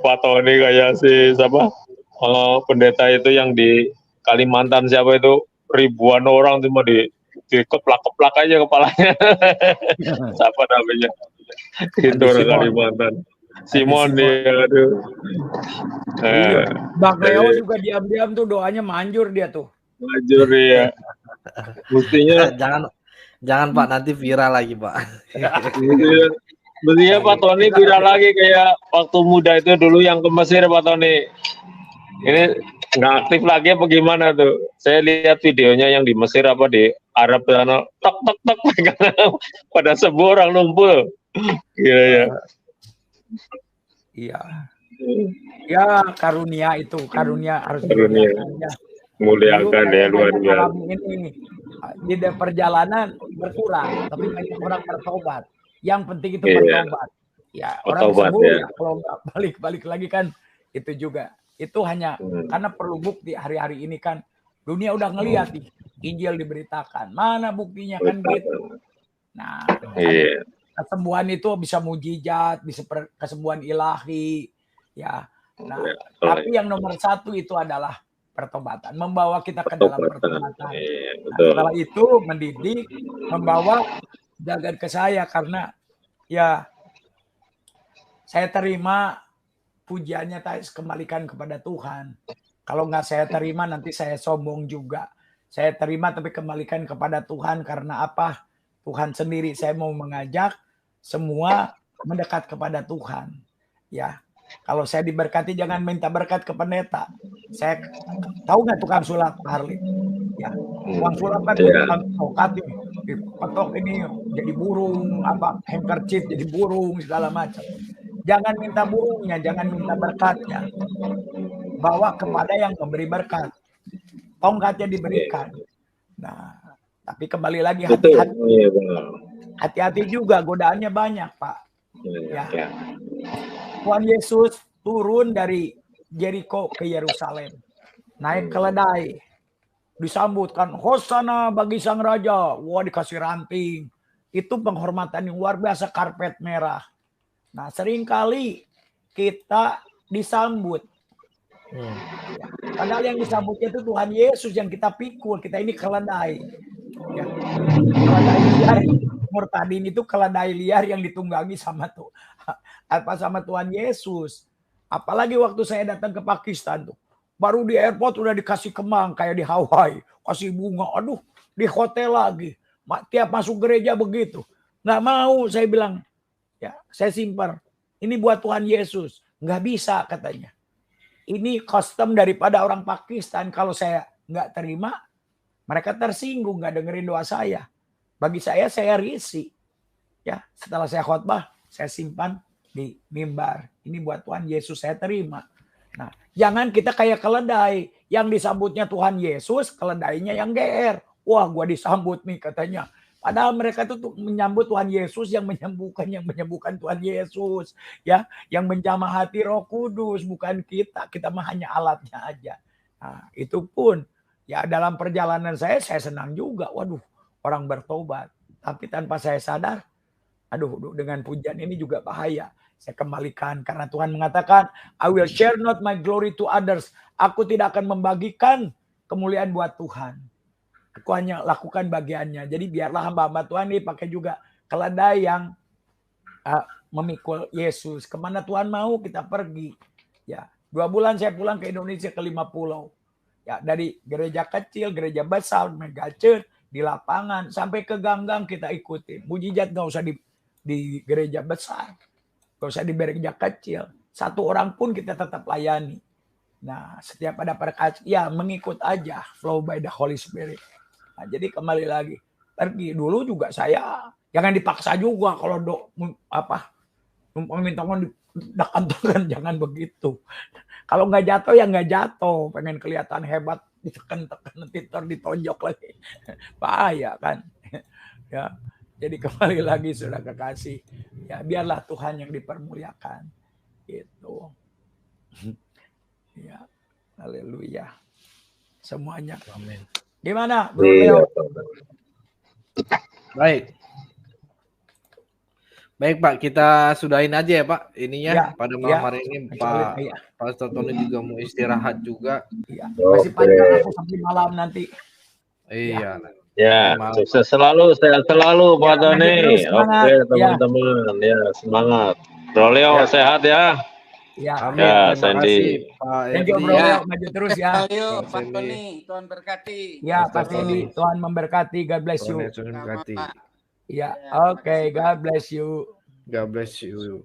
Speaker 8: Pak Tony, kayak si siapa, pendeta itu yang di Kalimantan, siapa itu, ribuan orang cuma dikeplak-keplak aja kepalanya. Siapa namanya? Itu orang Kalimantan. Simon dia, aduh.
Speaker 3: Bang Leo juga diam-diam tuh doanya manjur dia tuh.
Speaker 8: Manjur ya. Mestinya
Speaker 2: jangan Pak, nanti viral lagi Pak.
Speaker 8: Mestinya Pak Tony viral lagi kayak waktu muda itu dulu yang ke Mesir, Pak Tony. Ini nggak aktif lagi apa gimana tuh? Saya lihat videonya yang di Mesir apa di Arab sana, tok pada sebuah orang lumpur. Iya ya.
Speaker 3: Iya. Ya karunia itu, karunia harus
Speaker 8: muliakan ya, luar biasa.
Speaker 3: Ini di perjalanan berkurang, tapi banyak orang bertobat. Yang penting itu bertobat. Ya, orang sembuh ya. Kalau balik lagi kan itu juga. Itu hanya karena perlu bukti. Hari-hari ini kan dunia udah ngelihat nih Injil diberitakan. Mana buktinya kan gitu. Nah, kesembuhan itu bisa mujizat, bisa kesembuhan ilahi, ya. Nah, tapi yang nomor 1 itu adalah pertobatan, membawa kita ke dalam pertobatan. Nah, setelah itu mendidik, membawa jagat ke saya, karena ya saya terima pujiannya, kembalikan kepada Tuhan. Kalau nggak saya terima nanti saya sombong juga. Saya terima tapi kembalikan kepada Tuhan, karena apa? Tuhan sendiri. Saya mau mengajak semua mendekat kepada Tuhan. Ya, kalau saya diberkati jangan minta berkat ke pendeta. Saya tahu nggak tukang sulap, Harley? Ya, tukang sulap kan tukang tokat nih, dipetok ini jadi burung, apa handkerchief jadi burung segala macam. Jangan minta burungnya, jangan minta berkatnya. Bawa kepada yang memberi berkat. Tongkatnya diberikan. Nah, tapi kembali lagi hati-hati juga, godaannya banyak, Pak. Ya. Tuhan Yesus turun dari Jericho ke Yerusalem. Naik keledai. Disambutkan, Hosana bagi sang raja. Wah, dikasih ranting. Itu penghormatan yang luar biasa, karpet merah. Nah, seringkali kita disambut. Ya. Padahal yang disambutnya itu Tuhan Yesus, yang kita pikul. Kita ini keledai. Ya. Keledai liar. Murtadin itu keledai liar yang ditunggangi sama Tuhan Yesus. Apalagi waktu saya datang ke Pakistan tuh. Baru di airport udah dikasih kemang kayak di Hawaii. Kasih bunga. Aduh, di hotel lagi. Tiap masuk gereja begitu. Nggak mau, saya bilang. Ya, saya simpan. Ini buat Tuhan Yesus. Nggak bisa katanya. Ini custom daripada orang Pakistan. Kalau saya nggak terima, mereka tersinggung, nggak dengerin doa saya. Bagi saya risih. Ya, setelah saya khotbah, saya simpan di mimbar. Ini buat Tuhan Yesus, saya terima. Nah, jangan kita kayak keledai. Yang disambutnya Tuhan Yesus, keledainya yang GR. Wah, gua disambut nih katanya. Padahal mereka itu menyambut Tuhan Yesus, yang menyembuhkan Tuhan Yesus, ya, yang menjamah hati Roh Kudus, bukan kita. Kita mah hanya alatnya aja. Nah, itu pun ya dalam perjalanan saya senang juga. Waduh, orang bertobat. Tapi tanpa saya sadar, aduh, dengan pujian ini juga bahaya. Saya kembalikan karena Tuhan mengatakan, I will share not my glory to others. Aku tidak akan membagikan kemuliaan buat Tuhan. Aku hanya lakukan bagiannya. Jadi biarlah hamba-hamba Tuhan ini pakai juga keledai yang memikul Yesus. Kemana Tuhan mau kita pergi. Ya, 2 bulan saya pulang ke Indonesia ke 5 pulau. Ya, dari gereja kecil, gereja besar, mega church, di lapangan, sampai ke gang-gang kita ikutin. Mujizat nggak usah di gereja besar. Nggak usah di gereja kecil. 1 orang pun kita tetap layani. Nah, setiap ada perkat, ya mengikut aja. Flow by the Holy Spirit. Nah, jadi kembali lagi, pergi dulu juga saya jangan dipaksa juga. Kalau numpang minta Kan jangan begitu. Kalau nggak jatuh ya nggak jatuh. Pengen kelihatan hebat, ditekan-tekan nanti ditonjok lagi. Bahaya kan. Ya. Jadi kembali lagi saudara kekasih. Ya biarlah Tuhan yang dipermuliakan. Gitu. Ya. Haleluya. Semuanya.
Speaker 2: Amin.
Speaker 3: Gimana Bro Leo?
Speaker 2: Baik Pak, kita sudahin aja ya Pak ininya
Speaker 3: Ya,
Speaker 2: pada malam
Speaker 3: ya.
Speaker 2: hari ini.
Speaker 3: Iya.
Speaker 2: Pak Pastor Tony juga mau istirahat juga.
Speaker 3: Iya. Masih panjang aku sampai malam nanti.
Speaker 2: Iya.
Speaker 8: Ya, sukses selalu, sehat selalu Pak Tony.
Speaker 3: semangat.
Speaker 8: Oke teman-teman, ya semangat. Bro Leo sehat ya.
Speaker 3: Ya.
Speaker 2: Amin.
Speaker 8: Ya,
Speaker 2: Terima
Speaker 8: Sandy.
Speaker 2: kasih Pak
Speaker 3: Thank you
Speaker 2: Edi.
Speaker 3: Bro Leo, maju terus ya.
Speaker 7: Ayo
Speaker 2: Pak
Speaker 7: Pak
Speaker 2: Sandy.
Speaker 7: Tony, Tuhan berkati.
Speaker 3: Ya,
Speaker 2: Pastor
Speaker 3: Pak Sandy,
Speaker 2: Tony.
Speaker 3: Tuhan memberkati. God bless you.
Speaker 2: Tuhan Yesus memberkati.
Speaker 3: Ya,
Speaker 7: Ya,
Speaker 3: oke, God bless you.
Speaker 2: God bless you.